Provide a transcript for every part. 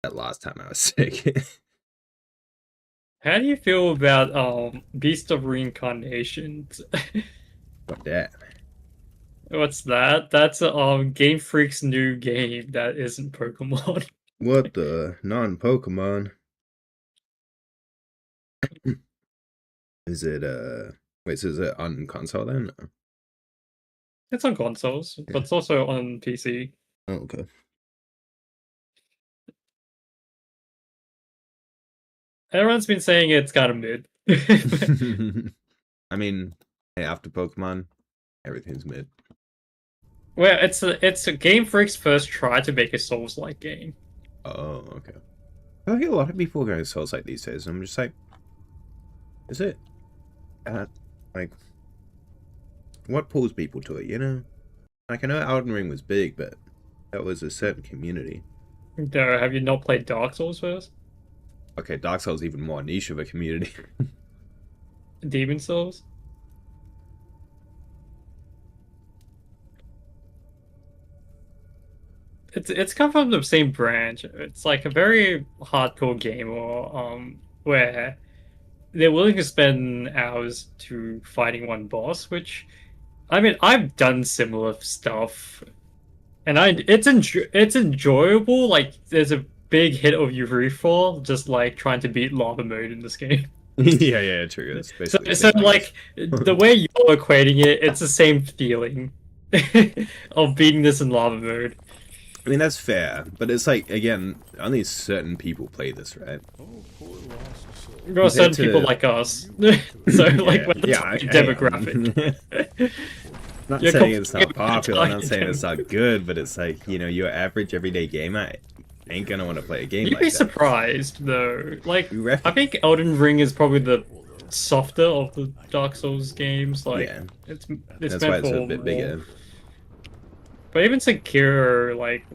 that last time I was sick. How do you feel about Beast of Reincarnation? What that? What's that? That's Game Freak's new game that isn't Pokemon. What the non-Pokemon? Is it wait, so is it on console then? It's on consoles, Yeah. but it's also on PC. Oh, okay. Everyone's been saying it's kind of mid. I mean, hey, after Pokemon, everything's mid. Well, it's a Game Freak's first try to make a Souls-like game. Oh, okay. I feel a lot of people going Souls like these days, and I'm just like, is it uh like what pulls people to it, you know? Like I know Elden Ring was big, but that was a certain community. No, have you not played Dark Souls first? Okay, Dark Souls even more niche of a community. Demon Souls? It's come from the same branch. It's like a very hardcore game or where they're willing to spend hours to fighting one boss, which I mean I've done similar stuff, and it's enjoyable. Like there's a big hit of euphoria just like trying to beat lava mode in this game. Yeah, yeah, true. That's So basically the so same thing as like the way you're equating it, it's the same feeling of beating this in lava mode. I mean, that's fair, but it's like, again, only certain people play this, right? There are Compared certain people to... like us, so like Yeah, we're the yeah, target hey, demographic. not You're saying it's not completely popular, I'm not target saying it's demographic. not good, but it's like, you know, your average everyday gamer ain't gonna want to play a game You'd be like that. surprised though. Like You I reckon? think Elden Ring is probably the softer of the Dark Souls games. Like Yeah, it's that's why meant it's a for bit more. bigger. But even Sekiro like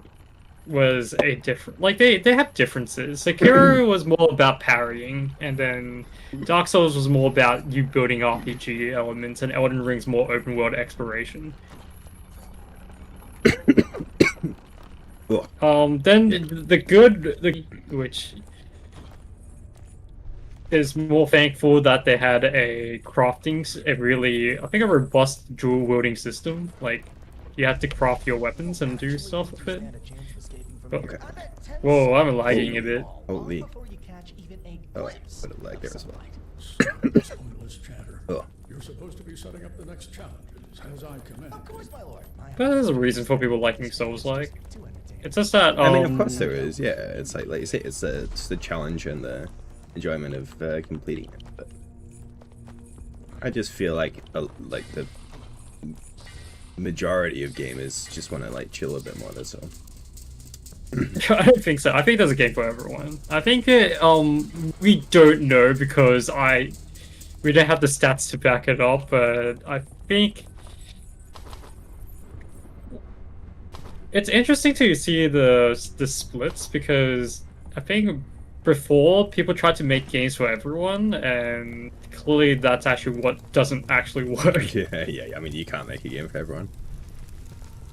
was a different. Like they have differences. Sekiro was more about parrying, and then Dark Souls was more about you building RPG elements, and Elden Ring's more open world exploration. Oh, Then yeah. which is more thankful that they had a really, I think, a robust dual wielding system. Like, you had to craft your weapons and do stuff with it. But, Okay. whoa, I'm lagging a Holy, bit. holy. Oh, put it like there as well. This pointless chatter. Oh, You're supposed to be setting up the next challenges, as I commanded. But there's a reason for people liking Souls-like. It's just that, I mean, of course there is. Yeah, it's like you say, it's the challenge and the enjoyment of completing it. But I just feel like the majority of gamers just want to like chill a bit more. That's all. I don't think so. I think there's a game for everyone. I think we don't know because we don't have the stats to back it up, but I think it's interesting to see the splits because I think before people tried to make games for everyone, and clearly that's actually what doesn't actually work. Yeah, yeah. I mean, you can't make a game for everyone.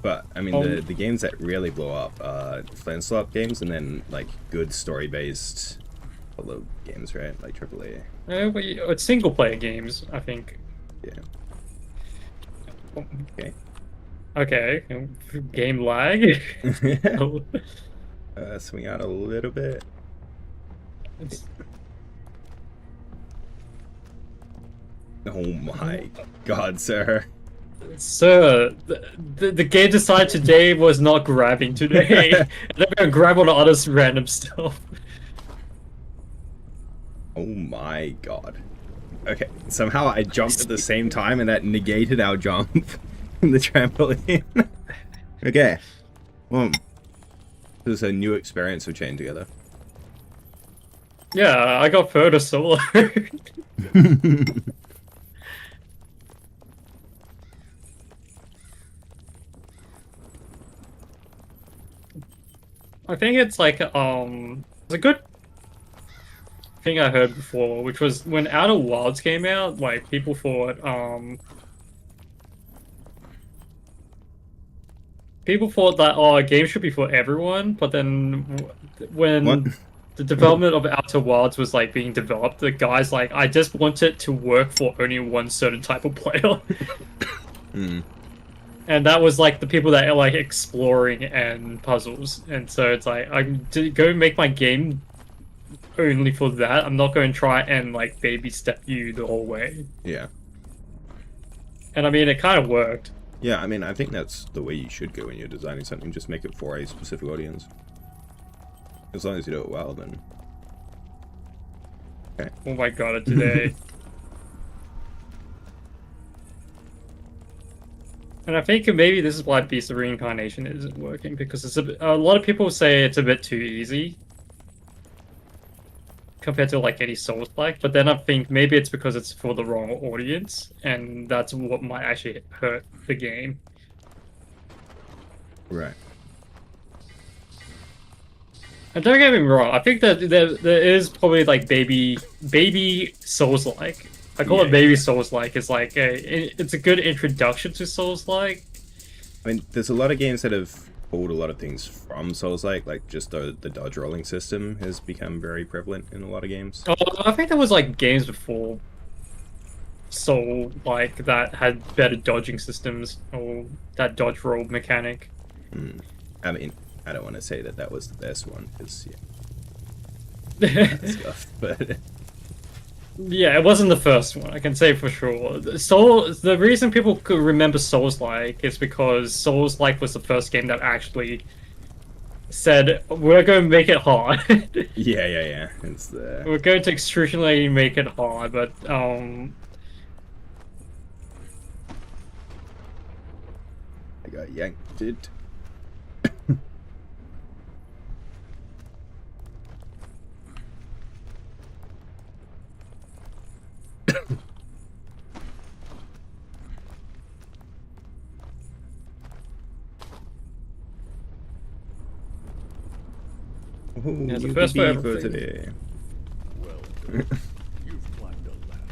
But I mean, Um, the games that really blow up are flip games, and then like good story based solo games, right? Like AAA. it's single player games, I think. Yeah. Okay. Okay, game lag. Oh, Swing out a little bit. it's- Oh my God, sir. Sir, the game decided today was not grabbing today. They're gonna grab on other random stuff. Oh my God. Okay, somehow I jumped at the same time and that negated our jump in the trampoline. Okay. Well, this is a new experience of chain together. Yeah, I got further solo. I think it's like it's a good thing I heard before, which was when Outer Wilds came out, like people thought people thought that a game should be for everyone, but then when What? the development of Outer Wilds was like being developed, the guys like, I just want it to work for only one certain type of player. Mm. And that was like the people that are like exploring and puzzles. And so it's like, I'm going to make my game only for that. I'm not going to try and like baby step you the whole way. Yeah. And I mean, it kind of worked. Yeah, I mean, I think that's the way you should go when you're designing something. Just make it for a specific audience. As long as you do it well, then. Okay. Oh my god, today. And I think maybe this is why Beast of Reincarnation isn't working, because it's a lot of people say it's a bit too easy compared to like any Souls-like, but then I think maybe it's because it's for the wrong audience, and that's what might actually hurt the game. Right. And don't get me wrong, I think that there is probably like baby Souls-like. I call it baby Souls-like. It's like it's a good introduction to Souls-like. I mean, there's a lot of games that have pulled a lot of things from Souls-like just the dodge rolling system has become very prevalent in a lot of games. Oh, I think there was like games before Soul-like that had better dodging systems or that dodge roll mechanic. I mean, I don't want to say that was the best one, because, yeah, stuff, but... Yeah, it wasn't the first one, I can say for sure. The reason people could remember Souls-like is because Souls-like was the first game that actually said, we're going to make it hard. yeah. It's the... We're going to excruciatingly make it hard, but, I got yanked it. Yeah, the first for everything. today. Well done. You've climbed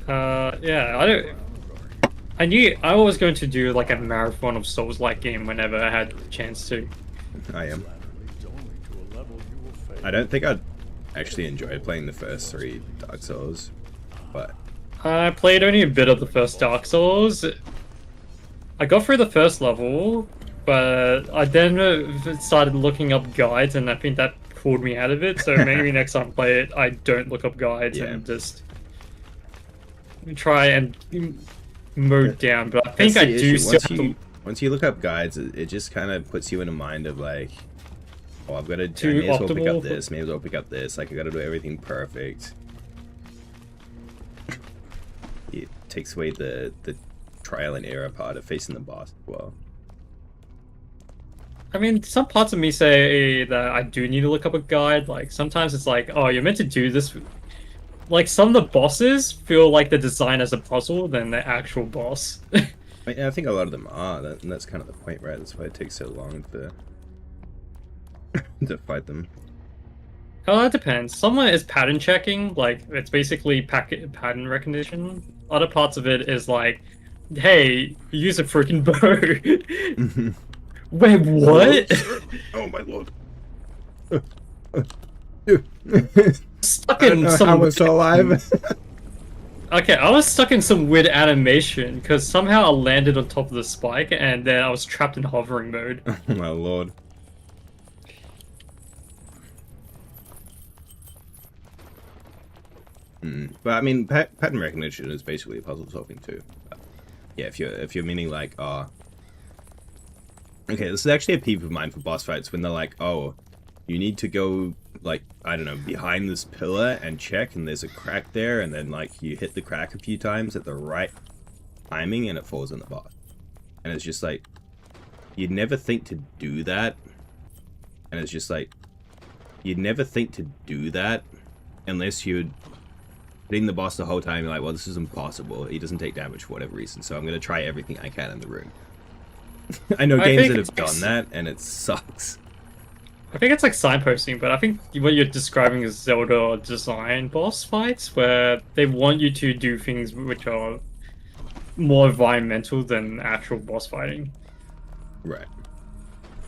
a ladder. Yeah, I was going to do like a marathon of Souls-like game whenever I had the chance to. I am. Ladder leads only to a level you will face. I don't think I'd actually enjoy playing the first 3 Dark Souls, but... I played only a bit of the first Dark Souls. I got through the first level, but I then started looking up guides, and I think that pulled me out of it. So maybe next time I play it, I don't look up guides and just try and mode down. But I think I do still have to... Once you look up guides, it just kind of puts you in a mind of like, oh, I've got to Too may as well pick optimal. up this, may as well pick up this. Like, I got to do everything perfect. It takes away the trial and error part of facing the boss as well. I mean, some parts of me say that I do need to look up a guide. Like, sometimes it's like, oh, you're meant to do this. Like, some of the bosses feel like they're designed as a puzzle than the actual boss. I mean, I think a lot of them are, and that's kind of the point, right? That's why it takes so long to fight them. Oh, it depends. Some of it is pattern checking, like, it's basically pattern recognition. Other parts of it is like, hey, use a freaking bow. Wait, what? Oh my lord. Stuck in some... I was still alive. Okay, I was stuck in some weird animation because somehow I landed on top of the spike and then I was trapped in hovering mode. Oh my lord. But I mean, pattern recognition is basically puzzle solving too. Yeah, if you're meaning like, okay, this is actually a peeve of mine for boss fights when they're like, oh, you need to go, like, I don't know, behind this pillar and check, and there's a crack there, and then, like, you hit the crack a few times at the right timing, and it falls on the boss. And it's just like, you'd never think to do that, and it's just like, you'd never think to do that unless you're hitting the boss the whole time, you're like, well, this is impossible. He doesn't take damage for whatever reason, so I'm going to try everything I can in the room. I know games that have done that, and it sucks. I think it's like signposting, but I think what you're describing is Zelda design boss fights, where they want you to do things which are more environmental than actual boss fighting. Right.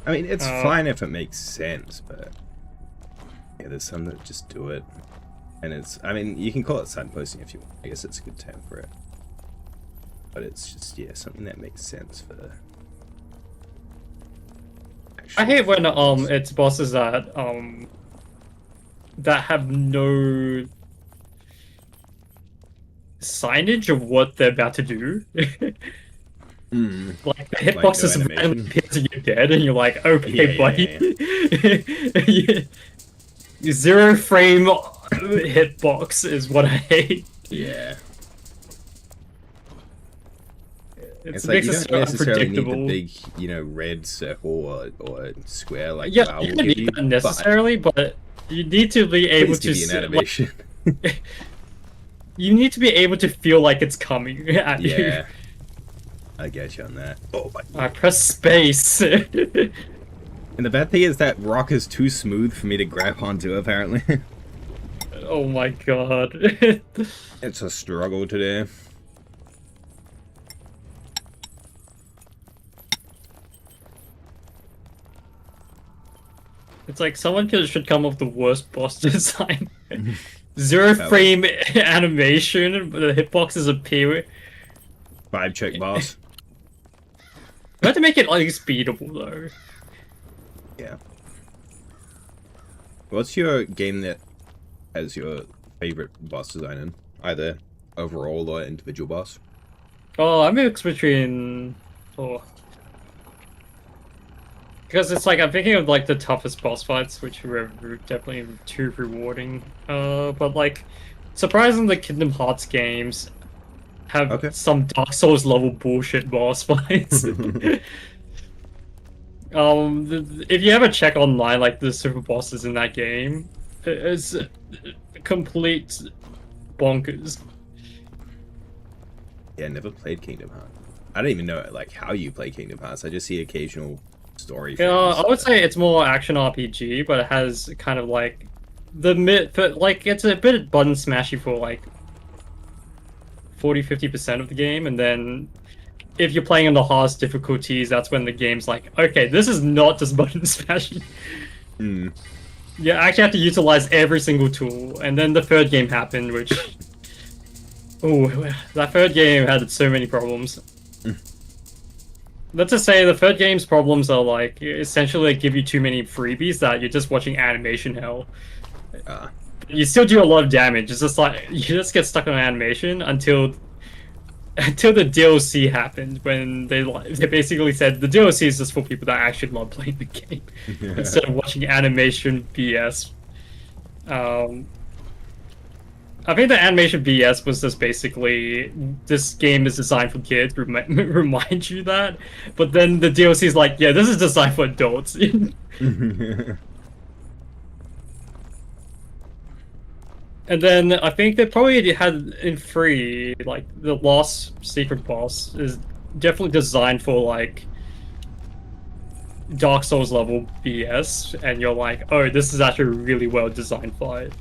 I mean, it's fine if it makes sense, but yeah, there's some that just do it, and it's. I mean, you can call it signposting if you want. I guess it's a good term for it, but it's just something that makes sense for. I hate when it's bosses that that have no signage of what they're about to do. Like the hitboxes no randomly appears and you're dead, and you're like, okay, buddy. Yeah. 0 frame hitbox is what I hate. Yeah. It's like you makes it don't so necessarily need unpredictable. the big, red circle or square like Yeah, WoW you will don't give need you, that necessarily, but you need to be able please to give you an animation. you need to be able to feel like it's coming at you. Yeah. I get you on that. Oh my. I press space. And the bad thing is that rock is too smooth for me to grab onto, apparently. Oh my god. It's a struggle today. It's like someone should come up with the worst boss design. 0 frame animation, the hitboxes appear. 5 check boss. We have to make it like speedable though. Yeah. What's your game that has your favorite boss design in? Either overall or individual boss? Oh, I'm mixed between. Oh. Because it's like I'm thinking of like the toughest boss fights, which were definitely too rewarding. But like, surprisingly, Kingdom Hearts games have some Dark Souls level bullshit boss fights. If you ever check online, like the super bosses in that game, it's complete bonkers. Yeah, never played Kingdom Hearts. I don't even know like how you play Kingdom Hearts. I just see occasional story. I would say it's more action RPG, but it has kind of like like it's a bit button smashy for like 40-50% of the game, and then if you're playing on the hardest difficulties, that's when the game's like, okay, this is not just button smashing. You actually have to utilize every single tool, and then the third game happened, which that third game had so many problems. Let's just say the third game's problems are like essentially they give you too many freebies that you're just watching animation hell. You still do a lot of damage. It's just like you just get stuck on animation until the DLC happened, when they basically said the DLC is just for people that actually love playing the game instead of watching animation BS. I think the animation BS was just basically this game is designed for kids, remind you that, but then the DLC is like, yeah, this is designed for adults. And then I think they probably had in 3, like the Lost Secret Boss is definitely designed for like Dark Souls level BS, and you're like, oh, this is actually a really well designed fight.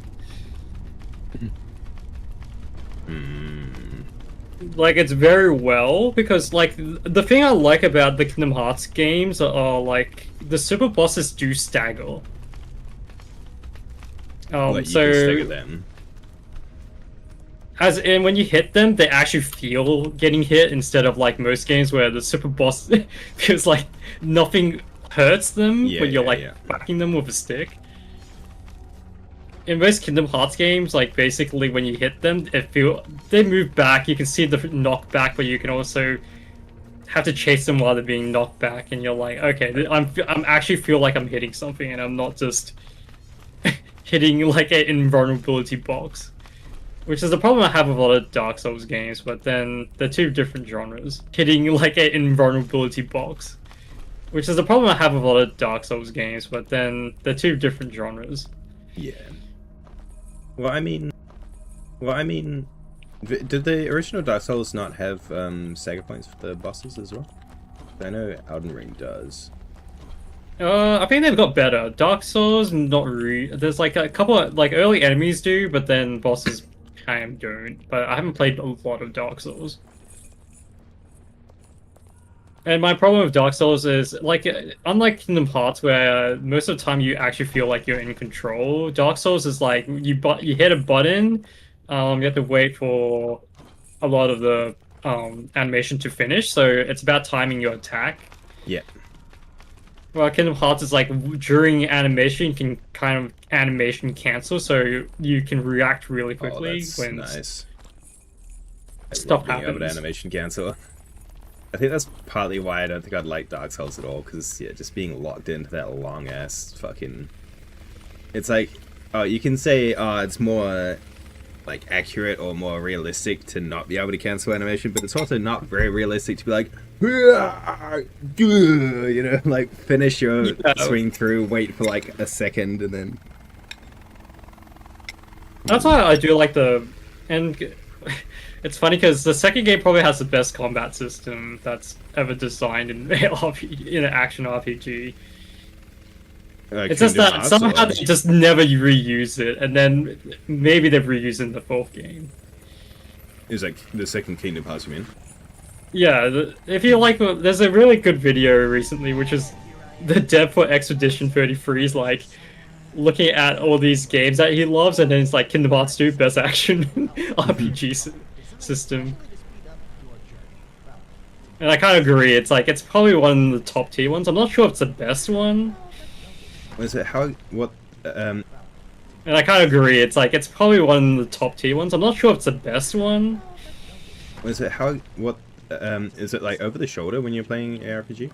Like it's very well, because like the thing I like about the Kingdom Hearts games are like the super bosses do stagger. You can stagger them. As in, when you hit them, they actually feel getting hit, instead of like most games where the super boss feels like nothing hurts them, but you're like whacking them with a stick. In most Kingdom Hearts games, like basically when you hit them, they move back. You can see the knockback, but you can also have to chase them while they're being knocked back, and you're like, okay, I'm actually feel like I'm hitting something, and I'm not just hitting like an invulnerability box. Which is the problem I have with a lot of Dark Souls games, but then they're two different genres. Hitting like an invulnerability box. Which is the problem I have with a lot of Dark Souls games, but then they're two different genres. Yeah. Well, I mean, did the original Dark Souls not have stagger points for the bosses as well? I know Elden Ring does. I think they've got better. Dark Souls, not really. There's like a couple of, like, early enemies do, but then bosses kind of don't. But I haven't played a lot of Dark Souls. And my problem with Dark Souls is, like, unlike Kingdom Hearts, where most of the time you actually feel like you're in control, Dark Souls is like you hit a button, you have to wait for a lot of the animation to finish, so it's about timing your attack. Yeah. Well, Kingdom Hearts is like during animation, you can kind of animation cancel, so you can react really quickly that's when nice. stuff Being able to happens. animation cancel. I think that's partly why I don't think I'd like Dark Souls at all, because yeah, just being locked into that long ass fucking. It's like, oh, you can say, it's more like accurate or more realistic to not be able to cancel animation, but it's also not very realistic to be like, you know, like finish your swing through, wait for like a second, and then. That's why I do like and it's funny because the second game probably has the best combat system that's ever designed in in an action RPG. It's just Kingdom that Hearts somehow or- they just never reuse it, and then maybe they've reused it in the fourth game. It's like the second Kingdom Hearts, you mean? Yeah, if you like, there's a really good video recently, which is the dev for Expedition 33 is like looking at all these games that he loves, and then it's like Kingdom Hearts 2, best action RPG system. And I kind of agree. It's like it's probably one of the top tier ones. I'm not sure if it's the best one. Was it how what And I kind of agree. It's like it's probably one of the top tier ones. I'm not sure if it's the best one. was it how what is it like over the shoulder when you're playing ARPG?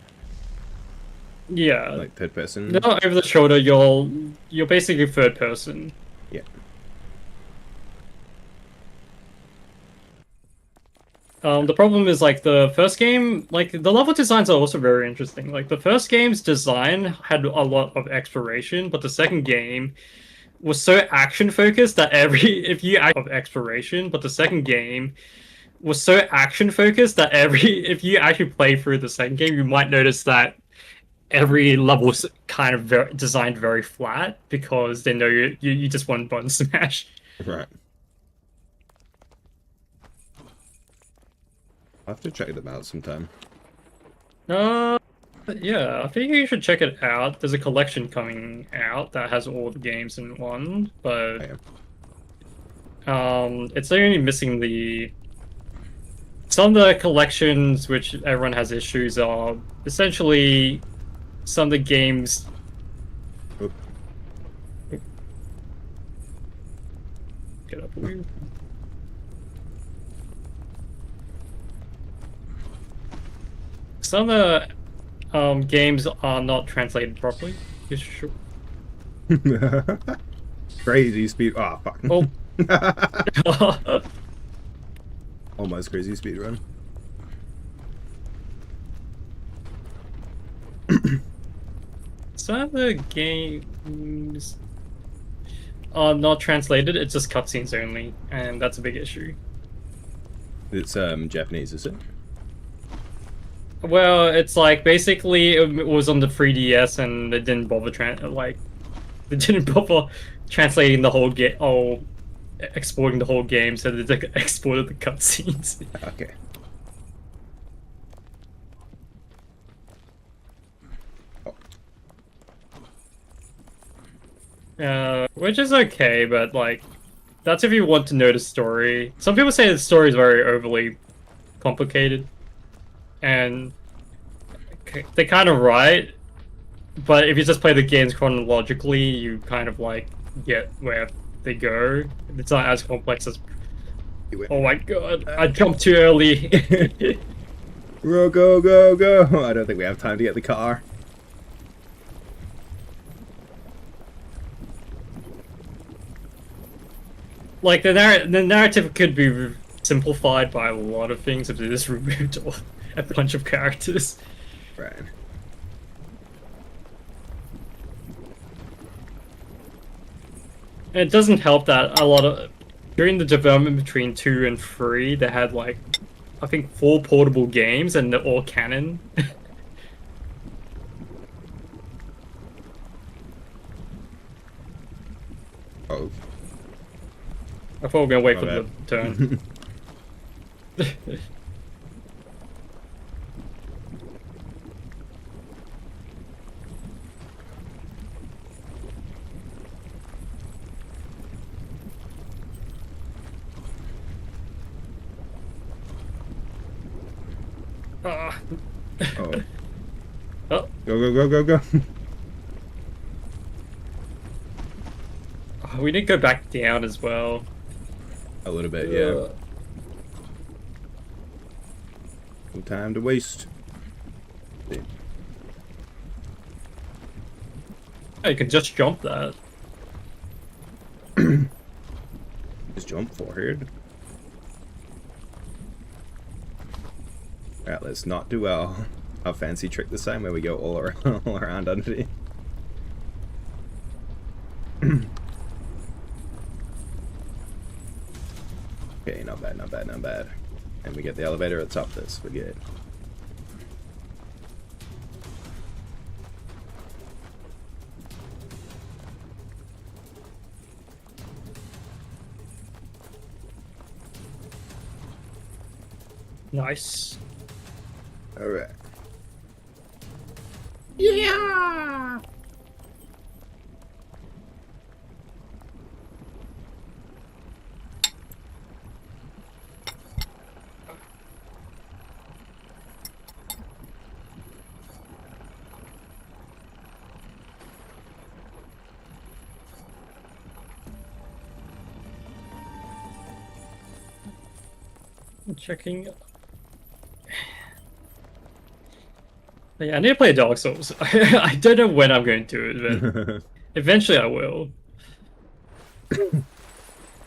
Yeah. Like third person? No, over the shoulder. You're basically third person. Yeah. The problem is like the first game, like the level designs are also very interesting. Like the first game's design had a lot of exploration, but the second game was so action focused that if you of exploration, but the second game was so action focused that if you actually play through the second game, you might notice that every level's kind of designed very flat because they know you just want button smash. Right. I'll have to check them out sometime. Yeah, I think you should check it out. There's a collection coming out that has all the games in one, but it's only missing some of the collections which everyone has issues are essentially some of the games. Oop. Get up, please. Some of the games are not translated properly. Yeah, sure. Crazy speed. Oh fuck. Oh. Almost crazy speed run. Some of the games are not translated. It's just cutscenes only, and that's a big issue. It's Japanese, is it? Well, it's like basically it was on the 3DS, and they didn't bother translating the whole game, or exporting the whole game, so they like, exported the cutscenes. Okay. Which is okay, but like, that's if you want to know the story. Some people say the story is very overly complicated, and they're kind of right. But if you just play the games chronologically, you kind of like get where they go. It's not as complex as. Oh my god! I jumped too early. Go, go, go, go! I don't think we have time to get the car. Like the narrative could be simplified by a lot of things if they just removed a bunch of characters. Right. And it doesn't help that a lot of during the development between 2 and 3, they had like I think 4 portable games and they're all canon. Oh. I thought we were gonna wait My for bad. the turn. Ah. Oh. Oh, Go. we did go back down as well. A little bit, yeah. No time to waste. Oh, you can just jump that. Just jump forward. Alright, let's not do our fancy trick this time where we go all around, all around underneath. Okay, not bad, not bad, not bad. And we get the elevator at the top of this. We're good. Nice. Alright. Yeah. Checking. Yeah, I need to play Dark Souls. I don't know when I'm going to, but eventually I will.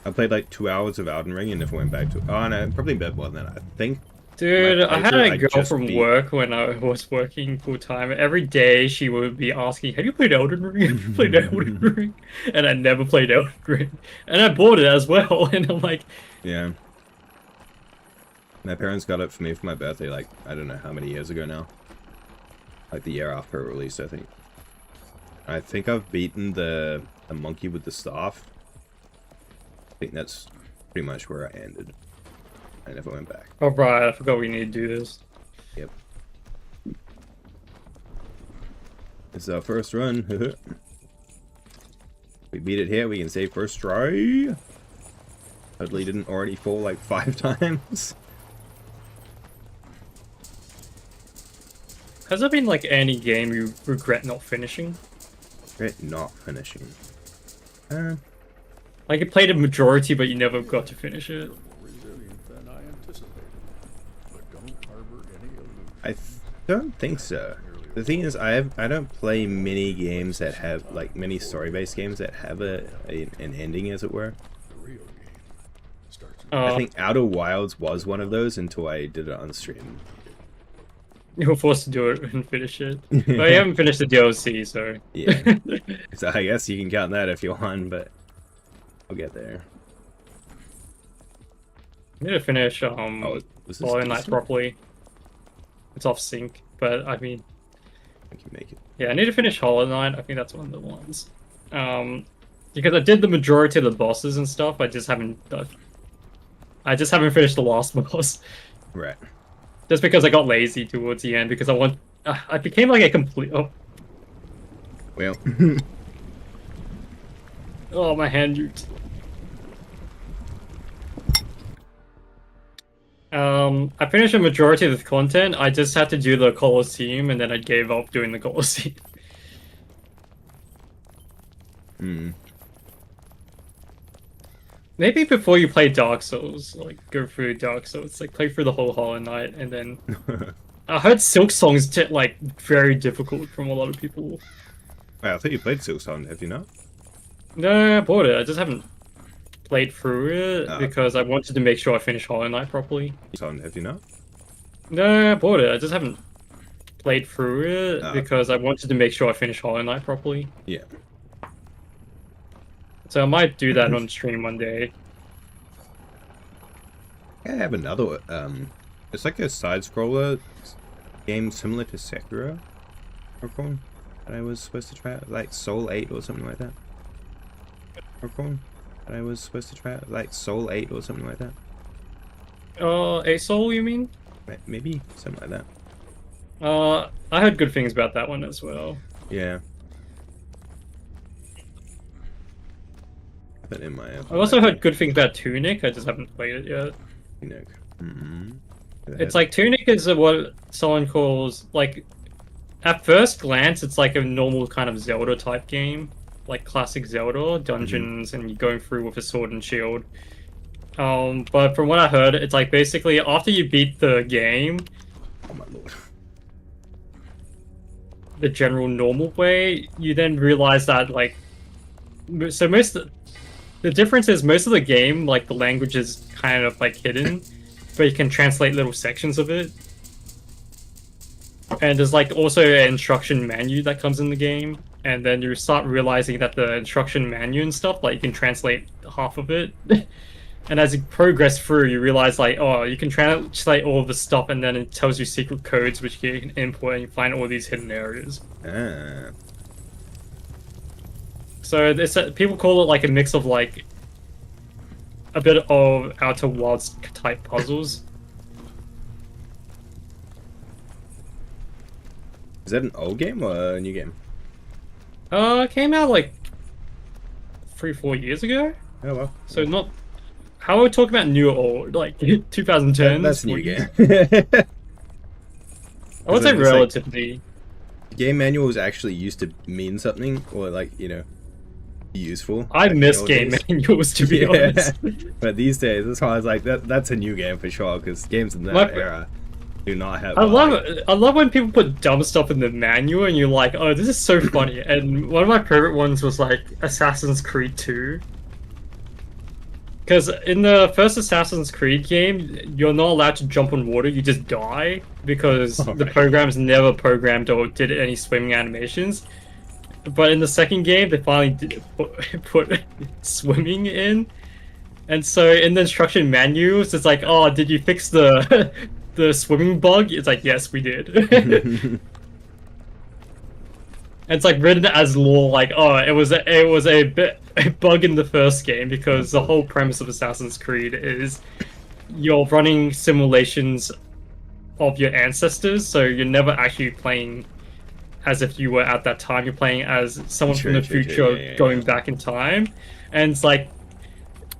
I played like 2 hours of Elden Ring and never went back to it. Oh no, probably a bit more than that. I think. Dude, I had a girl just from beat- work when I was working full time. Every day she would be asking, "Have you played Elden Ring? Have you played Elden Ring?" And I never played Elden Ring, and I bought it as well. And I'm like, Yeah. My parents got it for me for my birthday, like, I don't know how many years ago now. Like the year after it released, I think. I think I've beaten the monkey with the staff. I think that's pretty much where I ended. I never went back. "Oh right, I forgot we need to do this." Yep. It's our first run. We beat it here, we can say first try. Hopefully didn't already fall like 5 times. Has there been like any game you regret not finishing? Regret not finishing. Like you played a majority, but you never got to finish it. More resilient than I anticipated. But don't harbor any illusions. I don't think so. The thing is, I don't play many games that have like many story-based games that have an ending, as it were. The real game starts with I think Outer Wilds was one of those until I did it on stream. You were forced to do it and finish it. But you haven't finished the DLC, so Yeah. So I guess you can count that if you want, but I'll get there. I need to finish Was this Hollow Knight decent? properly. It's off sync, but I mean, I can make it. yeah, I need to finish Hollow Knight. I think that's one of the ones. Because I did the majority of the bosses and stuff. I just haven't finished the last boss. Right. Just because I got lazy towards the end. Because I became like a complete. Well. Oh, my hand juked. I finished a majority of the content. I just had to do the Colosseum, and then I gave up doing the Colosseum. Maybe before you play Dark Souls, like go through Dark Souls, like play through the whole Hollow Knight, and then I heard Silk Song's like very difficult from a lot of people. Wait, I thought you played Silksong, have you not? No, I bought it. I just haven't played through it Oh. because I wanted to make sure I finished Hollow Knight properly. Silksong, have you not? No, I bought it. I just haven't played through it Oh. because I wanted to make sure I finished Hollow Knight properly. Yeah. So I might do that on stream one day. I have another, it's like a side-scroller game similar to Sekiro, that I was supposed to try, like Soul 8 or something like that. That I was supposed to try, like Soul 8 or something like that. A Soul, you mean? Maybe, something like that. I heard good things about that one as well. Yeah. But in my I also heard good things about Tunic. I just haven't played it yet. It's like Tunic is what someone calls like at first glance it's like a normal kind of Zelda type game, like classic Zelda dungeons, and you're going through with a sword and shield. But from what I heard, it's like basically after you beat the game, Oh my lord. the general normal way, you then realize that like so the difference is most of the game like the language is kind of like hidden, but you can translate little sections of it. And there's like also an instruction menu that comes in the game, and then you start realizing that the instruction menu and stuff like you can translate half of it. And as you progress through, you realize like, oh, you can translate all of the stuff, and then it tells you secret codes which you can import, and you find all these hidden areas. Ah. So it's people call it like a mix of like a bit of Outer Wilds type puzzles. Is that an old game or a new game? It came out like 3-4 years ago. Oh well. So not. How are we talking about new or old? Like 2010? That's a new game. I would say It's like- relatively. Game manuals actually used to mean something, or like, you know, be useful. I back in the miss old game days. manuals, to be Yeah. honest. But these days, that's why I was like, that's a new game for sure, because games in that My- era do not have. I love when people put dumb stuff in the manual and you're like, oh, this is so funny. And one of my favorite ones was like Assassin's Creed 2. Because in the first Assassin's Creed game, you're not allowed to jump on water, you just die. Because the Alright. program's never programmed or did any swimming animations. But in the second game, they finally did put swimming in. And so in the instruction manuals, it's like, oh, did you fix the the swimming bug? It's like, yes, we did. And it's like written as lore, like, oh, it was a bug in the first game because the whole premise of Assassin's Creed is you're running simulations of your ancestors, so you're never actually playing as if you were at that time. You're playing as someone from the future yeah, going back in time, and it's like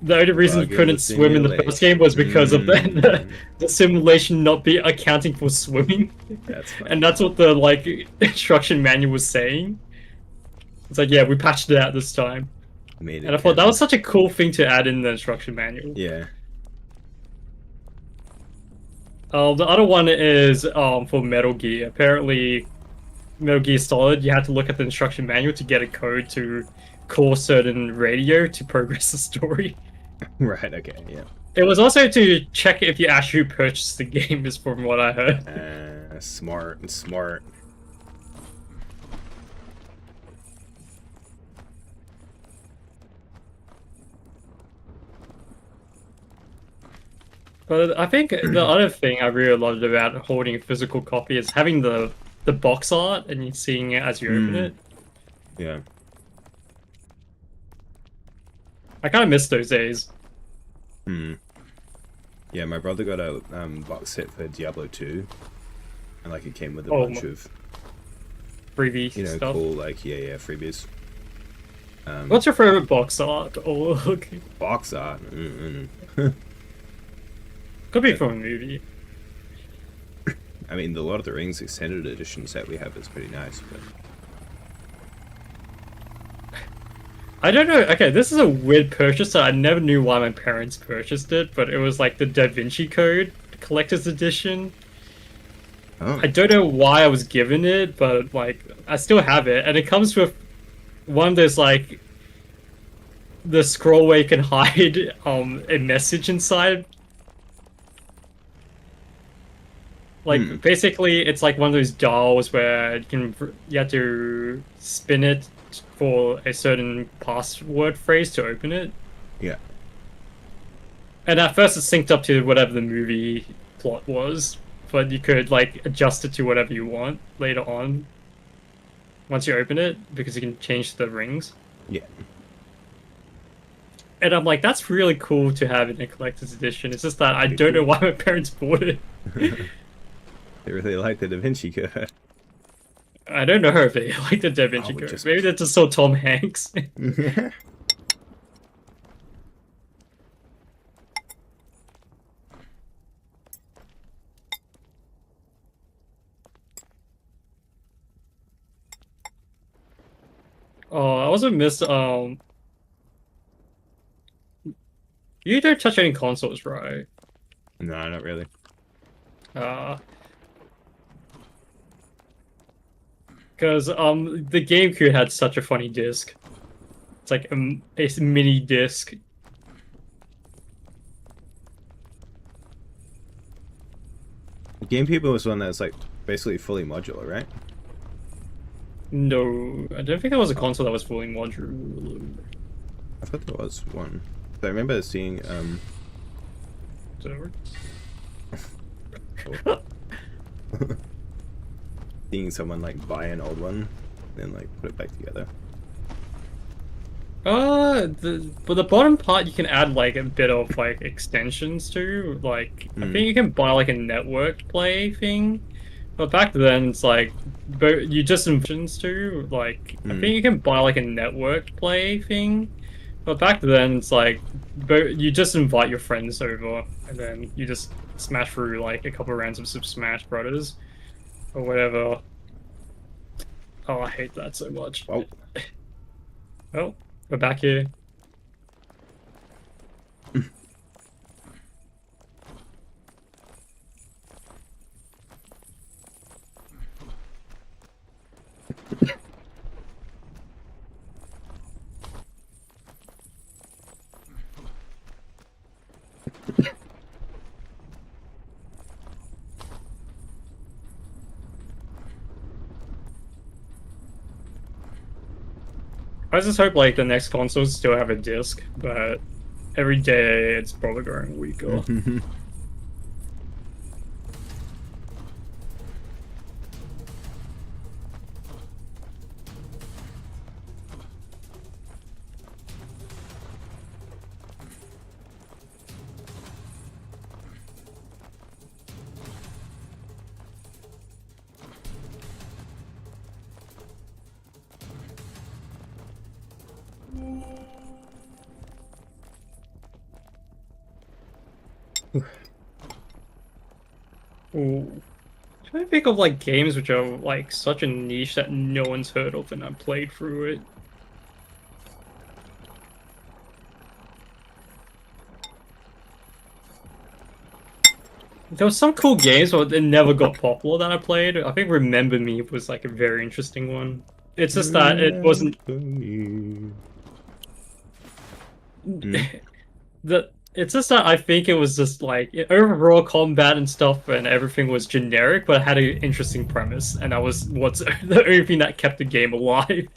the only reason Bug you in couldn't the swim in the first game was because of the simulation not be accounting for swimming. That's funny. And that's what the like instruction manual was saying. It's like, yeah, we patched it out this time. Made it And I thought that canon. was such a cool thing to add in the instruction manual. Yeah. The other one is for Metal Gear. Apparently, Metal Gear Solid, you had to look at the instruction manual to get a code to call certain radio to progress the story. Right. Okay. Yeah. It was also to check if you actually purchased the game, is from what I heard. Smart and smart. But I think the other thing I really loved about holding a physical copy is having the box art and you seeing it as you open it. Yeah. I kind of miss those days. Yeah, my brother got a box set for Diablo 2, and like it came with a Oh, bunch of, Freebie you know, stuff. cool like freebies. What's your favorite box art? Or Box art. could be from a movie. I mean, the Lord of the Rings extended edition set we have is pretty nice, but I don't know. Okay, this is a weird purchase. So I never knew why my parents purchased it, but it was like the Da Vinci Code collector's edition. oh, I don't know why I was given it, but like I still have it, and it comes with one of those like the scroll where you can hide a message inside. Like basically, it's like one of those dolls where you have to spin it for a certain password phrase to open it. yeah. And at first, it's synced up to whatever the movie plot was, but you could like adjust it to whatever you want later on. Once you open it, because you can change the rings. Yeah. And I'm like, that's really cool to have in a collector's edition. It's just that I don't know why my parents bought it. They really like the Da Vinci Code. I don't know if they like the Da Vinci we Code. just- Maybe they just saw Tom Hanks. Oh, I also missed you don't touch any consoles, right? No, not really. Uh because the GameCube had such a funny disc. It's like a mini disc. GameCube was one that's like basically fully modular, right? No, I don't think there was a console that was fully modular. I thought there was one. I remember seeing So, seeing someone like buy an old one and like put it back together. but the bottom part you can add like a bit of like extensions to. Like I think you can buy like a network play thing. But back then it's like, but you just inventions to like I think you can buy like a network play thing. But back then it's like, but you just invite your friends over and then you just smash through like a couple of rounds of Super Smash Brothers or whatever. Oh, I hate that so much. Oh, Oh, we're back here. I just hope like the next consoles still have a disc, but every day it's probably growing weaker. Ooh. Trying to think of like games which are like such a niche that no one's heard of and I played through it. There was some cool games, but they never got popular that I played. I think Remember Me was like a very interesting one. It's just that it wasn't it's just that I think it was just like overall combat and stuff and everything was generic, but it had an interesting premise, and that was what's the only thing that kept the game alive.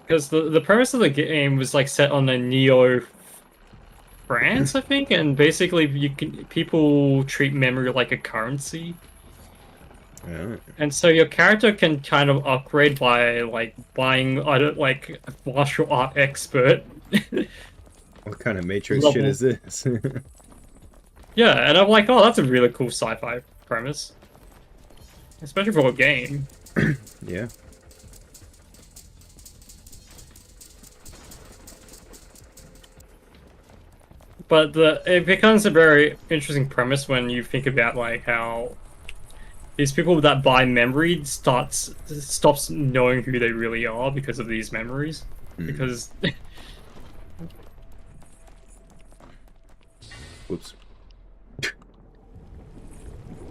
Because the premise of the game was like set on a neo France, I think, and basically people treat memory like a currency. And so your character can kind of upgrade by like buying like a martial art expert. What kind of Matrix Level. shit is this? Yeah, and I'm like, oh, that's a really cool sci-fi premise, especially for a game. Yeah. But it becomes a very interesting premise when you think about like how these people that buy memory stops knowing who they really are because of these memories. Because Whoops.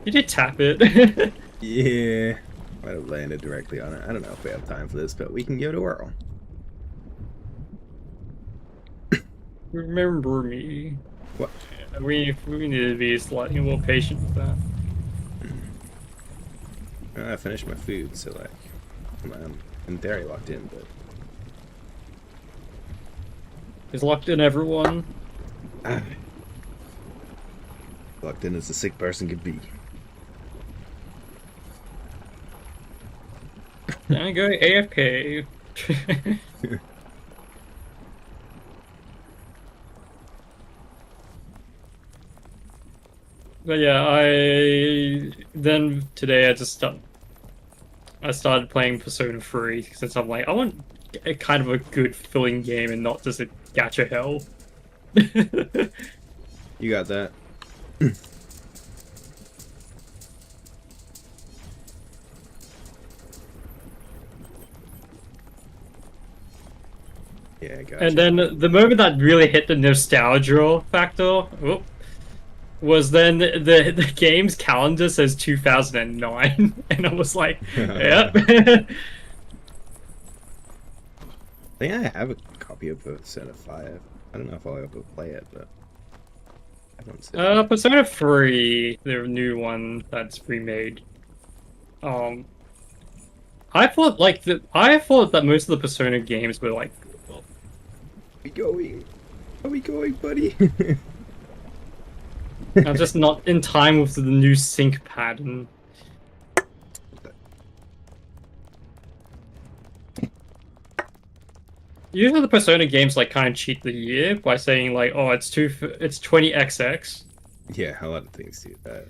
you did tap it. Yeah. Might have landed directly on it. I don't know if we have time for this, but we can give it a whirl. Remember me. What? We need to be slightly more patient with that. I finished my food, so like, I'm in theory locked in, but He's locked in everyone. locked in as a sick person could be. There you go, AFK. But yeah, today I started playing Persona 3 since I'm like, I want a kind of a good filling game and not just a gacha hell. You got that? Yeah, gotcha. And then the moment that really hit the nostalgia factor, was then the game's calendar says 2009, and I was like, yep. I think I have a copy of Persona 5. I don't know if I'll ever play it, but I don't see it. Persona 3, the new one that's remade. I thought that most of the Persona games were like, Are we going? Are we going, buddy? I'm just not in time with the new sync pattern. Usually the Persona games like kind of cheat the year by saying like, oh, it's 20XX. Yeah, a lot of things do that.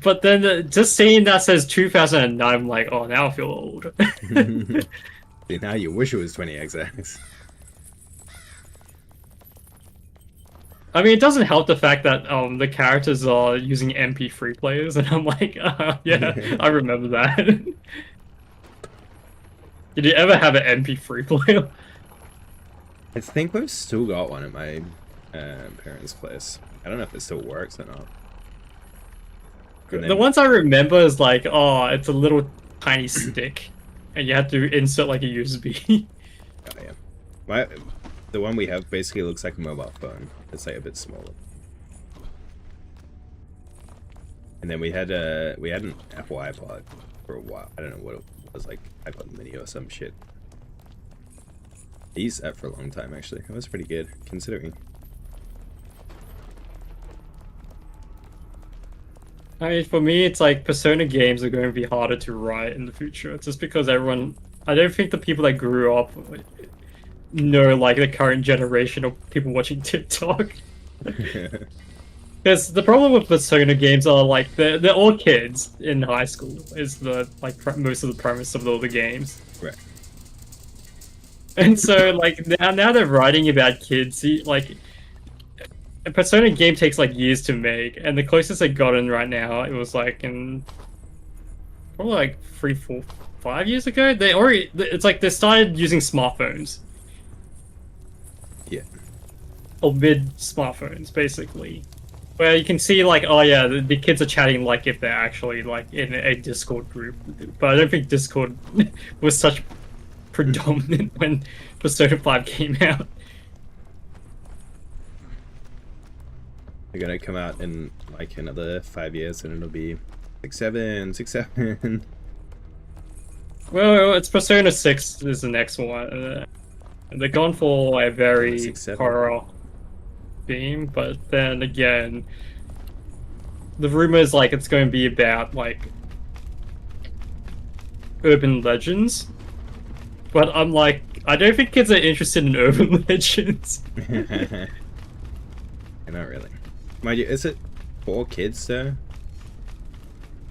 But then just seeing that says 2009, I'm like, oh, now I feel old. See, now you wish it was 20XX. I mean, it doesn't help the fact that the characters are using MP3 players, and I'm like, yeah, I remember that. Did you ever have an MP3 player? I think we've still got one at my parents' place. I don't know if it still works or not. And The then- ones I remember is like, oh, it's a little tiny stick, and you have to insert like a USB. Oh, yeah. The one we have basically looks like a mobile phone. It's like a bit smaller. And then we had an Apple iPod for a while. I don't know what it was, like iPod Mini or some shit. I used that for a long time actually. It was pretty good considering. I mean, for me, it's like Persona games are going to be harder to write in the future. It's just because everyone, I don't think the people that grew up know like the current generation of people watching TikTok. Because the problem with Persona games are like they're all kids in high school is the like most of the premise of all the games. Right. And so like now they're writing about kids. Like a Persona game takes like years to make, and the closest they've gotten right now it was like in probably like 3, 4, 5 years ago. It's like they started using smartphones. Yeah. Or mid-smartphones, basically. Where you can see, like, oh yeah, the kids are chatting like if they're actually, like, in a Discord group. But I don't think Discord was such predominant when Persona 5 came out. They're gonna come out in, like, another 5 years and it'll be 6.7, 6.7. Well, it's Persona 6 is the next one. They're going for a very 6.7. horror theme, but then again, the rumor is like it's going to be about like urban legends. But I'm like, I don't think kids are interested in urban legends. Not really. Mind you, is it for kids though?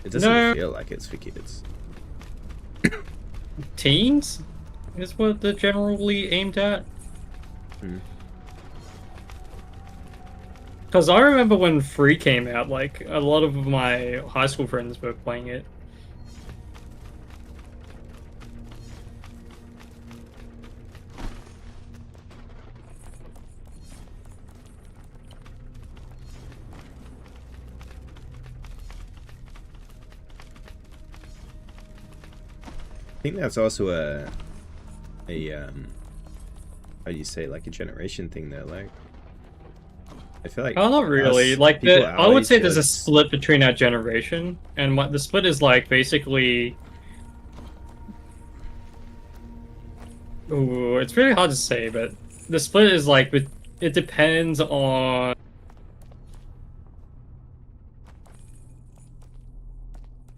It doesn't No. feel like it's for kids. Teens is what they're generally aimed at. Because I remember when 3 came out, like, a lot of my high school friends were playing it. I think that's also a how do you say, like a generation thing though, like I feel like Oh, not really. us, Like, people I would our say age, there's a it's- split between our generation, and what the split is like basically. Ooh, it's really hard to say, but the split is like, it depends on.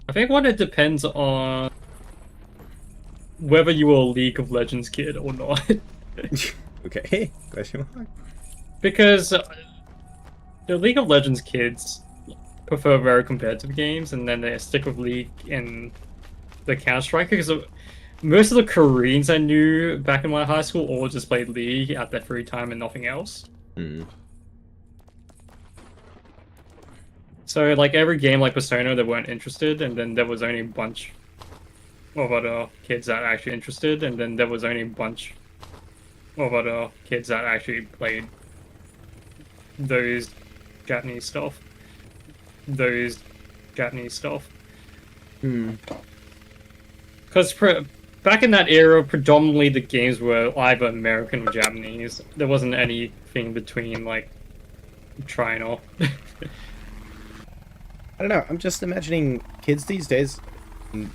I think what it depends on whether you were a League of Legends kid or not. Okay, question mark. Because the League of Legends kids prefer very competitive games, and then they stick with League and the Counter-Strike. Because most of the Koreans I knew back in my high school all just played League at their free time and nothing else. Mm. So like every game like Persona, they weren't interested, and then there was only a bunch of other kids that actually interested, and then there was only a bunch of other kids that actually played those Japanese stuff. Those Japanese stuff. Hmm. Because back in that era, predominantly the games were either American or Japanese. There wasn't anything between, like, China. I don't know. I'm just imagining kids these days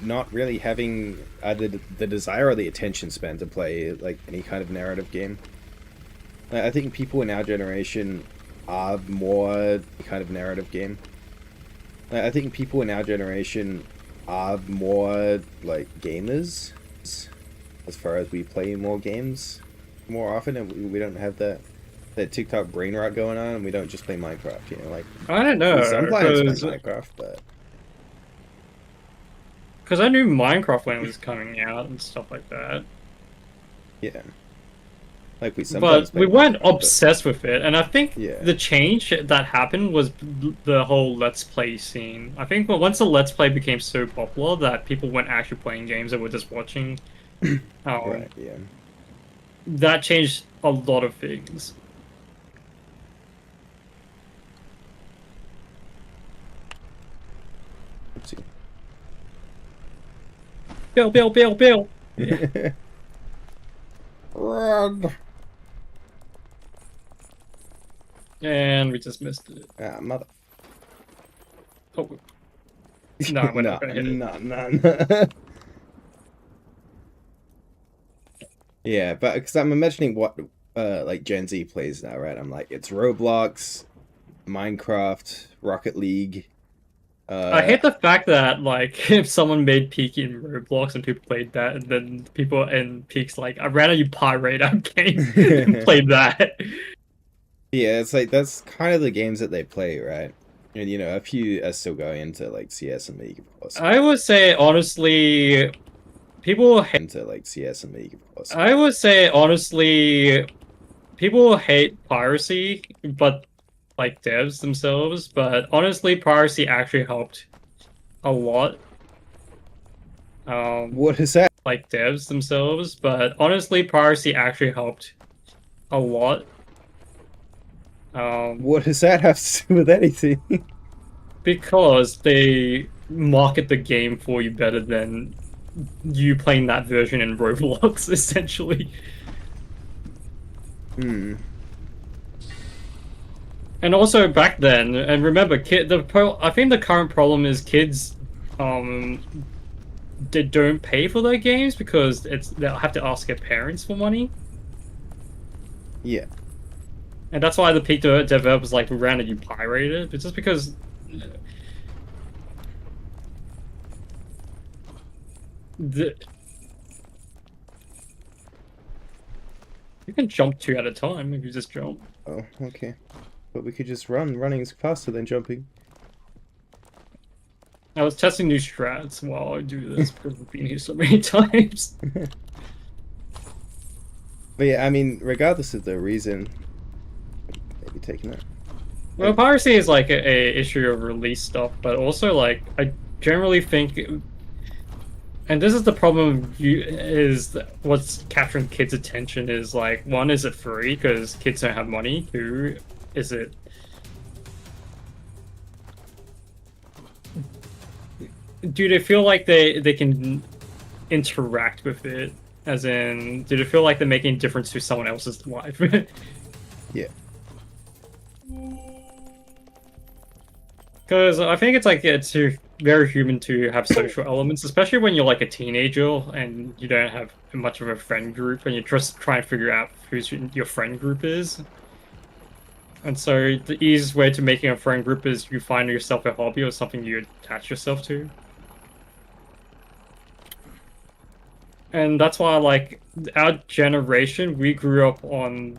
not really having either the desire or the attention span to play like any kind of narrative game. I think people in our generation are more kind of narrative game. I think people in our generation are more like gamers as far as we play more games more often, and we don't have that TikTok brain rot going on, and we don't just play Minecraft, you know, like I don't know, some players play Minecraft, but because I knew Minecraft when it was coming out and stuff like that. yeah. Like we sometimes But we play weren't Minecraft, obsessed with it, and I think Yeah. the change that happened was the whole Let's Play scene. I think once the Let's Play became so popular that people weren't actually playing games, they were just watching. Right, yeah. That changed a lot of things. Oopsie. Bill. Run! And we just missed it. Ah, mother. Oh. No, we're not gonna hit it. No. Yeah, but because I'm imagining what like Gen Z plays now, right? I'm like, it's Roblox, Minecraft, Rocket League. I hate the fact that, like, if someone made Peak in Roblox and people played that, and then people in Peak's like, I'd rather you pirate our game and play that. Yeah, it's like that's kind of the games that they play, right? And you know, a few are still going into like CS and League, of course. I would say, honestly, people hate. Into like CS and League, of course. I would say, honestly, people hate piracy, but like devs themselves. But honestly, piracy actually helped a lot. What is that? Like devs themselves, but honestly, piracy actually helped a lot. What does that have to do with anything? Because they market the game for you better than you playing that version in Roblox, essentially. Hmm. And also back then, and remember, I think the current problem is kids, they don't pay for their games because they'll have to ask their parents for money. Yeah. And that's why the Peak developers like ran and you pirate it. It's just because you can jump 2 at a time if you just jump. Oh, okay. But we could just run. Running is faster than jumping. I was testing new strats while I do this because we've been here so many times. But yeah, I mean, regardless of the reason, maybe taking that. Well, piracy is like a issue of release stuff, but also like I generally think, and this is the problem, is what's capturing kids' attention is like, one, is it free because kids don't have money? Two, is it do they feel like they can interact with it? As in, do they feel like they're making a difference to someone else's life? Yeah. Because I think it's like it's very human to have social elements, especially when you're like a teenager and you don't have much of a friend group and you're just trying to figure out who's your friend group is. And so the easiest way to making a friend group is you find yourself a hobby or something you attach yourself to. And that's why, like, our generation, we grew up on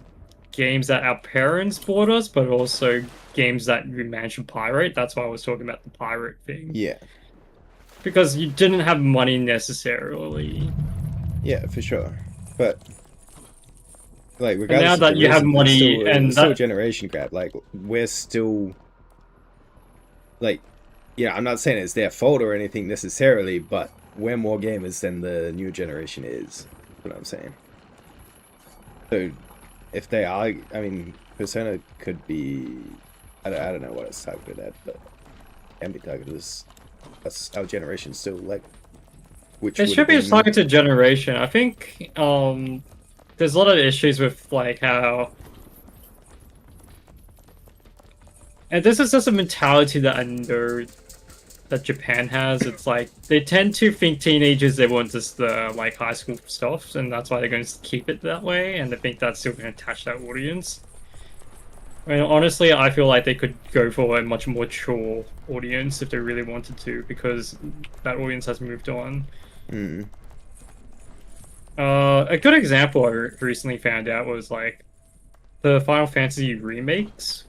games that our parents bought us, but also games that we managed to pirate. That's why I was talking about the pirate thing. Yeah. Because you didn't have money necessarily. Yeah, for sure. But like, regardless And now of that the you have reason, money it's and still a that generation gap. Like, we're still like, yeah, I'm not saying it's their fault or anything necessarily, but we're more gamers than the new generation is. That's what I'm saying. So if they are, I mean, Persona could be, I don't know what it's targeted at, but can be targeted as our generation still, like, which It would should have be a been, targeted generation. I think there's a lot of issues with like how, and this is just a mentality that I know that Japan has. It's like they tend to think teenagers they want just the like high school stuff, and that's why they're going to keep it that way, and they think that's still going to attach that audience. I mean, honestly, I feel like they could go for a much more mature audience if they really wanted to, because that audience has moved on. mm, A good example I recently found out was like the Final Fantasy remakes.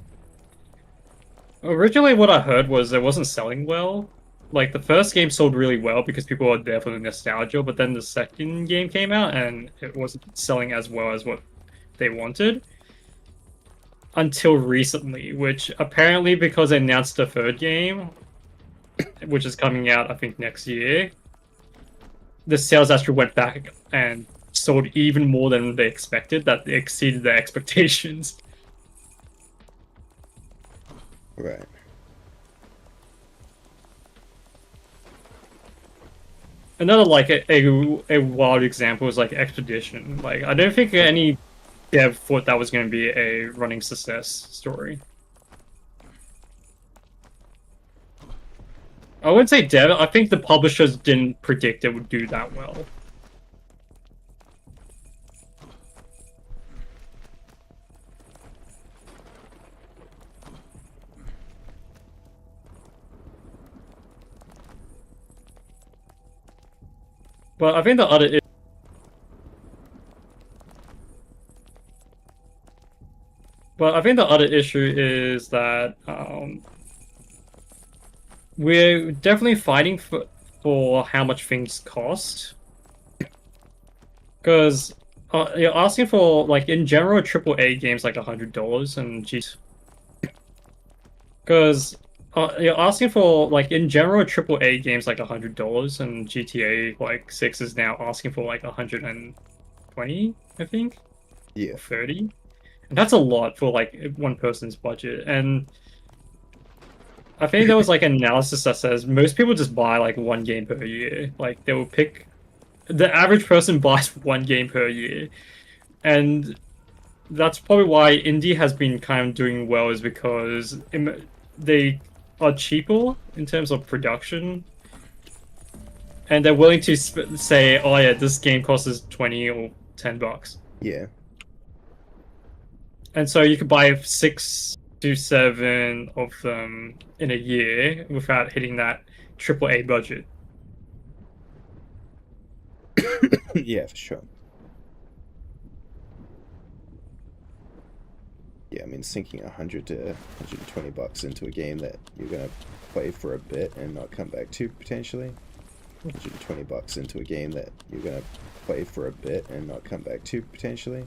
Originally, what I heard was it wasn't selling well. Like the first game sold really well because people were there for the nostalgia, but then the second game came out and it wasn't selling as well as what they wanted. Until recently, which apparently because they announced the third game, which is coming out I think next year, the sales actually went back and sold even more than they expected. That they exceeded their expectations. right. Another like a wild example is like Expedition. Like I don't think any dev thought that was going to be a running success story. I wouldn't say dev. I think the publishers didn't predict it would do that well. But I think the other issue is that we're definitely fighting for how much things cost. Because you're asking for, like, in general, AAA games like $100 and because you're asking for, like, in general, AAA games like $100 and GTA, like, 6 is now asking for, like, 120, I think? Yeah. Or 30? And that's a lot for, like, one person's budget. And I think there was, like, an analysis that says most people just buy, like, one game per year. Like, they will pick... The average person buys one game per year. And that's probably why indie has been kind of doing well, is because they are cheaper in terms of production, and they're willing to say, "Oh yeah, this game costs 20 or $10." Yeah. And so you could buy 6 to 7 of them in a year without hitting that AAA budget. Yeah, for sure. Yeah, I mean, sinking 100 to 120 bucks into a game that you're gonna play for a bit and not come back to, potentially. 120 bucks into a game that you're gonna play for a bit and not come back to, potentially.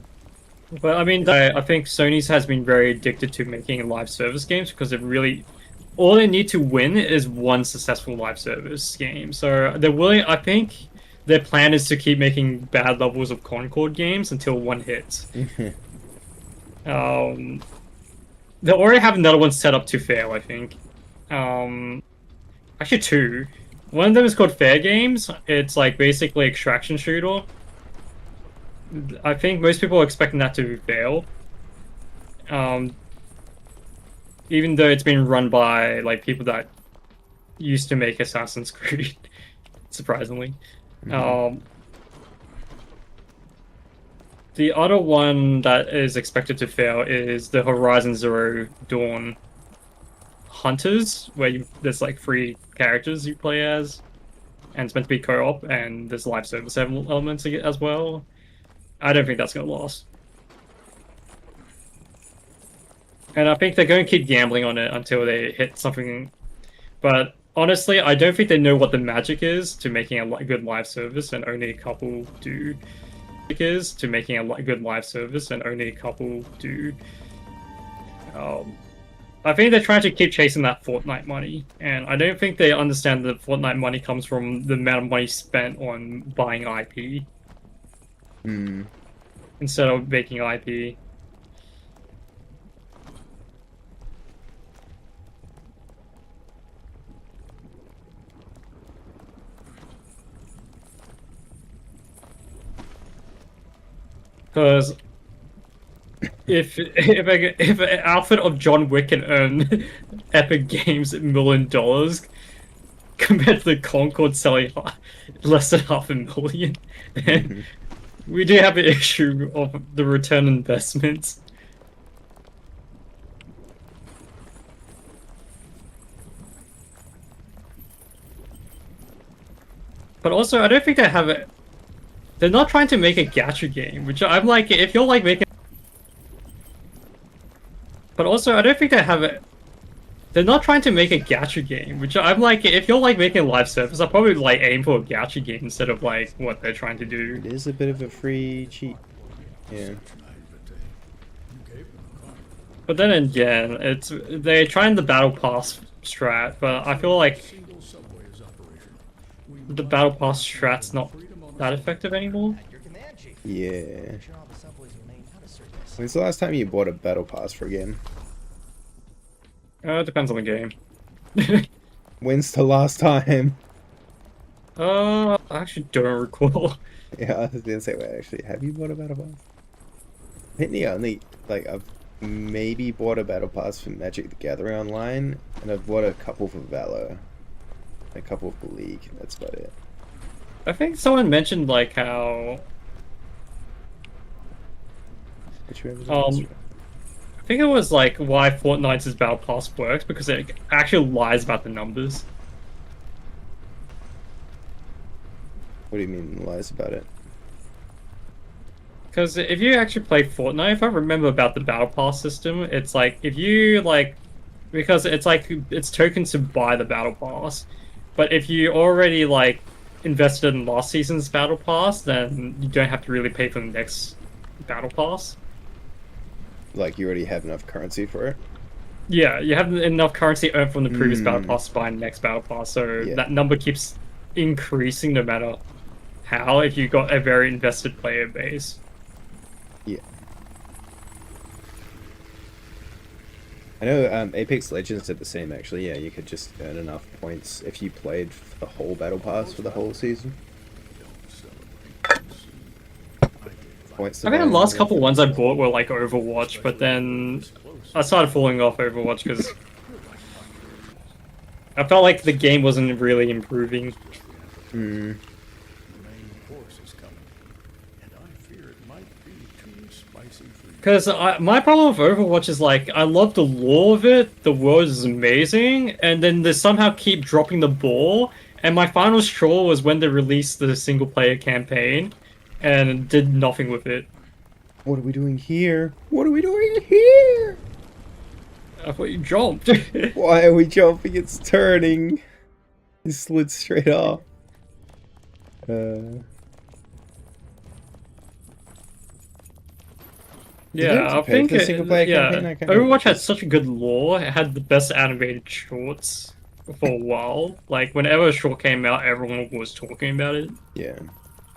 But I mean, I think Sony's has been very addicted to making live service games because it really, all they need to win is one successful live service game. So they're willing. I think their plan is to keep making bad levels of Concord games until one hits. They already have another one set up to fail, I think. Actually two. One of them is called Fair Games. It's like basically extraction shooter. I think most people are expecting that to fail. Even though it's been run by like people that used to make Assassin's Creed, surprisingly. The other one that is expected to fail is the Horizon Zero Dawn Hunters, where there's like 3 characters you play as, and it's meant to be co-op, and there's live service elements as well. I don't think that's going to last. And I think they're going to keep gambling on it until they hit something. But honestly, I don't think they know what the magic is to making a good live service, and only a couple do. Is to making a good live service, and only a couple do. I think they're trying to keep chasing that Fortnite money, and I don't think they understand that Fortnite money comes from the amount of money spent on buying IP Hmm. instead of making IP. Because if an outfit of John Wick can earn Epic Games $1 million compared to the Concorde selling less than $500,000, then we do have an issue of the return on investment. But also, I don't think they have it. They're not trying to make a gacha game, which I'm like, if you're like making. But also, I don't think they have it. They're not trying to make a gacha game, which I'm like, if you're like making a live service, I'll probably like aim for a gacha game instead of like what they're trying to do. It is a bit of a free cheat. Yeah. But then again, they're trying the battle pass strat, but I feel like the battle pass strat's not that effective anymore. Yeah. When's the last time you bought a battle pass for a game? It depends on the game. When's the last time? I actually don't recall. Yeah, I was gonna say, wait, actually, have you bought a battle pass? I think the only, like, I've maybe bought a battle pass for Magic the Gathering Online, and I've bought a couple for Valor. A couple for League, that's about it. I think someone mentioned like how Which one was it? I think it was like why Fortnite's battle pass works because it actually lies about the numbers. What do you mean lies about it? Because if you actually play Fortnite, if I remember about the battle pass system, it's like if you like, because it's like it's tokens to buy the battle pass, but if you already like invested in last season's battle pass, then you don't have to really pay for the next battle pass. Like, you already have enough currency for it? Yeah, you have enough currency earned from the previous battle pass to buy the next battle pass, so that number keeps increasing no matter how if you got a very invested player base. Yeah. I know Apex Legends did the same, actually. Yeah, you could just earn enough points if you played the whole battle pass for the whole season. Points I think the last couple ones I bought were like Overwatch, but then I started falling off Overwatch because I felt like the game wasn't really improving. Hmm. Because my problem with Overwatch is like I love the lore of it, the world is amazing, and then they somehow keep dropping the ball. And my final straw was when they released the single player campaign, and did nothing with it. What are we doing here? What are we doing here? I thought you jumped. Why are we jumping? It's turning. It slid straight off. Yeah, I think single-player campaign? I can't Overwatch had such a good lore. It had the best animated shorts for a while. Like whenever a short came out, everyone was talking about it. Yeah.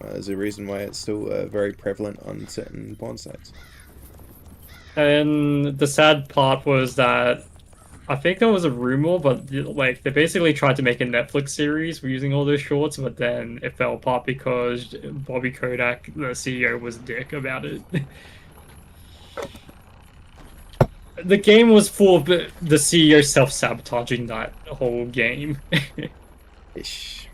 There's a reason why it's still very prevalent on certain porn sites. And the sad part was that I think there was a rumor, but like they basically tried to make a Netflix series using all those shorts, but then it fell apart because Bobby Kotick, the CEO, was a dick about it. The game was full of the CEO self-sabotaging that whole game. Ish.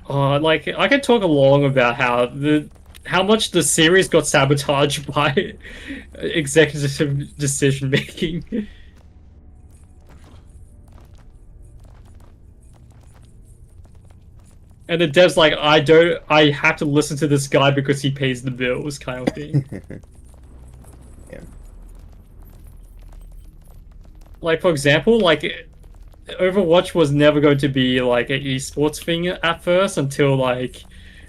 Like I could talk along about how much the series got sabotaged by executive decision making. And the dev's like, I have to listen to this guy because he pays the bills, kind of thing. Yeah. Like, for example, like, Overwatch was never going to be, like, an esports thing at first until, like,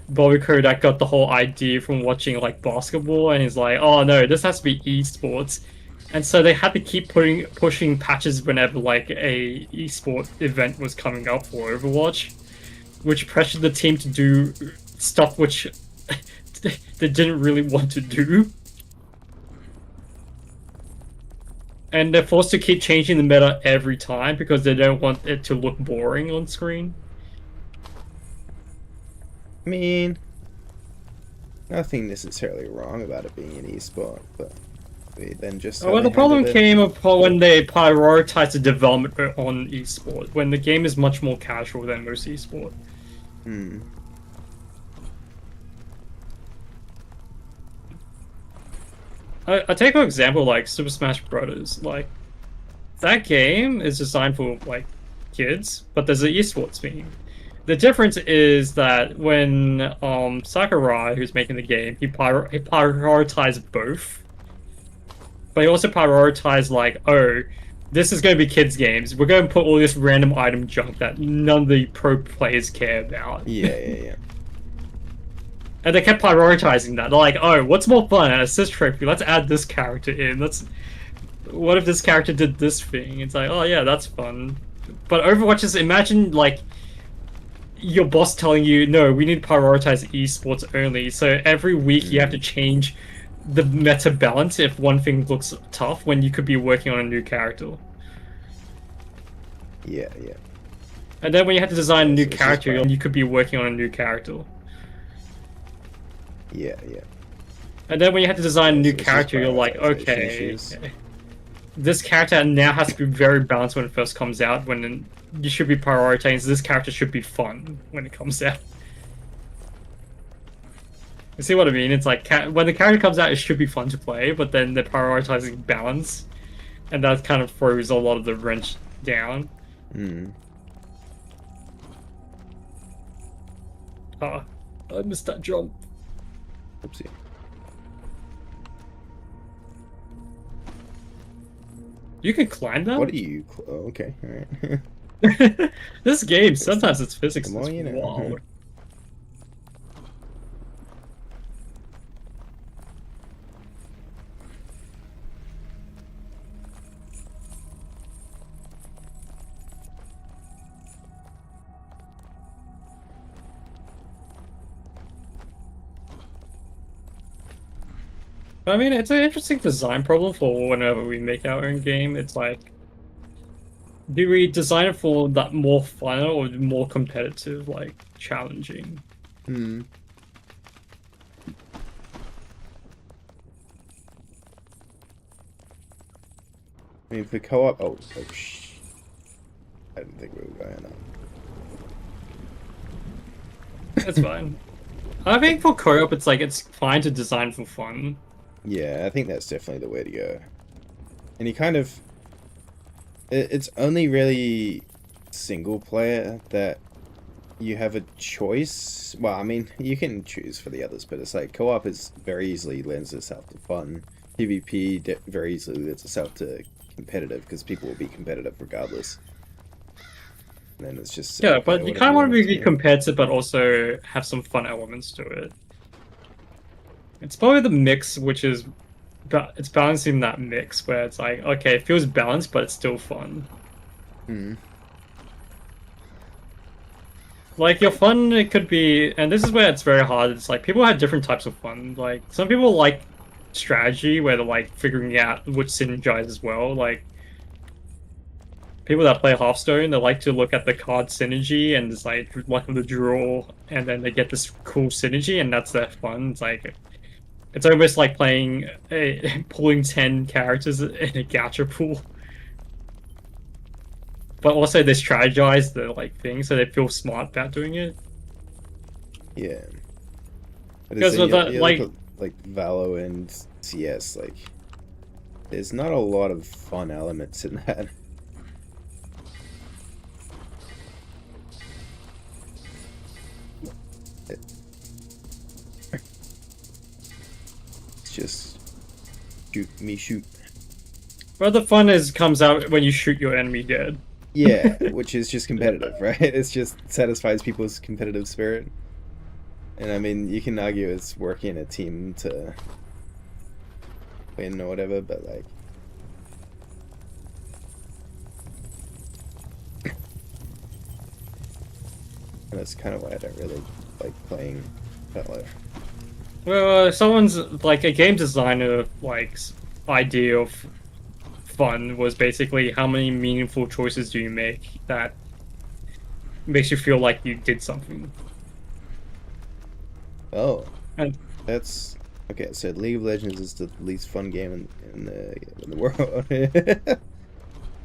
Bobby Kotick got the whole idea from watching, like, basketball, and he's like, oh no, this has to be esports. And so they had to keep pushing patches whenever like a esport event was coming up for Overwatch, which pressured the team to do stuff which they didn't really want to do. And they're forced to keep changing the meta every time because they don't want it to look boring on screen. I mean, nothing necessarily wrong about it being an esport, but then just Well, the problem came upon when they prioritized the development on esport, when the game is much more casual than most esport. Hmm. I take an example like Super Smash Brothers. Like, that game is designed for like kids, but there's an esports theme. The difference is that when Sakurai, who's making the game, he prioritized both, but he also prioritized like, oh, this is going to be kids games. We're going to put all this random item junk that none of the pro players care about. Yeah. And they kept prioritizing that. They're like, oh, what's more fun? An assist trophy. Let's add this character in. What if this character did this thing? It's like, oh yeah, that's fun. But Overwatch is, imagine like your boss telling you, no, we need to prioritize esports only. So every week you have to change the meta balance if one thing looks tough when you could be working on a new character. Yeah. And then when you have to design a new So it's just character, fun. you could be working on a new character. Yeah. And then when you have to design a new So it's just character, you're like, prioritization okay, issues. this character now has to be very balanced when it first comes out. When you should be prioritizing, this character should be fun when it comes out. You see what I mean? It's like when the character comes out, it should be fun to play, but then they're prioritizing balance, and that kind of throws a lot of the wrench down. Hmm. Ah, I missed that jump. Oopsie. You can climb that? What are you? Oh, okay, all right. This game, sometimes its physics Come on, is you know. wild. I mean, it's an interesting design problem for whenever we make our own game. It's like, do we design it for that more fun or more competitive, like challenging? Hmm. I mean, for co-op, shh. I didn't think we were going on. That's fine. I think for co-op, it's like it's fine to design for fun. Yeah, I think that's definitely the way to go. And you kind of... It's only really single player that you have a choice. Well, I mean, you can choose for the others, but it's like co-op is very easily lends itself to fun. PvP very easily lends itself to competitive because people will be competitive regardless. And then it's just... Yeah, but you kind of want to be do. competitive, but also have some fun elements to it. It's probably the mix, which is... It's balancing that mix where it's like, okay, it feels balanced, but it's still fun. Hmm. Like, your fun, it could be... And this is where it's very hard. It's like, people have different types of fun. Like, some people like strategy, where they're like figuring out which synergizes well. Like, people that play Hearthstone, they like to look at the card synergy and it's like luck of the draw, and then they get this cool synergy, and that's their fun. It's like, it's almost like playing pulling 10 characters in a gacha pool. But also they strategize the like thing, so they feel smart about doing it. Yeah. But Because with that, like, like Valo and CS, like there's not a lot of fun elements in that. It's just shoot me shoot. where the fun is comes out when you shoot your enemy dead. Yeah, which is just competitive, right? It's just satisfies people's competitive spirit. And I mean, you can argue it's working in a team to win or whatever, but like, And that's kind of why I don't really like playing Pet Life. Well, someone's like a game designer idea of fun was basically how many meaningful choices do you make that makes you feel like you did something. Oh, And that's okay. So League of Legends is the least fun game in the world.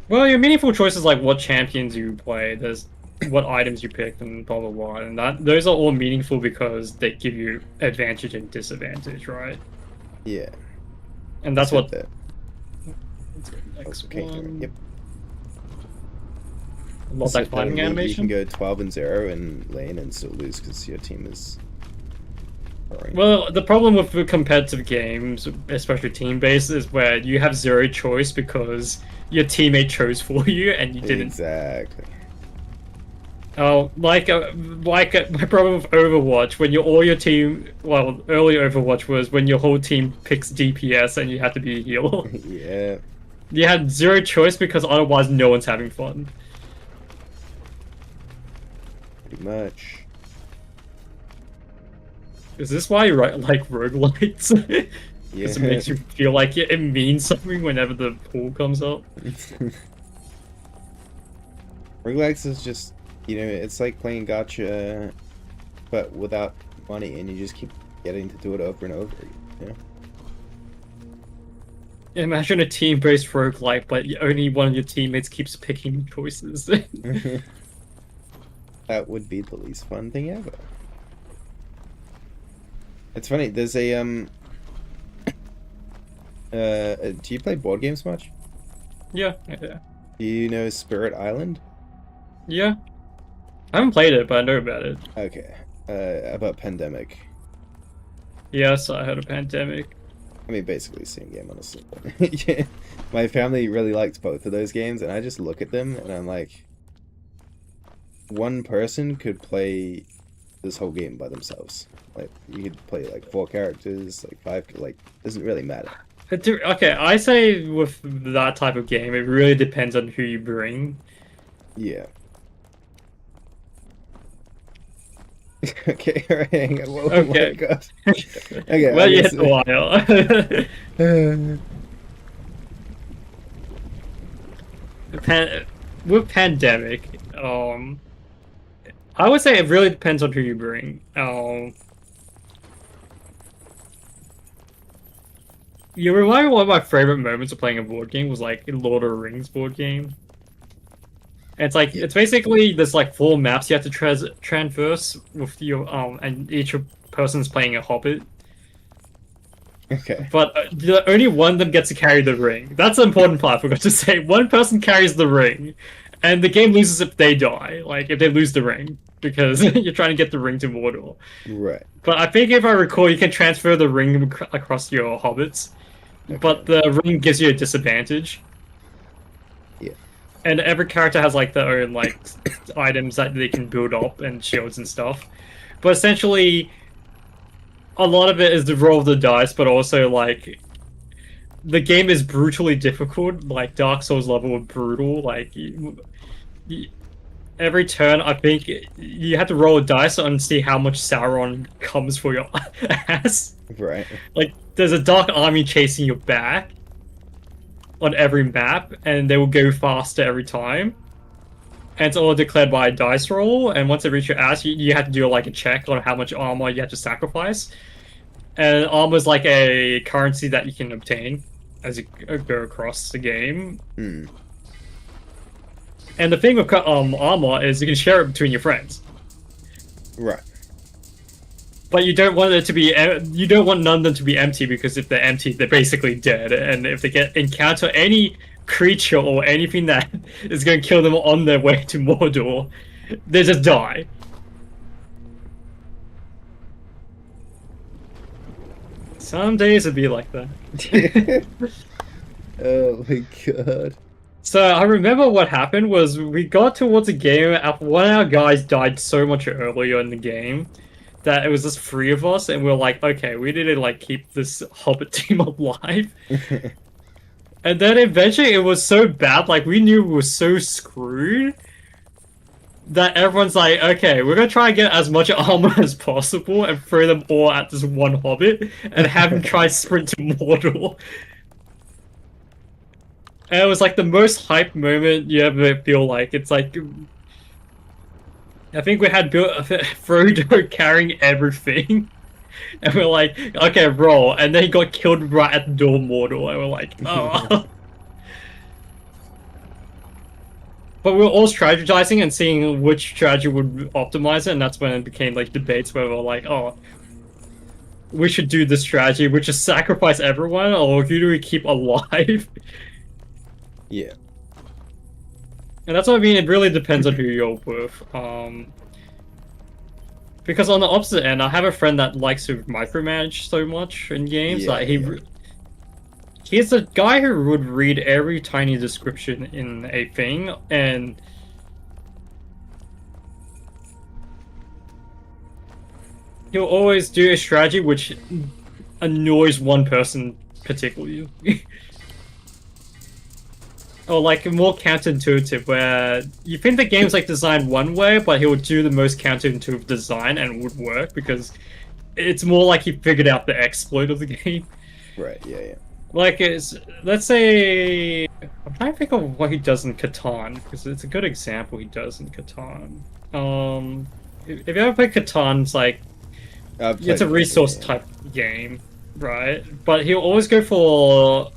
well, your meaningful choices like what champions you play, there's what items you pick, and blah blah blah, and those are all meaningful because they give you advantage and disadvantage, right? Yeah, And that's said what. that. Next Okay, one. yep. Multi-fighting You animation. can go 12-0 in lane and still lose because your team is boring. Well, the problem with the competitive games, especially team-based, is where you have zero choice because your teammate chose for you and you didn't. Exactly. Oh, my problem with Overwatch, when all your team, well, early Overwatch was when your whole team picks DPS and you have to be a healer. Yeah. You had zero choice because otherwise no one's having fun. Pretty much. Is this why you like roguelites? Yeah. Because it makes you feel like it means something whenever the pool comes up. Roguelikes is just, it's like playing gacha, but without money, and you just keep getting to do it over and over. You know? Imagine a team-based roguelike, but only one of your teammates keeps picking choices. That would be the least fun thing ever. It's funny. There's a do you play board games much? Yeah. Do you know Spirit Island? Yeah. I haven't played it, but I know about it. Okay. About Pandemic. Yes, I heard of Pandemic. I mean, basically same game, honestly. Yeah. My family really liked both of those games, and I just look at them and I'm like, one person could play this whole game by themselves. Like, you could play like 4 characters, like 5, like, doesn't really matter. Okay, I say with that type of game, it really depends on who you bring. Yeah. Okay, alright, hang on. Oh Okay. my god. Okay, Well, I you guess- hit the while. With Pandemic, I would say it really depends on who you bring. You remind me one of my favorite moments of playing a board game was like in Lord of the Rings board game. And it's like it's basically there's like 4 maps you have to traverse with your and each person's playing a hobbit. Okay. But only one of them gets to carry the ring. That's the important part. I forgot to say. One person carries the ring, and the game loses if they die. Like if they lose the ring, because you're trying to get the ring to Mordor. Right. But I think if I recall, you can transfer the ring across your hobbits, but the ring gives you a disadvantage. Yeah. And every character has like their own like items that they can build up and shields and stuff. But essentially, a lot of it is the roll of the dice, but also like the game is brutally difficult, like Dark Souls level of brutal. Like every turn, I think you have to roll a dice and see how much Sauron comes for your ass. Right. Like there's a dark army chasing your back on every map, and they will go faster every time. And it's all declared by a dice roll, and once they reach your ass, you have to do like a check on how much armor you have to sacrifice. And armor is like a currency that you can obtain as you go across the game. Hmm. And the thing with armor is you can share it between your friends. Right. But you don't want it to be. You don't want none of them to be empty, because if they're empty, they're basically dead. And if they encounter any creature or anything that is going to kill them on their way to Mordor, they just die. Some days it'd be like that. Oh my god. So I remember what happened was we got towards a game. One of our guys died so much earlier in the game that it was just 3 of us, and we were like, okay, we need to like keep this Hobbit team alive. And then eventually it was so bad, like we knew we were so screwed that everyone's like, okay, we're gonna try and get as much armor as possible and throw them all at this one hobbit and have him try sprint to Mordor. And it was like the most hype moment you ever feel like. It's like, I think we had Frodo carrying everything. And we're like, okay, roll. And then he got killed right at the door of Mordor. And we're like, oh. But we were all strategizing and seeing which strategy would optimize it. And that's when it became like debates where we're like, oh, we should do this strategy, which is sacrifice everyone, or who do we keep alive? Yeah. And that's what I mean, it really depends on who you're with. Because on the opposite end, I have a friend that likes to micromanage so much in games. Yeah, Like yeah. he's a guy who would read every tiny description in a thing, and he'll always do a strategy which annoys one person particularly. Or like more counterintuitive, where you think the game's like designed one way, but he would do the most counterintuitive design and it would work because it's more like he figured out the exploit of the game. Right. Yeah. Yeah. Like let's say I'm trying to think of what he does in Catan because it's a good example he does in Catan. If you ever play Catan, it's like it's a resource type game, right? But he'll always go for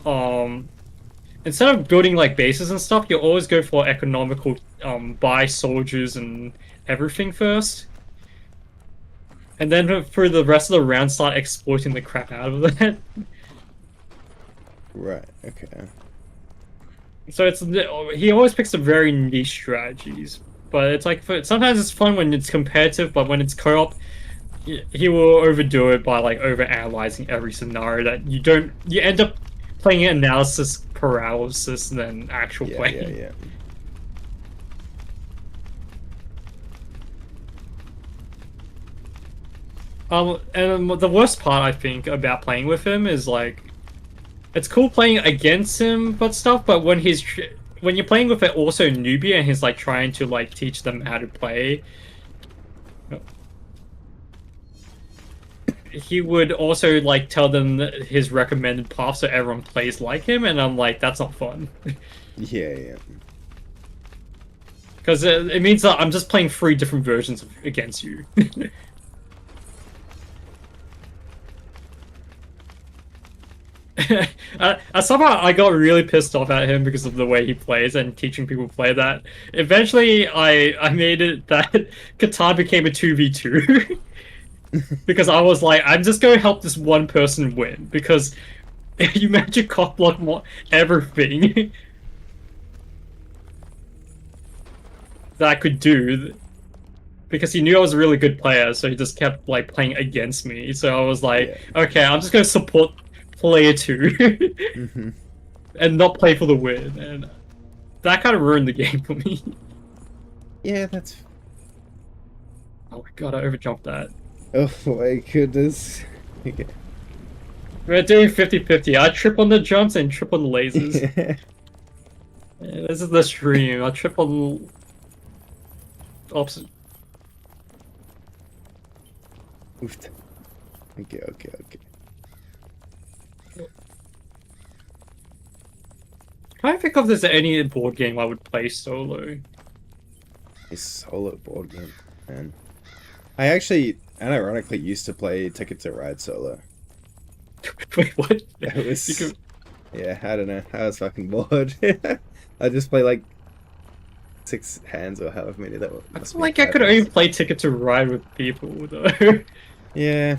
instead of building like bases and stuff, you always go for economical buy soldiers and everything first. And then for the rest of the round start exploiting the crap out of that. Right. Okay. So he always picks up very niche strategies. But it's like sometimes it's fun when it's competitive, but when it's co-op, he will overdo it by like over analyzing every scenario that you end up playing analysis paralysis than actual playing. Yeah. And the worst part I think about playing with him is like, it's cool playing against him but stuff, but when you're playing with it also newbie and he's like trying to like teach them how to play, he would also like tell them his recommended path so everyone plays like him, and I'm like, that's not fun. Yeah. Because it means that I'm just playing 3 different versions against you. Somehow I got really pissed off at him because of the way he plays and teaching people to play that. Eventually, I made it that Catan became a 2v2. Because I was like, I'm just going to help this one person win. Because you magic cockblock everything that I could do. Because he knew I was a really good player, so he just kept like playing against me. So I was like, okay, I'm just going to support player 2 and not play for the win. And that kind of ruined the game for me. Yeah, that's... Oh my god, I overjumped that. Oh my goodness. Okay. We're doing 50-50. I trip on the jumps and trip on the lasers. Yeah, this is the stream. I trip on the opposite. Oofed. Okay. Can I think of there's any board game I would play solo? A solo board game, man. I actually, unironically, used to play Ticket to Ride solo. Wait, what? It was... Yeah, I don't know. I was fucking bored. I just play like 6 hands or however many that was. I feel like I could only play Ticket to Ride with people, though. Yeah.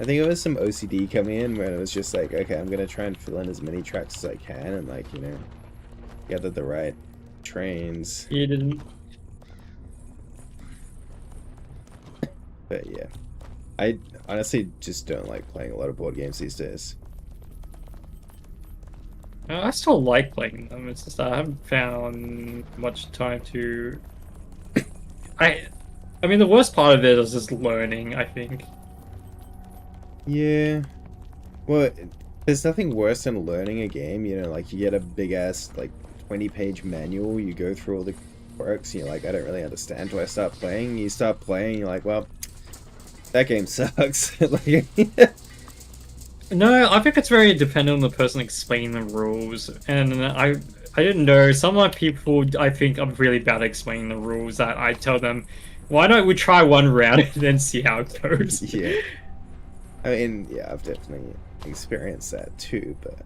I think it was some OCD coming in where it was just like, okay, I'm gonna try and fill in as many tracks as I can and like, you know, gather the right trains. You didn't. But yeah. I honestly just don't like playing a lot of board games these days. I still like playing them. It's just I haven't found much time to. I mean, the worst part of it is just learning, I think. Yeah. Well, there's nothing worse than learning a game, you know, like you get a big ass like 20-page manual, you go through all the quirks, and you're like, I don't really understand. Do I start playing? You start playing, you're like, well, that game sucks. Like, No, I think it's very dependent on the person explaining the rules, and I didn't know some of my people I think are really bad at explaining the rules. That I tell them, why don't we try one round and then see how it goes? yeah. I mean, yeah, I've definitely experienced that too, but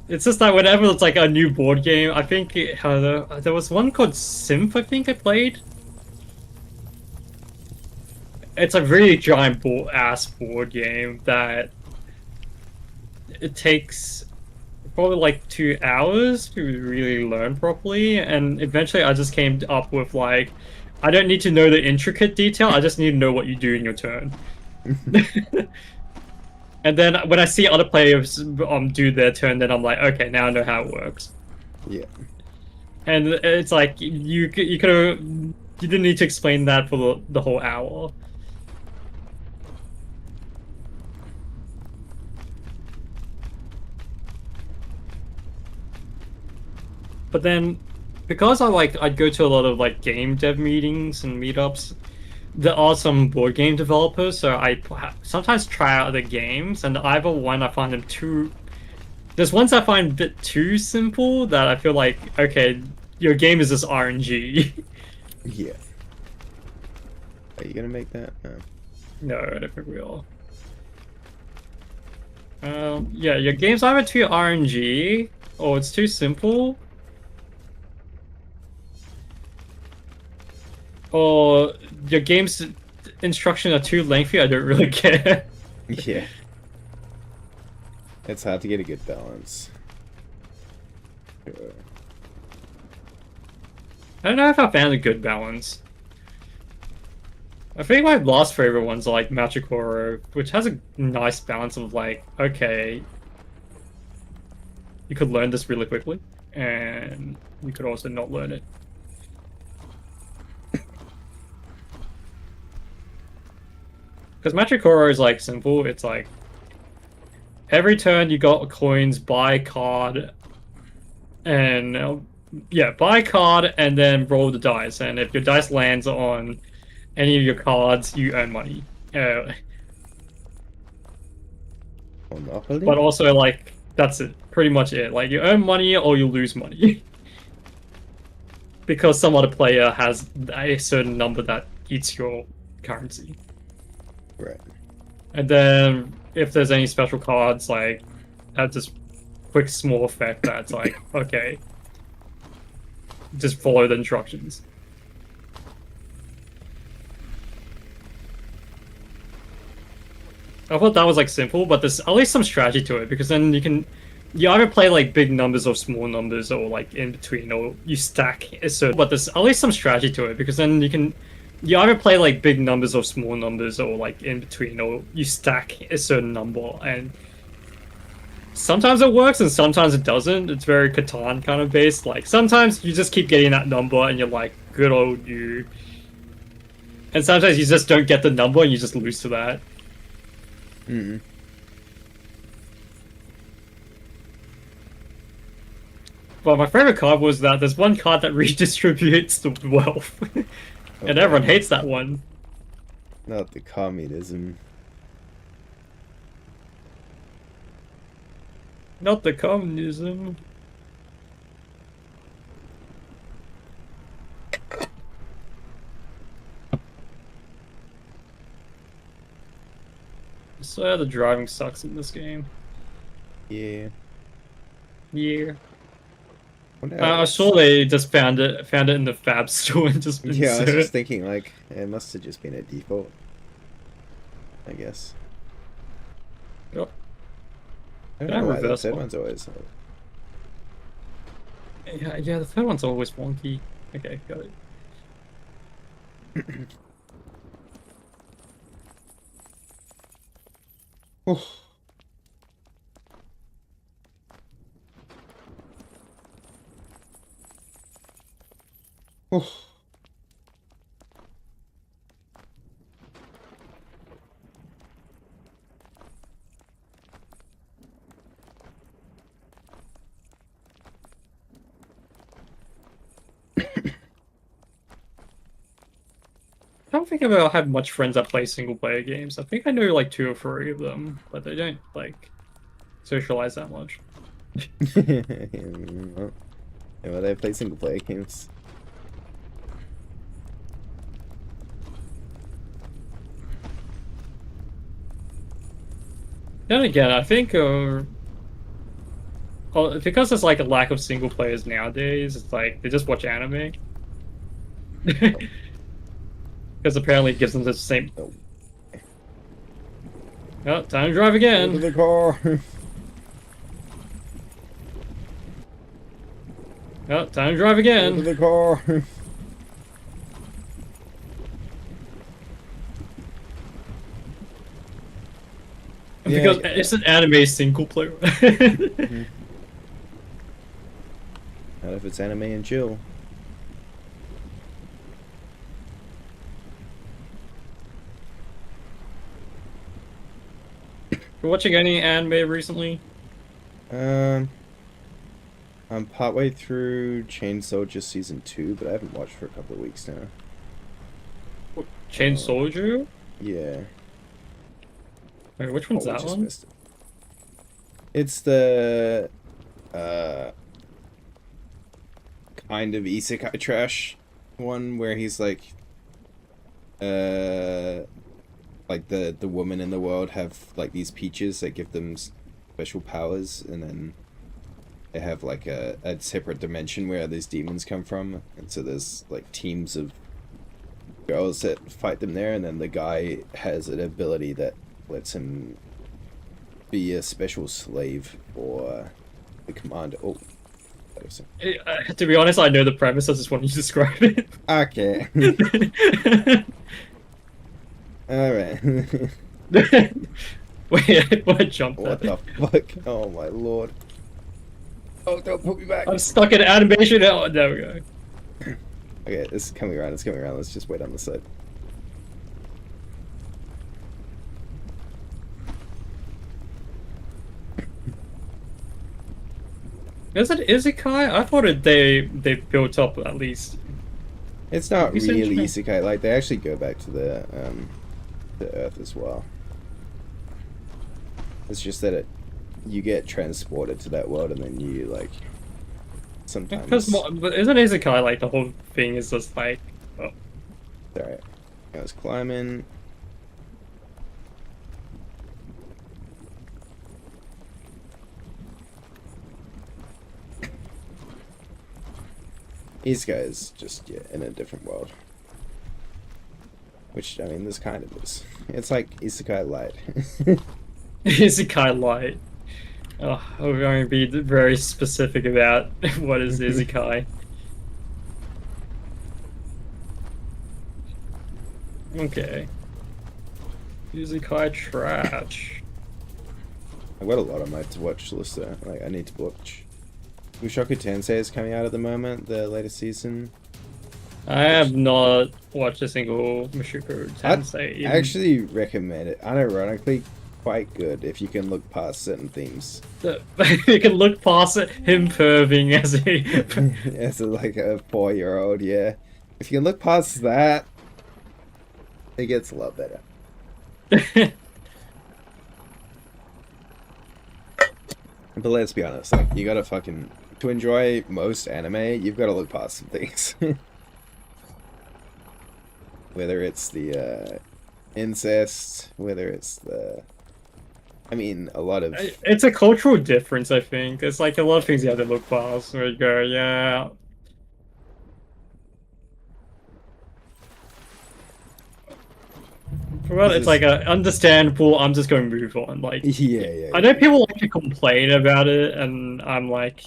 It's just that whenever it's like a new board game, I think there was one called Symph. I think I played. It's a really giant ass board game that it takes probably like 2 hours to really learn properly, and eventually I just came up with like, I don't need to know the intricate detail, I just need to know what you do in your turn. And then when I see other players do their turn, then I'm like, okay, now I know how it works. yeah. And it's like you could have, you didn't need to explain that for the whole hour. But then, because I'd go to a lot of like game dev meetings and meetups, there are some board game developers, so I sometimes try out the games, and either one I find them too. There's ones I find a bit too simple that I feel like, okay, your game is just RNG. Yeah. Are you gonna make that? No. No, I don't think we are. Yeah, your game's either too RNG or it's too simple. Or your game's instructions are too lengthy, I don't really care. Yeah. It's hard to get a good balance. I don't know if I found a good balance. I think my last favorite ones are like Machikoro, which has a nice balance of like, okay, you could learn this really quickly, and you could also not learn it. Because Machikoro is like simple, it's like every turn you got coins, buy a card, and yeah, buy a card and then roll the dice. And if your dice lands on any of your cards, you earn money. Monopoly? But also, like, that's it. Pretty much it. Like, you earn money or you lose money. Because some other player has a certain number that eats your currency. Right. And then, if there's any special cards, like, have this quick small effect that's like, okay, just follow the instructions. I thought that was like simple, but there's at least some strategy to it, because then you either play like big numbers or small numbers, or like in between, or you stack a certain. But there's at least some strategy to it, because then you either play like big numbers or small numbers, or like in between, or you stack a certain number, and sometimes it works and sometimes it doesn't. It's very Catan kind of based. Like sometimes you just keep getting that number and you're like, good old you. And sometimes you just don't get the number and you just lose to that. Mm. But my favorite card was that there's one card that redistributes the wealth. And everyone hates that one. Not the communism. Not the communism. So the driving sucks in this game. Yeah. Yeah. Wonder I how saw they just found it in the Fab store and just Yeah, I was inserted just it. thinking, like, it must have just been a default. I guess. Yep. I don't Can I know why the reverse third one? one's always. Yeah, the third one's always wonky. Okay, got it. Oh. Oh. don't think I've had much friends that play single player games. I think I know like 2 or 3 of them, but they don't like socialize that much. Yeah, well, they play single player games. Then again, I think because there's like a lack of single players nowadays, it's like they just watch anime. Because apparently it gives them the same. Oh. Oh, time to drive Into again. the car. Oh, time to drive Into again. the car. Because Yeah. it's an anime single player. Not if it's anime and chill. You watching any anime recently? I'm partway through Chain Soldier season 2, but I haven't watched for a couple of weeks now. Chain Soldier? Yeah. Wait, which one's we that just one? missed it. It's the kind of isekai trash one where he's like the women in the world have like these peaches that give them special powers, and then they have like a separate dimension where these demons come from, and so there's like teams of girls that fight them there, and then the guy has an ability that lets him be a special slave for the commander. Oh, that was To be honest, I know the premise. I just want you to describe it. okay. All right. Wait, I jumped What there. the fuck? Oh my lord. Oh, don't put me back. I'm stuck in animation. Oh, there we go. Okay, it's coming around. It's coming around. Let's just wait on the side. Is it isekai? I thought they built up at least. It's not You said really Japan. isekai. Like they actually go back to the Earth as well. It's just that you get transported to that world, and then you like sometimes. But isn't isekai like the whole thing is just like, oh, Alright, I was climbing. These guys just in a different world. Which I mean, this kind of is. It's like Isekai Light. isekai light. Oh, we're going to be very specific about what is isekai. Okay. Isekai trash. I've got a lot on my to watch list though. Like I need to watch. Mushoku Tensei is coming out at the moment, the latest season. I have not watched a single Mushoku Tensei. I actually recommend it. Unironically, quite good if you can look past certain themes. You can look past it, him perving as he. As like a 4-year-old, yeah. If you can look past that, it gets a lot better. But let's be honest, like you gotta fucking to enjoy most anime, you've gotta look past some things. Whether it's the incest, whether it's the I mean a lot of It's a cultural difference, I think. It's like a lot of things you have to look past where you go, yeah. Well, This it's is- like a understandable. I'm just going to move on. Like, yeah. I know people like to complain about it, and I'm like,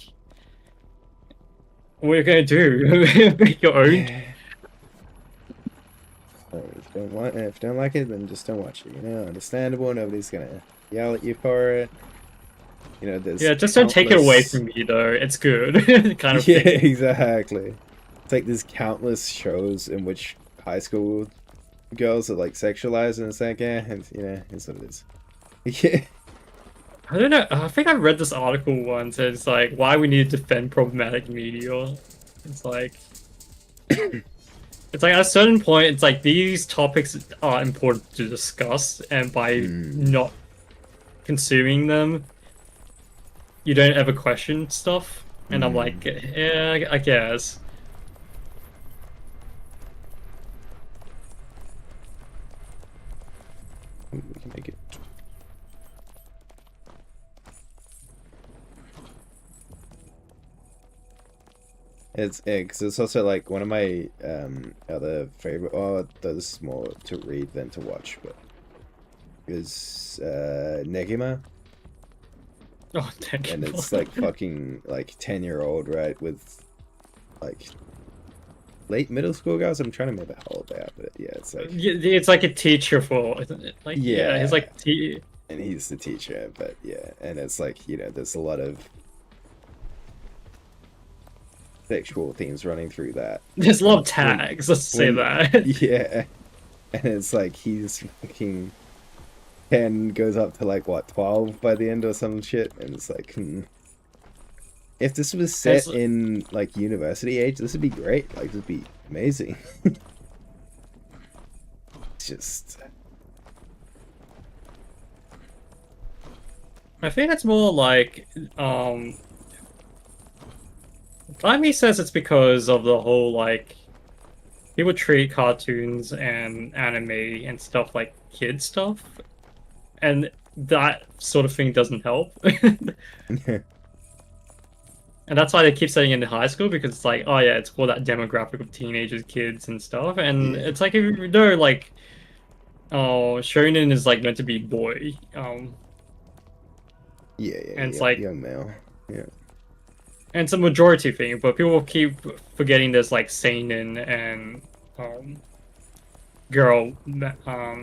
what are you gonna do? Make your own. If you don't like it, then just don't watch it. You know, understandable. Nobody's gonna yell at you for it. You know, there's Yeah, just don't take it away countless- from me, though. It's good, kind of Yeah, thing. exactly. It's like there's countless shows in which high school girls are like sexualized, and it's like, yeah, and, you know, it's what it is. Yeah. I don't know. I think I read this article once. And it's like why we need to defend problematic media. It's like It's like at a certain point, it's like these topics are important to discuss, and by not consuming them, you don't ever question stuff. And I'm like, yeah, I guess. We can make it. Because it's also like one of my other favorite. Oh, this is more to read than to watch, but is Negima, Oh, thank you. and it's like fucking like 10-year-old, right, with like late middle school guys. I'm trying to remember how old they are, but yeah, it's like It's like a teacher for, isn't it? Like, yeah, he's like and he's the teacher, but yeah, and it's like, there's a lot of sexual themes running through that. There's a lot of tags, let's say that. Yeah, and it's like he's fucking 10, goes up to like what, 12 by the end or some shit, and it's like, if this was set in like university age, this would be great. Like, this would be amazing. It's just, I think it's more like, Amy says it's because of the whole, like, people treat cartoons and anime and stuff like kid stuff, and that sort of thing doesn't help. And that's why they keep saying in high school, because it's like, oh yeah, it's for that demographic of teenagers, kids, and stuff. And it's like, if you know, like, oh, shonen is like meant to be boy. And it's like young male. Yeah. And it's a majority thing, but people will keep forgetting there's like seinen and girl,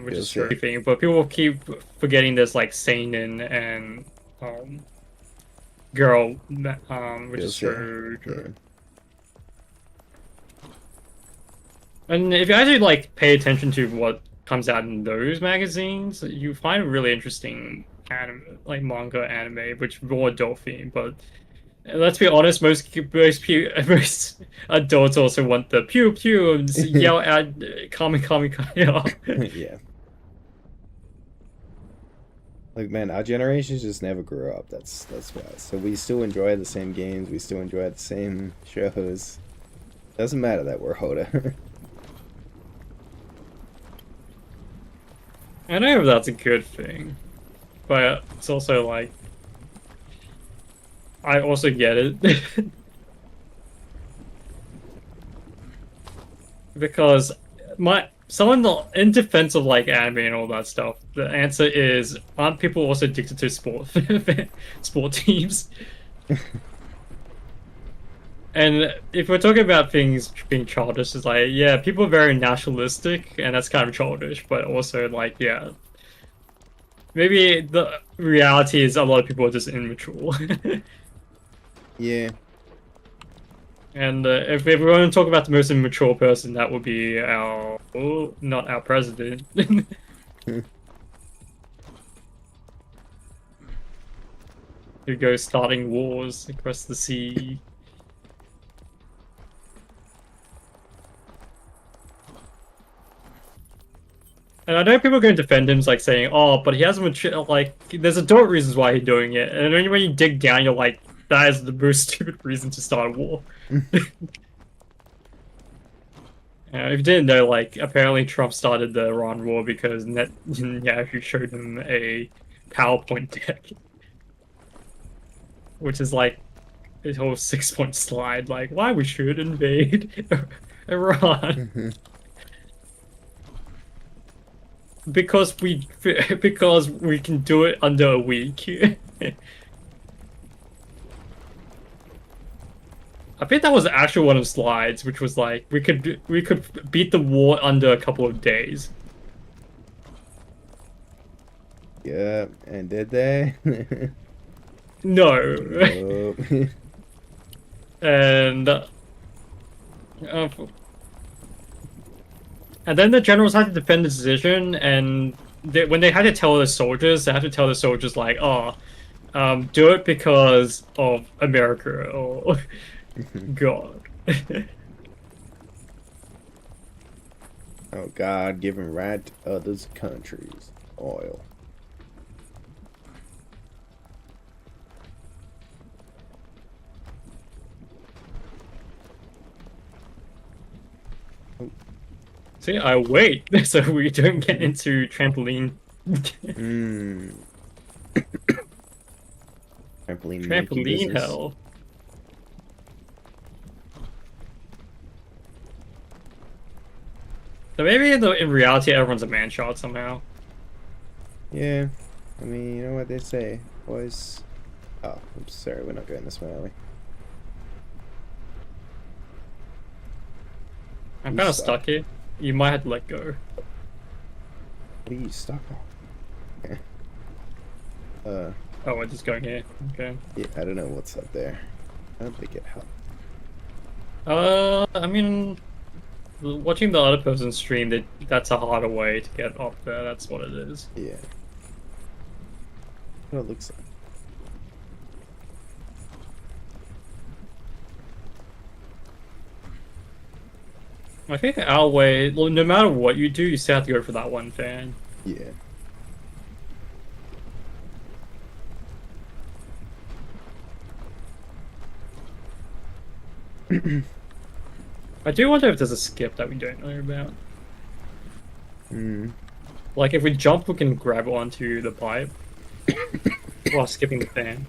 which is a thing. But people will keep forgetting there's like seinen and girl, which is true. And if you actually like pay attention to what comes out in those magazines, you find really interesting anime, like manga anime, which is more adult theme. But let's be honest, most adults also want the pew pew and yell at kami kami kami. Yeah. Like, man, our generations just never grew up. That's why. So we still enjoy the same games. We still enjoy the same shows. Doesn't matter that we're older. I know that's a good thing, but it's also like, I also get it. Because someone in defense of like anime and all that stuff, the answer is, aren't people also addicted to sport teams? And if we're talking about things being childish, it's like, yeah, people are very nationalistic, and that's kind of childish, but also like, yeah, maybe the reality is a lot of people are just immature. Yeah. And if we want to talk about the most immature person, that would be our, not our president. Who goes starting wars across the sea. And I know people are going to defend him, like saying, "Oh, but he hasn't mature." Like, there's adult reasons why he's doing it, and then when you dig down, you're like, "That is the most stupid reason to start a war." If you didn't know, like, apparently Trump started the Iran war because Netanyahu showed him a PowerPoint deck, which is like a whole 6-point slide, like why we should invade Iran. Because we can do it under a week. I think that was actually one of the slides, which was like we could beat the war under a couple of days. Yeah, and did they? No. Nope. And then the generals had to defend the decision, and when they had to tell the soldiers, they had to tell the soldiers like, "Oh, do it because of America," or God. Oh God, giving right to others' countries. Oil. See, I wait so we don't get into trampoline. Mmm. Trampoline monkey Trampoline business. hell. So maybe in reality everyone's a man child somehow. Yeah. I mean, you know what they say, boys. Oh, I'm sorry, we're not going this way, are we? I'm You kind of suck. stuck here. You might have to let go. What are you stuck on? Oh, we're just going here. Okay. Yeah, I don't know what's up there. I don't think it helped. I mean, watching the other person stream, that's a harder way to get up there. That's what it is. Yeah. What it looks like. I think our way, well, no matter what you do, you still have to go for that one fan. Yeah. I do wonder if there's a skip that we don't know about. Hmm. Like, if we jump, we can grab onto the pipe while skipping the fan.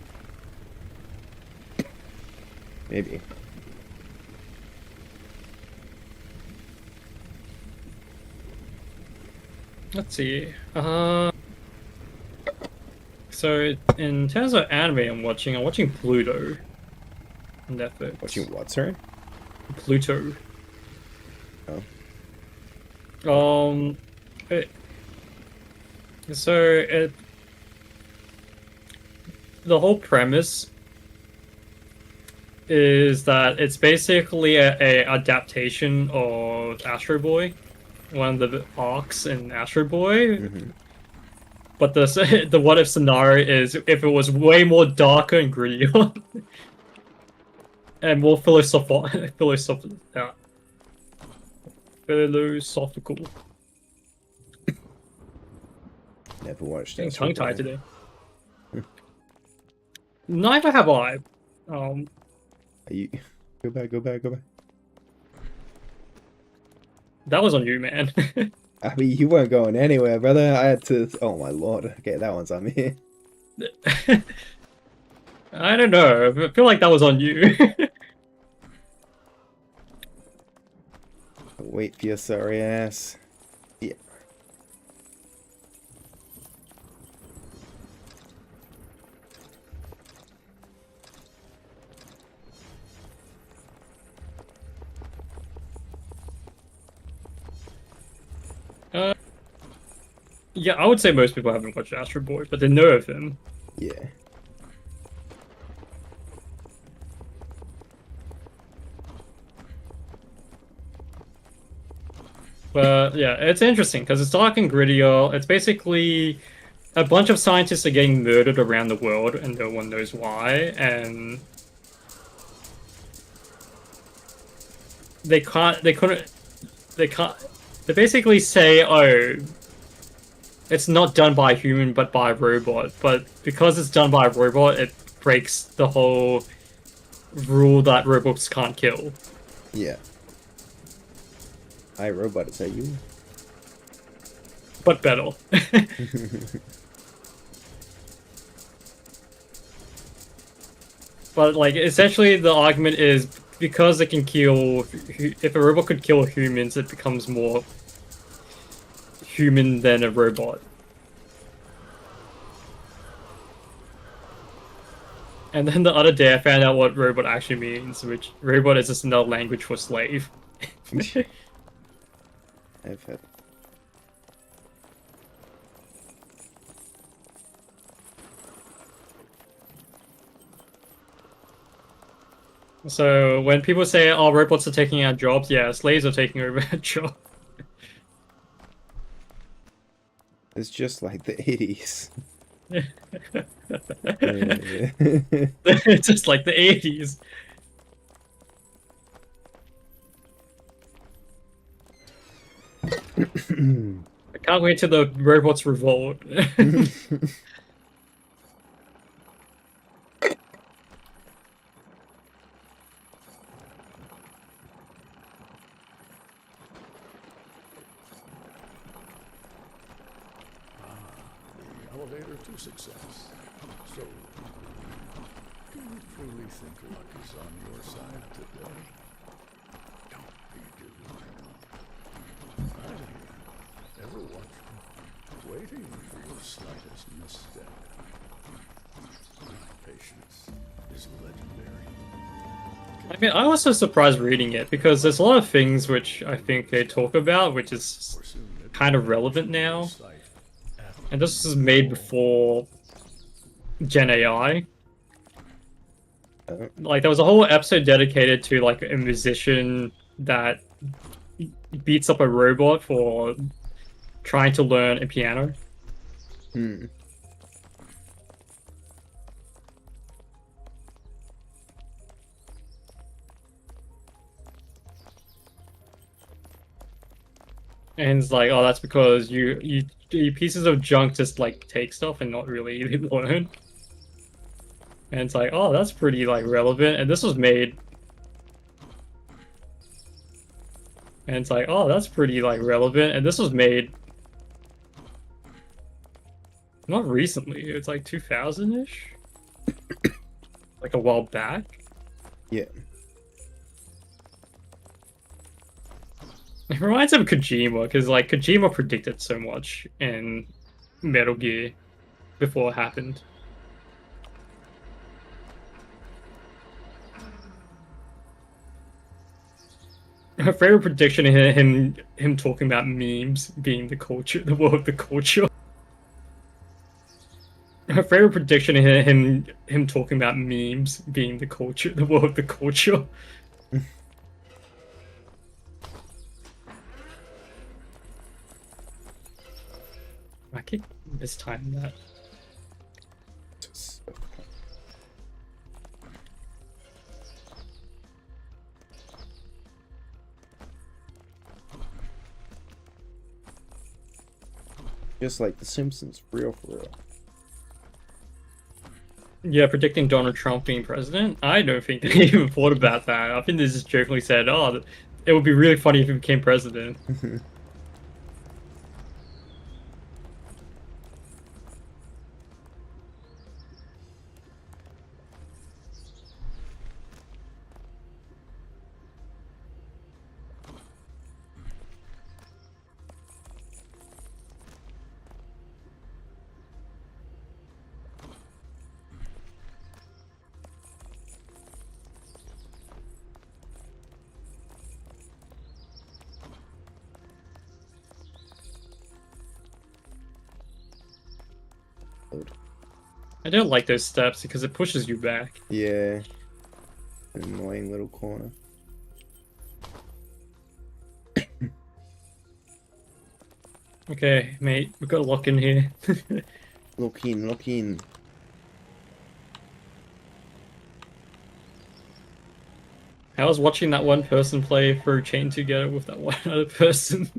Maybe. Let's see. So in terms of anime I'm watching Pluto on Netflix. Watching what, sorry? Pluto. Oh. It, so it, the whole premise is that it's basically a adaptation of Astro Boy, one of the arcs in Astro Boy. Mm-hmm. But the what if scenario is if it was way more darker and grittier and more philosophical. Never watched Getting that. tongue tied today. Neither have I. Are you... Go back, go back, go back. That was on you, man. I mean, you weren't going anywhere, brother. I had to... Oh, my lord. Okay, that one's on me. I don't know. I feel like that was on you. Wait for your sorry ass. Yeah. Yeah, I would say most people haven't watched Astro Boy, but they know of him. Yeah. But yeah, it's interesting because it's dark and grittier. It's basically a bunch of scientists are getting murdered around the world and no one knows why, and they basically say, oh, it's not done by a human but by a robot, but because it's done by a robot, it breaks the whole rule that robots can't kill. Yeah. Hi, robot, is that you? But better. But like, essentially the argument is because it can kill, if a robot could kill humans, it becomes more human than a robot. And then the other day I found out what robot actually means, which robot is just another language for slave. I've had... So when people say, oh, robots are taking our jobs, yeah, slaves are taking over our job. It's just like the 80s. It's just like the 80s. I can't wait till the robots revolt. The elevator to success. So, do you truly think luck is on your side today? Don't be delusional. I ever watch waiting for your slightest misstep. My patience is legendary. I mean, I was so surprised reading it because there's a lot of things which I think they talk about, which is For soon it kind of relevant now. sight after And this was made before Gen AI. Like, there was a whole episode dedicated to, like, a musician that beats up a robot for trying to learn a piano. Hmm. And it's like, oh, that's because you pieces of junk just, like, take stuff and not really learn. And it's like, oh, that's pretty, like, relevant. And this was made... And it's like, oh, that's pretty, like, relevant. And this was made... Not recently. It's like 2000-ish? Like a while back? Yeah. It reminds me of Kojima, because, like, Kojima predicted so much in Metal Gear before it happened. Her favorite prediction is him talking about memes being the culture, the world of the culture. Her favorite prediction is him talking about memes being the culture, the world of the culture. I keep mistiming that. Just like The Simpsons, for real, for real. Yeah, predicting Donald Trump being president? I don't think they even thought about that. I think they just jokingly said, oh, it would be really funny if he became president. I don't like those steps because it pushes you back. Yeah. An annoying little corner. Okay, mate, we've got to lock in here. Look in, look in. I was watching that one person play through Chain together with that one other person.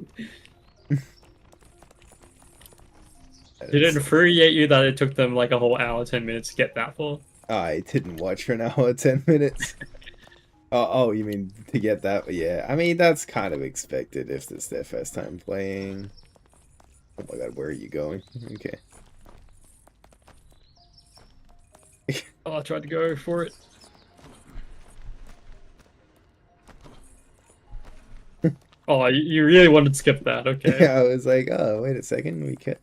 Did it infuriate you that it took them like a whole hour, 10 minutes to get that far? I didn't watch for an hour, 10 minutes. Oh, you mean to get that? Yeah, I mean, that's kind of expected if it's their first time playing. Oh my god, where are you going? Okay. Oh, I tried to go for it. Oh, you really wanted to skip that, okay. Yeah, I was like, oh, wait a second, we could.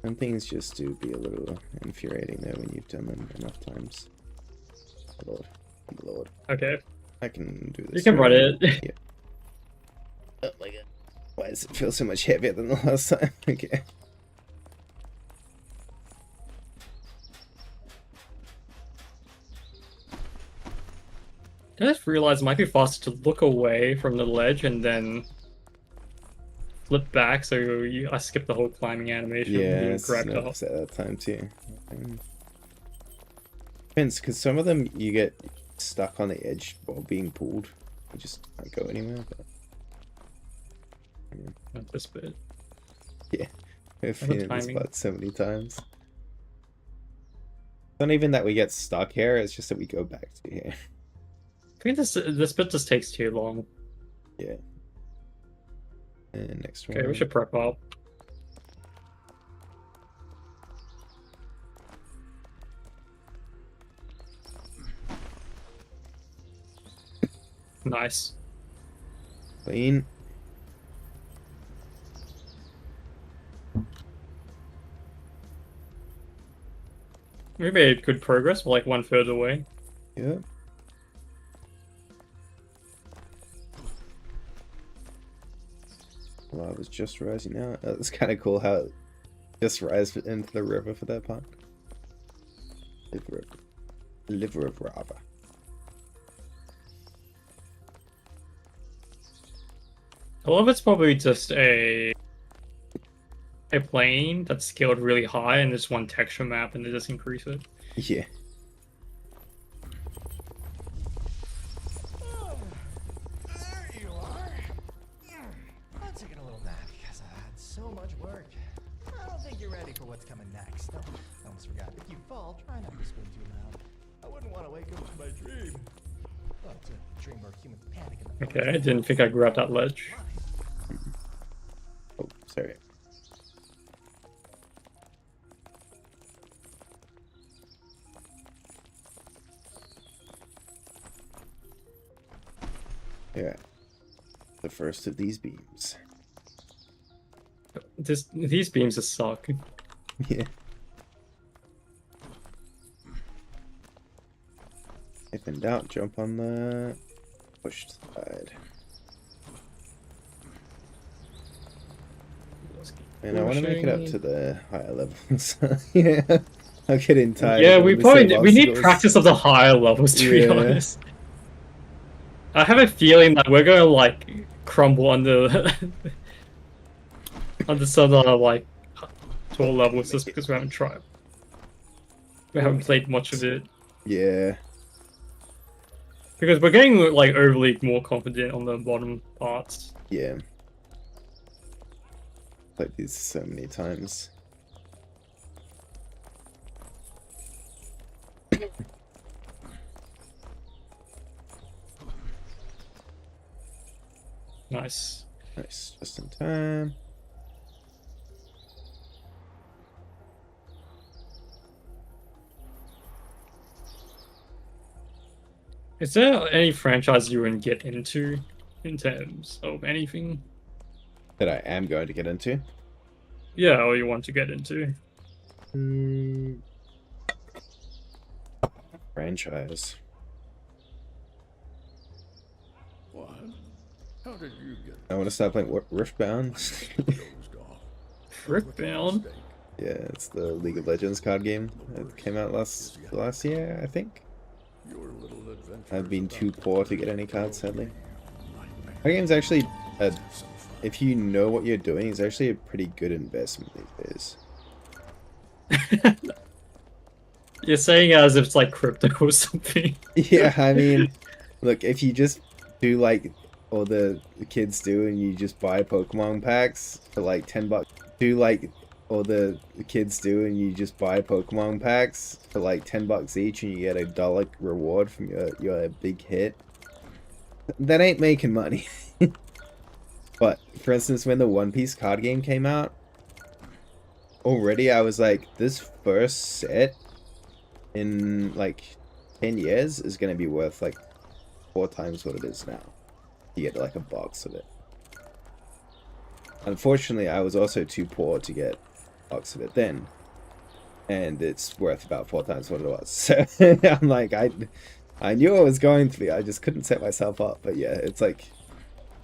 Some things just do be a little infuriating though when you've done them enough times. Oh lord. Oh lord. Okay. I can do this. You can run it. Yeah. Oh my god. Why does it feel so much heavier than the last time? Okay. I just realized it might be faster to look away from the ledge and then flip back, so I skipped the whole climbing animation. Yeah, You it's grabbed up. noticed at that time too. Depends, because some of them you get stuck on the edge while being pulled. You just can't go anywhere. But Not this bit. yeah, we've the been in this timing. part so many times. It's not even that we get stuck here; it's just that we go back to here. I think this bit just takes too long. Yeah. And next one. Okay, we should prep up. Nice. Clean. We made good progress. We're like 1/3 away. Yeah. Lava's just rising now. It's kind of cool how it just rise into the river for that part. Liver of lava. A lot of it's probably just a plane that's scaled really high and just one texture map, and they just increase it. Yeah. There you are. I'm taking a little nap because I had so much work. I don't think you're ready for what's coming next. Oh, I almost forgot. If you fall, try not to scream too loud. I wouldn't want to wake up from my dream. Well, it's a dream where humans panic in the Okay, I didn't think I grabbed that ledge. Oh, sorry. Yeah. The first of these beams. These beams just suck. Yeah. If in doubt, jump on the pushed side. And I want to make it up to the higher levels. Yeah. I'm getting tired. Yeah, of we the probably same we need obstacles. practice of the higher levels, to be Yeah. honest. I have a feeling that we're gonna like crumble under under some like tall levels just because we haven't tried. We haven't played much of it. Yeah. Because we're getting like overly more confident on the bottom parts. Yeah. Played these so many times. Nice. Nice. Just in time. Is there any franchise you would get into in terms of anything? That I am going to get into. Yeah, or you want to get into? Franchise. What? How did you get I want to start playing Riftbound. dozed off? Riftbound? Mistake. Yeah, it's the League of Legends card game. It came out last year, I think. Your little adventures I've been too about poor to get any cards, sadly. nightmare. That game's actually, Have some fun. if you know what you're doing, it's actually a pretty good investment these days. You're saying it as if it's like crypto or something. Yeah, I mean, look, if you just do like all the kids do and you just buy Pokemon packs for like $10, do like all the kids do and you just buy Pokemon packs for like $10 each and you get $1 reward from your big hit, that ain't making money. But for instance, when the One Piece card game came out, already I was like, this first set in like 10 years is gonna be worth like 4 times what it is now. You get like a box of it. Unfortunately, I was also too poor to get a box of it then, and it's worth about 4 times what it was. So I'm like, I knew I was going to be, I just couldn't set myself up. But yeah, it's like,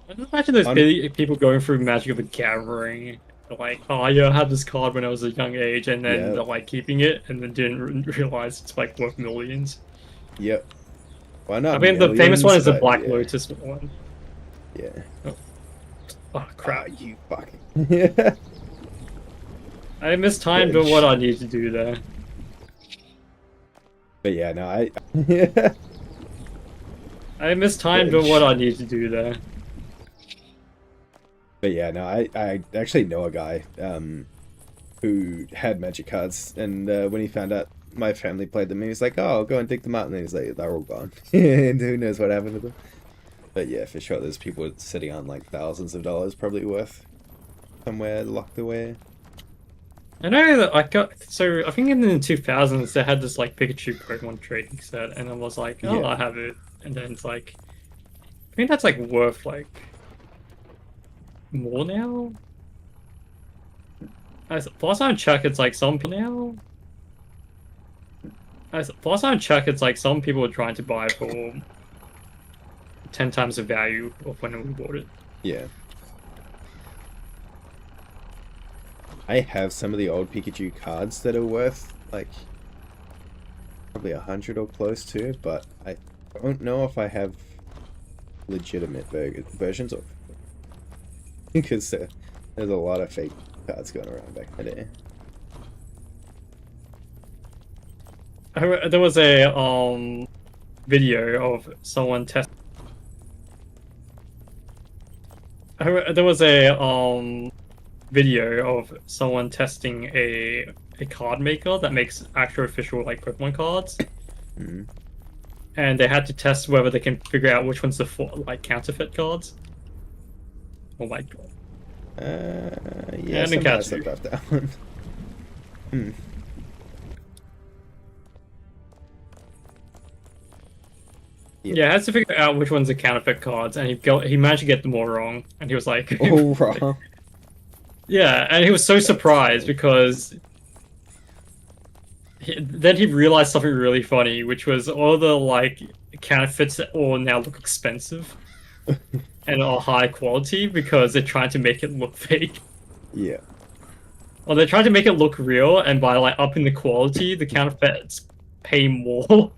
I just imagine those people going through Magic of the Gathering. They're like, oh yeah, I had this card when I was a young age, and then Yeah. they're like keeping it, and then didn't realize it's like worth millions. yep. Why not? I mean, the famous one is the but Black yeah, Lotus one. Yeah. Oh crap! You fucking. I mistimed what I need to do there. But yeah, no, I. I mistimed what I need to do there. But yeah, no, I actually know a guy who had magic cards, and when he found out my family played them, he was like, "Oh, I'll go and dig them out," and then he's like, "They're all gone," and who knows what happened to them. But yeah, for sure, there's people sitting on like thousands of dollars, probably worth somewhere locked away. I know that I got so I think in the 2000s they had this like Pikachu Pokemon trading set, and I was like, oh, Yeah. I have it, and then it's like, I think that's like worth like more now. As last time I checked, it's like some now. As last time I checked, it's like some people are trying to buy for 10 times the value of when we bought it. Yeah. I have some of the old Pikachu cards that are worth like probably 100 or close to, but I don't know if I have legitimate versions of because there's a lot of fake cards going around back in the day. There was a video of someone test. There was a video of someone testing a card maker that makes actual official like Pokemon cards, and they had to test whether they can figure out which one's the like counterfeit cards. Oh my god! Yeah, I didn't catch I you. off that one. Yeah, has to figure out which one's the counterfeit cards, and he managed to get them all wrong, and he was like, Oh, wrong. yeah, and he was so surprised because then he realized something really funny, which was all the like counterfeits that all now look expensive and are high quality because they're trying to make it look fake. Yeah. Or they're trying to make it look real, and by like upping the quality, the counterfeits pay more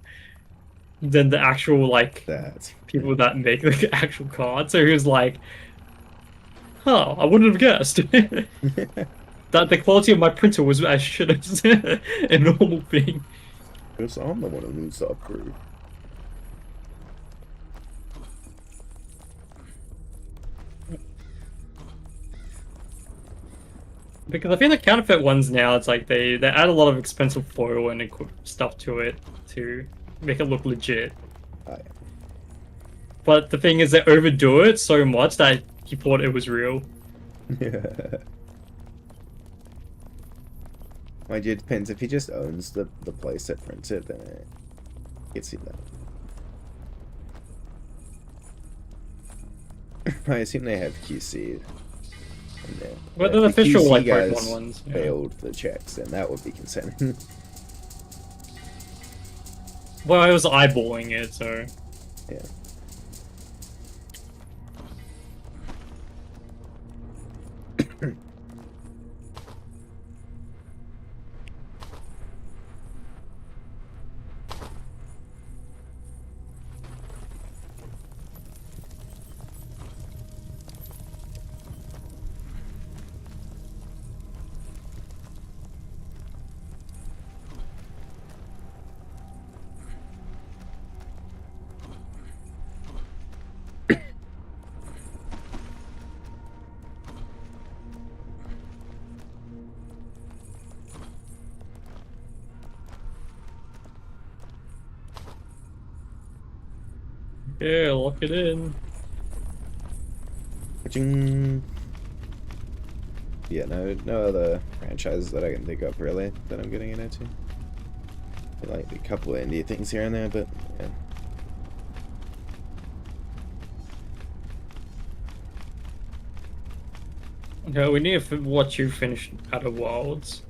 than the actual like That's people that make the actual card. So he was like, "Huh, I wouldn't have guessed that the quality of my printer was as shit as a normal thing." because I'm the one who needs to upgrade. Because I feel like counterfeit ones now, it's like they add a lot of expensive foil and stuff to it to make it look legit. Aye. But the thing is, they overdo it so much that he thought it was real. Mind you, it depends. If he just owns the place that prints it, then I can see that. I assume they have QC. Well, the if the official QC like guys Pokemon ones. Yeah. failed the checks, then that would be concerning. Well, I was eyeballing it, so. Yeah. Yeah, lock it in. Ka-ching. Yeah, no other franchises that I can think of really that I'm getting into. Like a couple of indie things here and there, but yeah. Okay, we need to watch you finish Outer Worlds.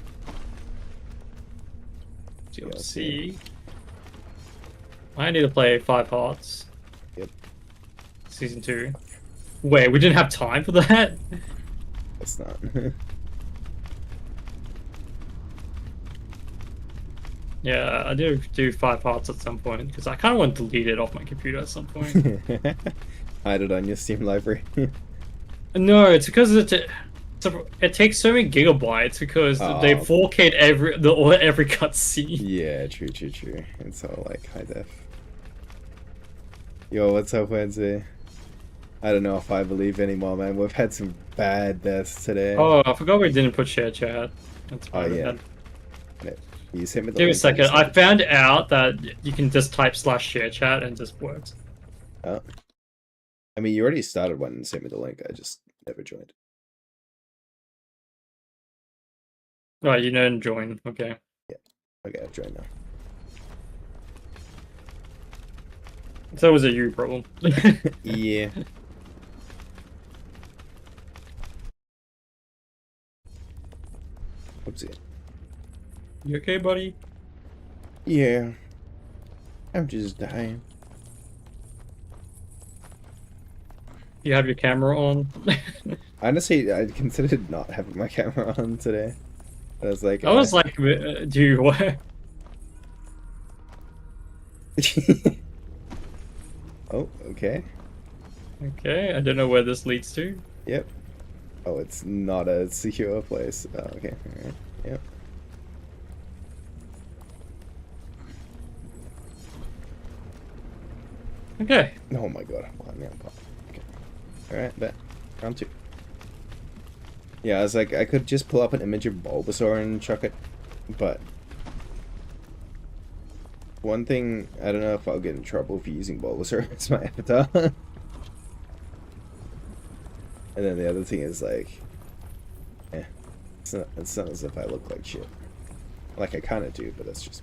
DLC. I need to play 5 Hearts. Yep. Season 2. Wait, we didn't have time for that? It's not. Yeah, I do 5 Hearts at some point, because I kind of want to delete it off my computer at some point. Hide it on your Steam library. No, it's because it takes so many gigabytes because they Oh. 4K'd every cutscene. Yeah, true. It's all like high def. Yo, what's up, Wednesday? I don't know if I believe anymore, man. We've had some bad deaths today. Oh, I forgot we didn't put share chat. That's Oh, fine. yeah. You sent me the Give me a link, second. just- I found out that you can just type /share chat and it just works. Oh. I mean, you already started one and sent me the link. I just never joined. Right, you didn't join. Okay. Okay, I've joined now. So it was a you problem. Yeah. Oopsie. You okay, buddy? Yeah. I'm just dying. You have your camera on? Honestly, I considered not having my camera on today. I was like, I was like, do you what? oh, okay. Okay, I don't know where this leads to. Yep. Oh, it's not a secure place. Oh, okay. Alright. Yep. Okay. Oh my god. Okay. Alright, bet. Round 2. Yeah, I was like, I could just pull up an image of Bulbasaur and chuck it, but one thing, I don't know if I'll get in trouble for using Bulbasaur as my avatar. And then the other thing is like, it's not as if I look like shit. Like I kind of do, but that's just.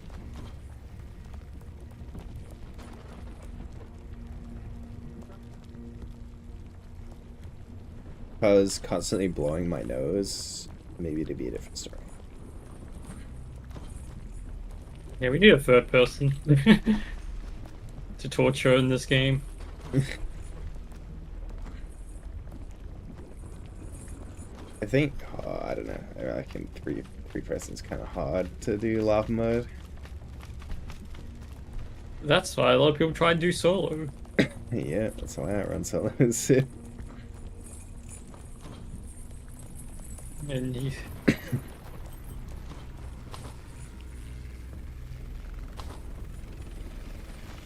If I was constantly blowing my nose, maybe it'd be a different story. Yeah, we need a third person to torture in this game. I think, I don't know. I reckon three person's kind of hard to do lava mode. That's why a lot of people try and do solo. Yeah, that's why I run solos. And you...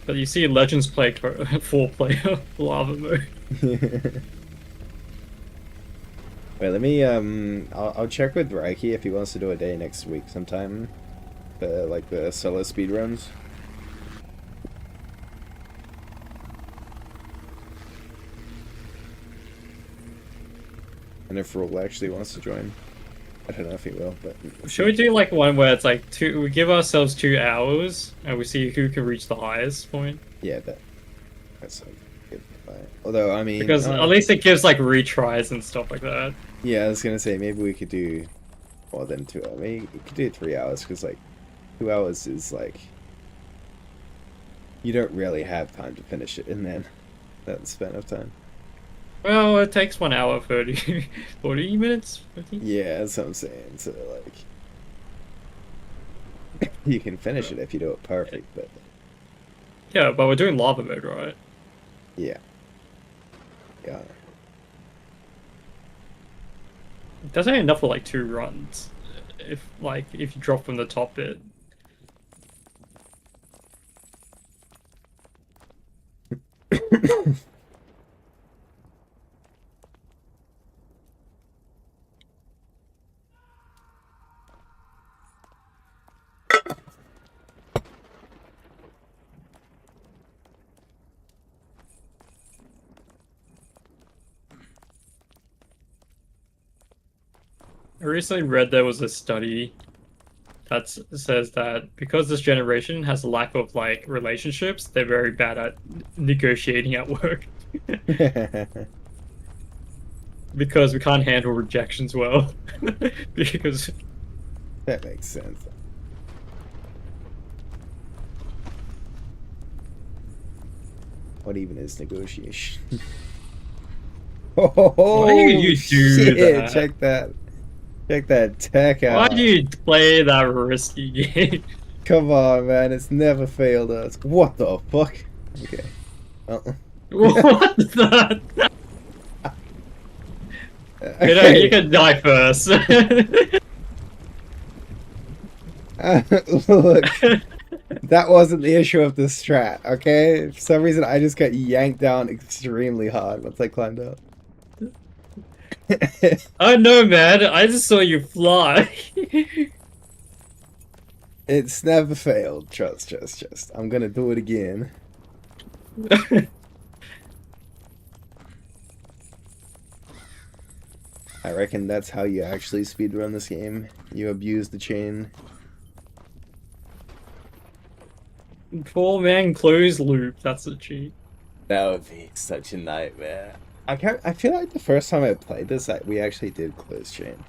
But you see Legends play 4-player lava mode. Wait, let me I'll check with Reiki if he wants to do a day next week sometime. Like the solo speedruns. And if Rule actually wants to join. I don't know if he will, but Should we do like one where it's like we give ourselves 2 hours and we see who can reach the highest point? yeah, that's like good. Although I mean, Because at least it gives like retries and stuff like that. yeah, I was gonna say maybe we could do more than 2 hours. Maybe we could do 3 hours because like 2 hours is like you don't really have time to finish it in then that span of time. Well, it takes 1 hour 40 minutes. 50? Yeah, that's what I'm saying. So like, you can finish it if you do it perfect, but Yeah, but we're doing lava mode, right? yeah. That's only enough for like 2 runs. If you drop from the top bit. I recently read there was a study that says that because this generation has a lack of like relationships, they're very bad at negotiating at work. Because we can't handle rejections well. Because That makes sense. What even is negotiation? Oh, why do you do shit, that? Check that. Check that tech Why out. do you play that risky game? Come on, man. It's never failed us. What the fuck? Okay. What the? You can die first. Look, that wasn't the issue of the strat, okay? For some reason, I just got yanked down extremely hard once I climbed up. I know, man. I just saw you fly. It's never failed. Trust. I'm gonna do it again. I reckon that's how you actually speedrun this game. You abuse the chain. Poor man closed loop. That's a cheat. That would be such a nightmare. I feel like the first time I played this, we actually did close chain.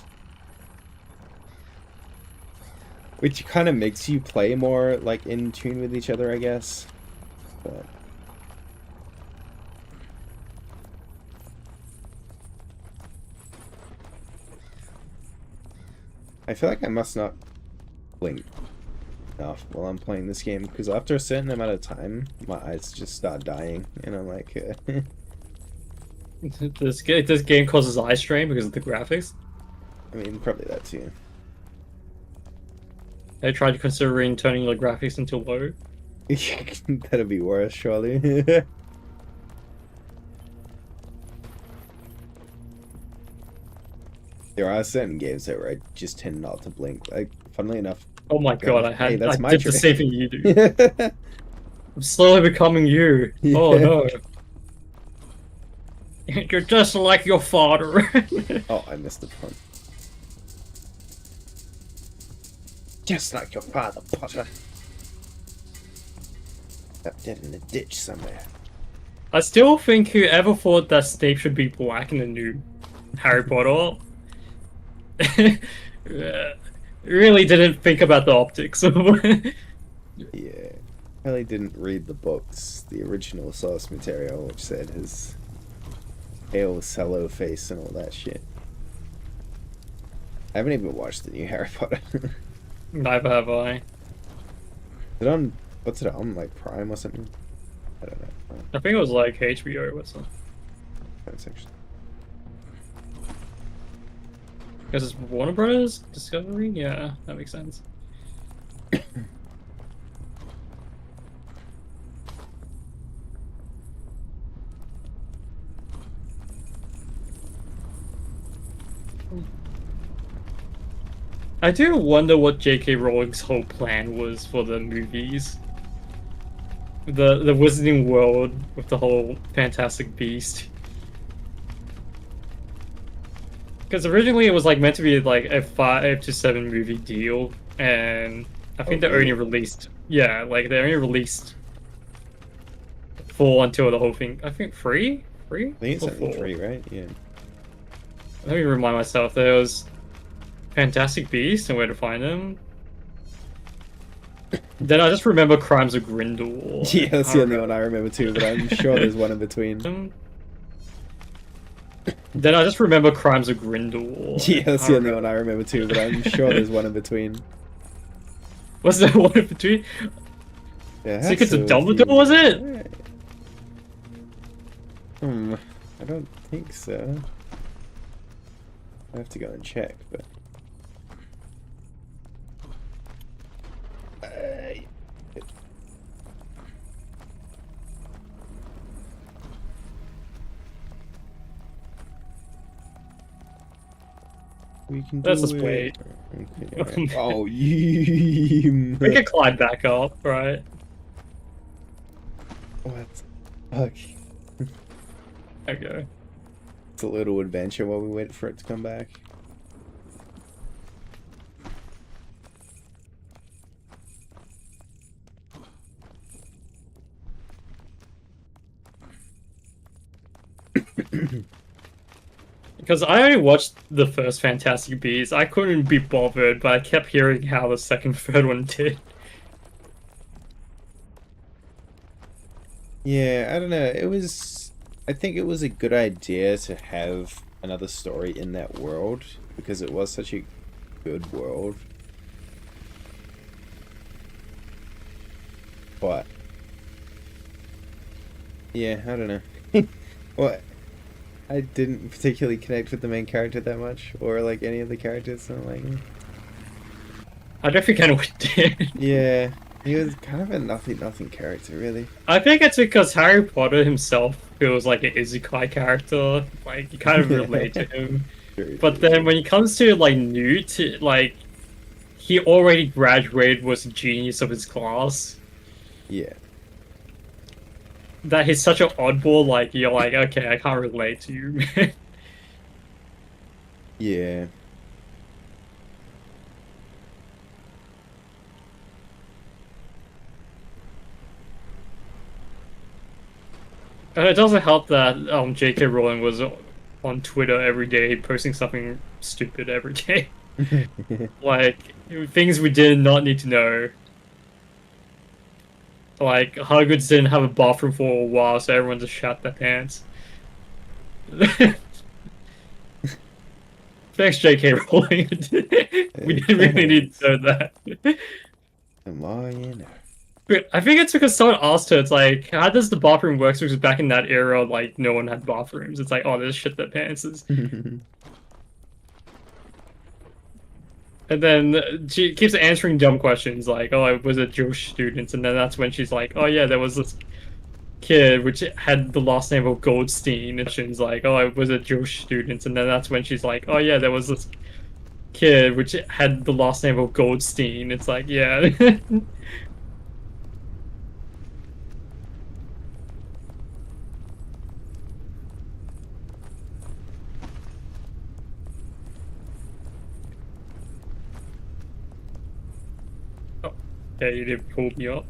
Which kind of makes you play more, like, in tune with each other, I guess. But... I feel like I must not blink enough while I'm playing this game, because after a certain amount of time, my eyes just start dying, and I'm like... This game causes eye strain because of the graphics. I mean, probably that too. They tried considering turning the graphics into low. That'd be worse, surely. There are certain games that where I just tend not to blink. Like, funnily enough. Oh my god, I Hey, that's my did the trick. same thing you do. I'm slowly becoming you. Yeah. Oh no. You're just like your father. Oh, I missed the pun. Just like your father, Potter. Got dead in a ditch somewhere. I still think whoever thought that Snape should be black in the new Harry Potter really didn't think about the optics. Yeah. Really didn't read the books, the original source material, which said his pale cello face and all that shit. I haven't even watched the new Harry Potter. Neither have I. Is it on, what's it on, like Prime or something? I don't know. I think it was like HBO or something. That's actually... Because it's Warner Brothers Discovery? Yeah, that makes sense. I do wonder what J.K. Rowling's whole plan was for the movies. The Wizarding World with the whole Fantastic Beast. Because originally it was like meant to be like a 5 to 7 movie deal, and I think they only released, yeah, like they only released 4 until the whole thing. I think 3? 3? I think it's Or only 4? 3, right? Yeah. Let me remind myself. There was Fantastic Beasts and Where to Find Them. Then I just remember Crimes of Grindelwald. Yeah, that's the only one I remember too, but I'm sure there's one in between. Then I just remember Crimes of Grindelwald. Yeah, that's the only one I remember too, but I'm sure there's one in between. Was there one in between? Yeah, Secrets of Dumbledore, was it? I don't think so. I have to go and check, but... We can do Let's just it. wait. Okay, alright. Oh, you... We can climb back up, right? What? Okay. Okay. It's a little adventure while we wait for it to come back. Because I only watched the first Fantastic Beasts, I couldn't be bothered, but I kept hearing how the second, third one did. Yeah, I don't know. It was... I think it was a good idea to have another story in that world, because it was such a good world. But... yeah, I don't know. Well, I didn't particularly connect with the main character that much, or like any of the characters. So like, I definitely kind of did. yeah, he was kind of a nothing character, really. I think it's because Harry Potter himself feels like an isekai character. Like you kind of relate to him. Very But true. then when it comes to like Newt, like he already graduated, was a genius of his class. Yeah, That he's such an oddball. Like you're like, okay, I can't relate to you. yeah. And it doesn't help that J.K. Rowling was on Twitter every day posting something stupid every day. Like things we did not need to know. Like Hogwarts didn't have a bathroom for a while, so everyone just shat their pants. Thanks, J.K. Rowling. We didn't really need to know that. Come on, you know. But I think it's because someone asked her, it's like, how does the bathroom work? Because back in that era, like, no one had bathrooms. It's like, oh, there's shit that pants is. And then she keeps answering dumb questions like, oh, I was a Jewish student. And then that's when she's like, oh, yeah, there was this kid which had the last name of Goldstein. And she's like, oh, I was a Jewish student. And then that's when she's like, oh, yeah, there was this kid which had the last name of Goldstein. It's like, yeah. Oh, yeah, you did pull me up.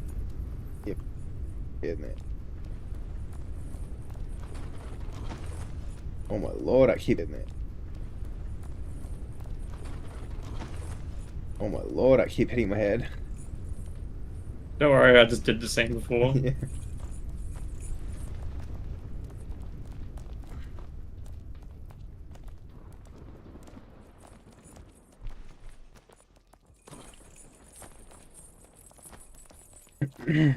Isn't it? Oh my lord, I keep hitting it. Oh my lord, I keep hitting my head. Don't worry, I just did the same before. Yeah.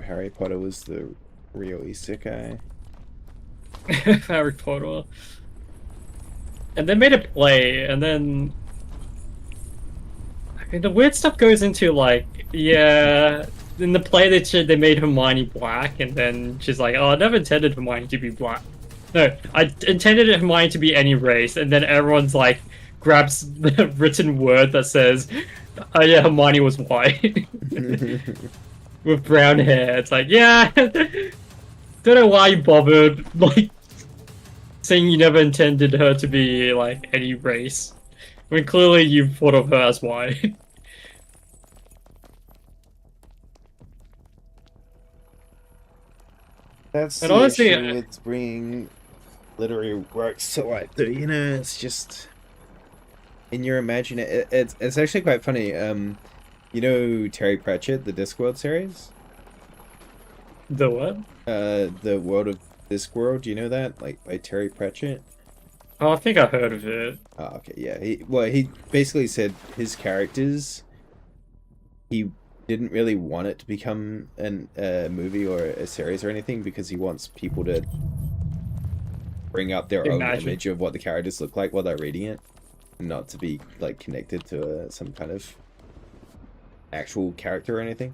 Harry Potter was the real isekai. Harry Potter. And they made a play, and then I mean, the weird stuff goes into like, yeah, in the play they made Hermione black, and then she's like, oh, I never intended Hermione to be black. No, I intended Hermione to be any race, and then everyone's like, grabs the written word that says, oh yeah, Hermione was white. With brown hair. It's like, yeah, don't know why you bothered, like, saying you never intended her to be, like, any race. I mean, clearly you thought of her as white. That's And the honestly, issue with bringing literary works to life, though. You know, it's just in your imagination. It's actually quite funny. You know Terry Pratchett, the Discworld series? The what? The World of Discworld. Do you know that? Like by Terry Pratchett? Oh, I think I heard of it. Oh, okay, yeah. He basically said his characters. He didn't really want it to become a movie or a series or anything because he wants people to bring up their own Imagine. image of what the characters look like while they're reading it, not to be like connected to some kind of actual character or anything.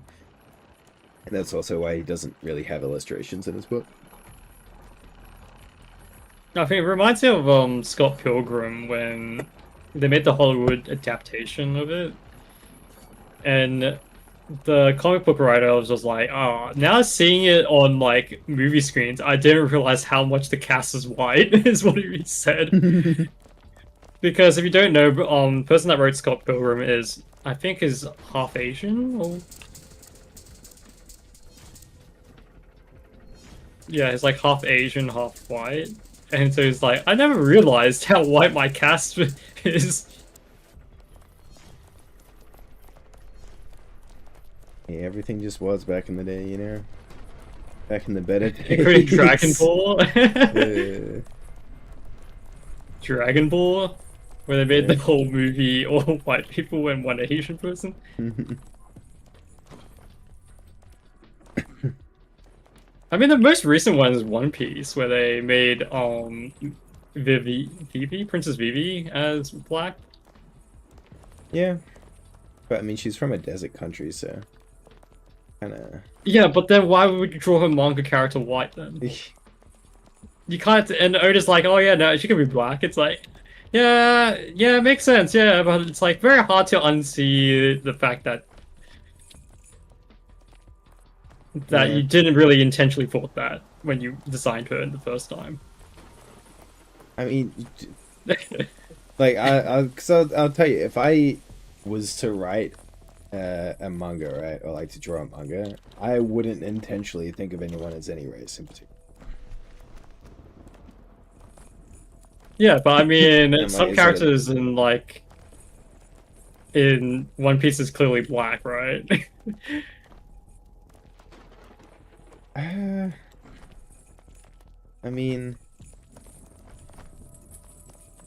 And that's also why he doesn't really have illustrations in his book. I think it reminds me of Scott Pilgrim when they made the Hollywood adaptation of it. And the comic book writer was just like, oh, now seeing it on like movie screens, I didn't realize how much the cast is white, is what he said. Because if you don't know, the person that wrote Scott Pilgrim is, I think, is half Asian, or... Yeah, he's like half Asian, half white. And so he's like, I never realized how white my cast is. Yeah, everything just was back in the day, you know? Back in the better days. Including Dragon Ball. Uh, Dragon Ball, where they made Yeah. the whole movie all white people and one Asian person. I mean, the most recent one is One Piece, where they made Princess Vivi as black. Yeah, but I mean, she's from a desert country, so kind of. Yeah, but then why would you draw her manga character white then? You can't. And Oda's like, oh yeah, no, she can be black. It's like, yeah, yeah, it makes sense, yeah, but it's like very hard to unsee the fact that Yeah. you didn't really intentionally thought that when you designed her the first time. I mean, like I'll tell you, if I was to write a manga, right, or like to draw a manga, I wouldn't intentionally think of anyone as any race in particular. Yeah, but I mean, And, some like, characters in One Piece is clearly black, right? I mean,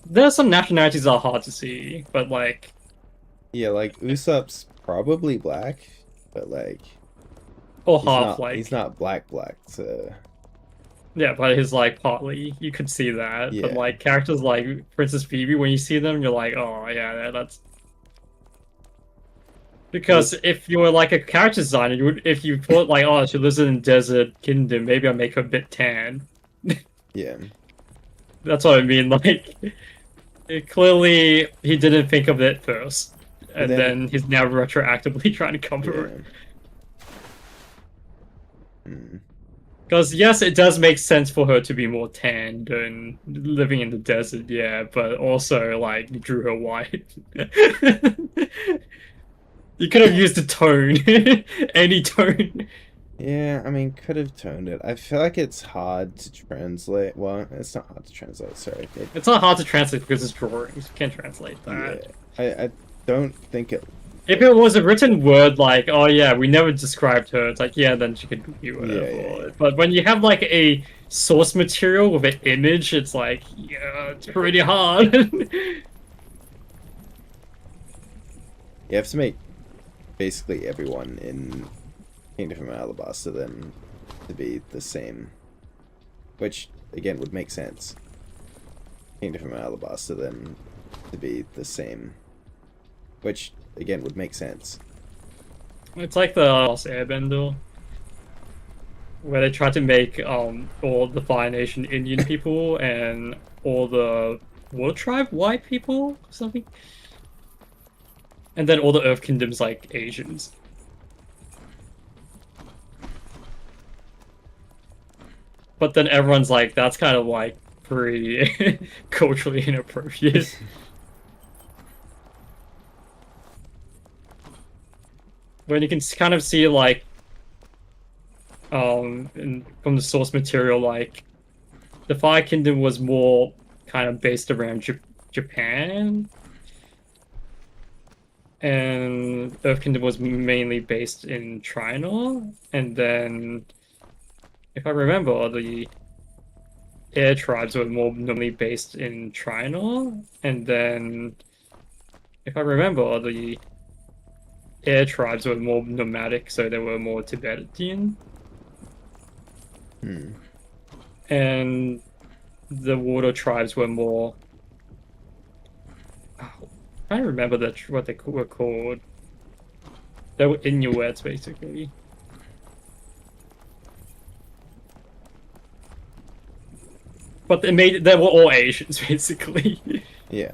There are some nationalities that are hard to see, but like, yeah, like Usopp's probably black, but like or he's half not, like, he's not black, so yeah, but he's like partly, you could see that. But Yeah. like characters like Princess Phoebe, when you see them, you're like, oh yeah, that's because if you were like a character designer, you would, if you thought like, oh, she lives in a desert kingdom, maybe I'll make her a bit tan. yeah. That's what I mean. Like, clearly he didn't think of it first, and then he's now retroactively trying to cover it. Because yes, it does make sense for her to be more tanned and living in the desert, yeah, but also like you drew her white. You could have used a tone, any tone. Yeah, I mean, could have toned it. I feel like it's hard to translate. Well, it's not hard to translate. Sorry. It's not hard to translate because it's drawings. You can't translate that. Yeah, I don't think it. If it was a written word like, oh yeah, we never described her, it's like, yeah, then she could be whatever. Yeah. But when you have like a source material with an image, it's like, yeah, it's pretty hard. You have to make basically everyone in Kingdom from Alabasta then to be the same, which again would make sense. Kingdom from Alabasta then to be the same, which again would make sense. It's like the Lost Airbender, where they tried to make all the Fire Nation Indian people and all the Water Tribe white people or something. And then all the Earth Kingdoms like Asians. But then everyone's like, that's kind of like pretty culturally inappropriate. When you can kind of see like from the source material, like the Fire Kingdom was more kind of based around Japan, and Earth Kingdom was mainly based in China, and then if I remember, the Air Tribes were more normally based in China, and then if I remember, the Air Tribes were more nomadic, so they were more Tibetan. And the Water Tribes were more... I don't remember what they were called. They were Inuits, basically. But they were all Asians, basically. Yeah.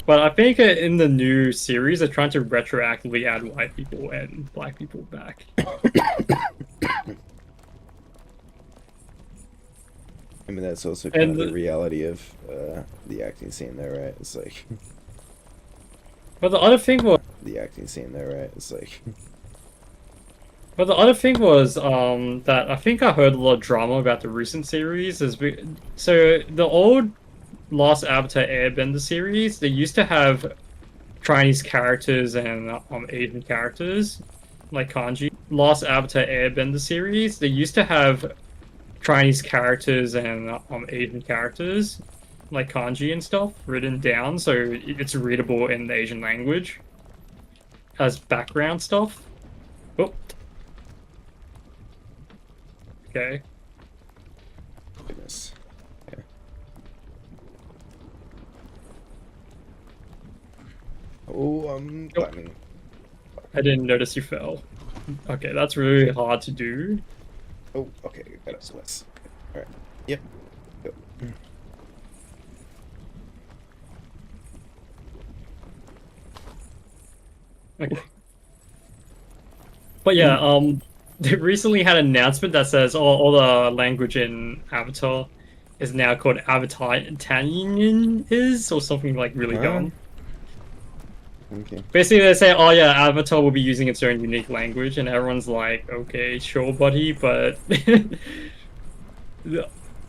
But I think in the new series, they're trying to retroactively add white people and black people back. I mean, that's also kind of And the reality of the acting scene there, right? It's like... But the other thing was... The acting scene there, right? It's like... But the other thing was that I think I heard a lot of drama about the recent series. So the old Lost Avatar Airbender series, they used to have Chinese characters and Asian characters, like kanji. Lost Avatar Airbender series, they used to have Chinese characters and Asian characters, like kanji and stuff, written down so it's readable in the Asian language as background stuff. Oh. Okay. Goodness. Okay. Oh, I'm Nope. climbing. I didn't notice you fell. Okay, that's really hard to do. Oh, okay, got it. Less. All right. Yep. Go. Okay. But yeah, they recently had an announcement that says all the language in Avatar is now called Avatar Italian is or something like really Huh? dumb. Okay. Basically, they say, "Oh yeah, Avatar will be using its own unique language," and everyone's like, "Okay, sure, buddy," but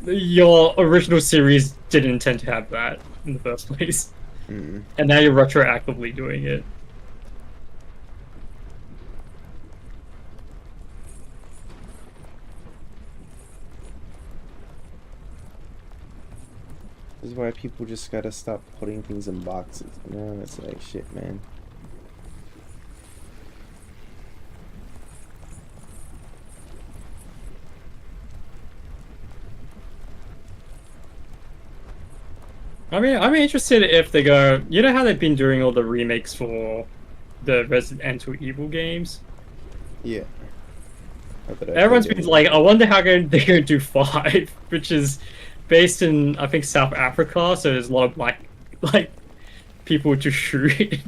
your original series didn't intend to have that in the first place, Mm. and now you're retroactively doing it. This is why people just gotta stop putting things in boxes. You know, it's like shit, man. I mean, I'm interested if they go. You know how they've been doing all the remakes for the Resident Evil games? Yeah. Not that I Everyone's played been any. like, I wonder how they're going to do 5, which is based in, I think, South Africa, so there's a lot of black, like, people to shoot.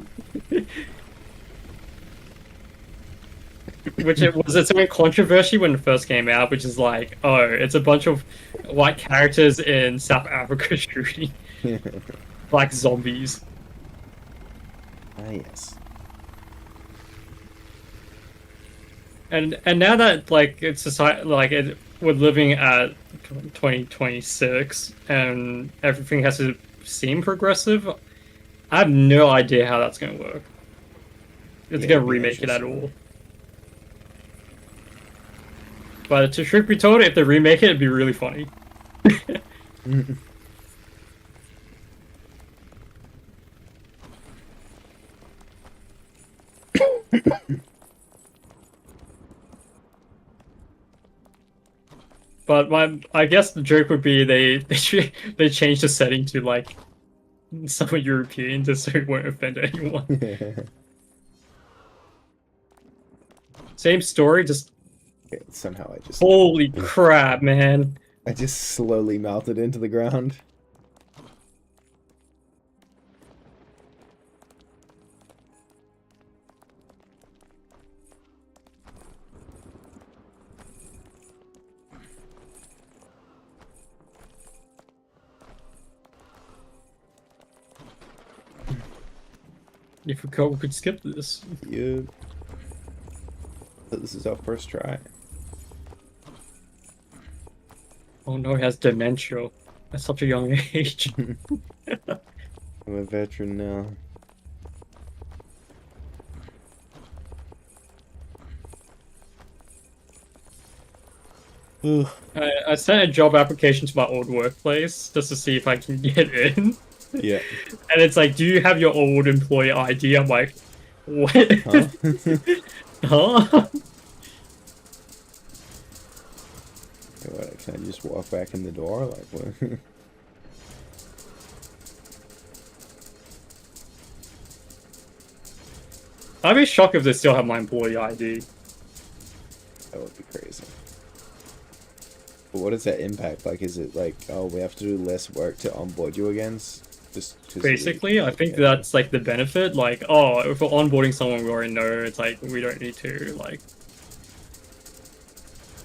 Which it was its own controversy when it first came out, which is like, oh, it's a bunch of white characters in South Africa shooting like zombies. Ah, yes. And now that like it's society, like we're living at 2026 and everything has to seem progressive, I have no idea how that's gonna work. It's Yeah, gonna it'd be remake it at interesting. all. But to truth be told, if they remake it, it'd be really funny. But I guess the joke would be they changed the setting to like somewhat European just so it won't offend anyone. Same story, just Okay, somehow holy crap, man. I just slowly melted into the ground. You forgot we could skip this. Yeah. But this is our first try. Oh no, he has dementia at such a young age. I'm a veteran now. Ugh. I sent a job application to my old workplace just to see if I can get in. Yeah. And it's like, do you have your old employee ID? I'm like, what? Huh? Huh? What, can I just walk back in the door? Like, what? I'd be shocked if they still have my employee ID. That would be crazy. But what does that impact? Like, is it like, oh, we have to do less work to onboard you again? Just 'cause Basically, I think that's like the benefit. Like, oh, if we're onboarding someone we already know, it's like we don't need to like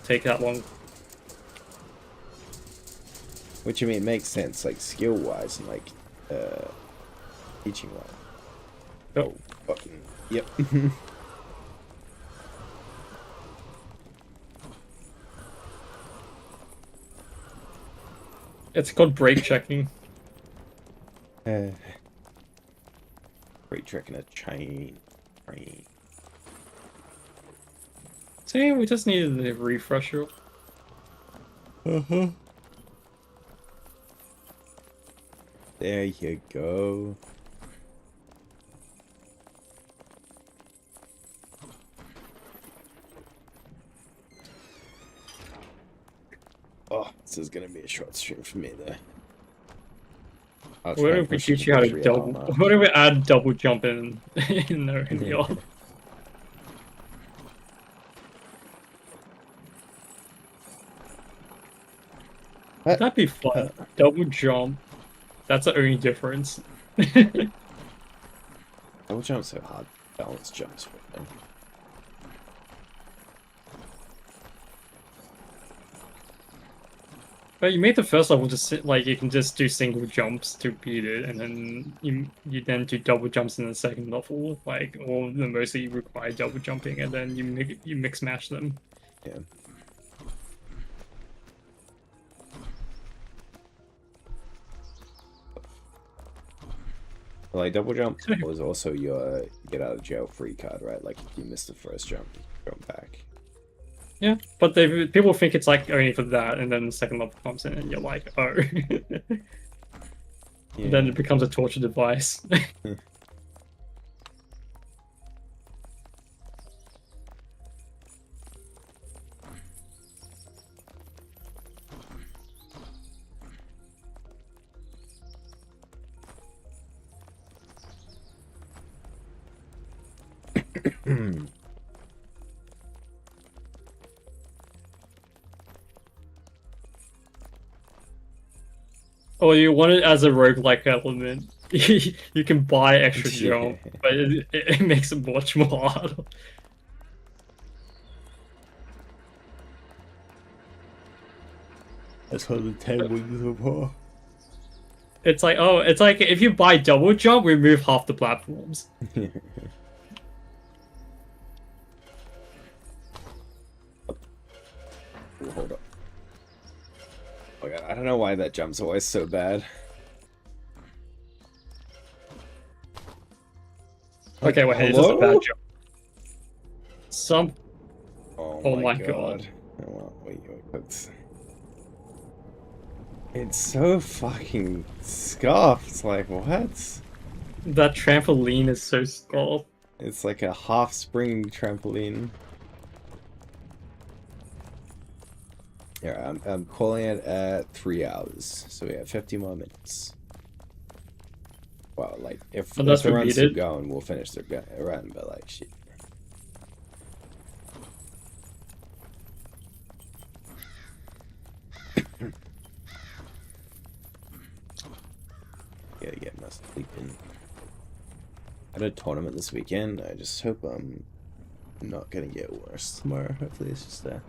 take that long. Which, I mean, makes sense, like, skill-wise and, like, teaching-wise. Oh, Fucking, yep. it's called brake checking. Great trick in a chain. Train. See, we just needed a refresher. Uh-huh. There you go. Oh, this is gonna be a short stream for me there. What if we teach you how to double? What if we add double jump in the off? That'd be fun. Double jump. That's the only difference. Double jump's so hard. Balance jumps for them. But you made the first level just like you can just do single jumps to beat it, and then you then do double jumps in the second level, like all the mostly require double jumping, and then you mix match them. Yeah. Like double jump was also your get out of jail free card, right? Like if you miss the first jump, jump back. Yeah, but people think it's like only for that, and then the second level comes in, and you're like, oh. Yeah. Then it becomes a torture device. Or you want it as a roguelike element. You can buy extra jump, but it makes it much more hard. That's how the 10 wings of horror. It's like, oh, it's like if you buy double jump, remove half the platforms. Ooh, hold up. Oh god, I don't know why that jump's always so bad. Okay, wait, this is a bad jump. Oh my god. Oh, well, wait, that's... It's so fucking scuffed. It's like, what? That trampoline is so scuffed. It's like a half spring trampoline. Yeah, I'm calling it at 3 hours, so we have 50 more minutes. Well, like if the runs keep going, we'll finish the run, but like shit. Gotta get my sleep in. I had a tournament this weekend. I just hope I'm not gonna get worse tomorrow. Hopefully, it's just a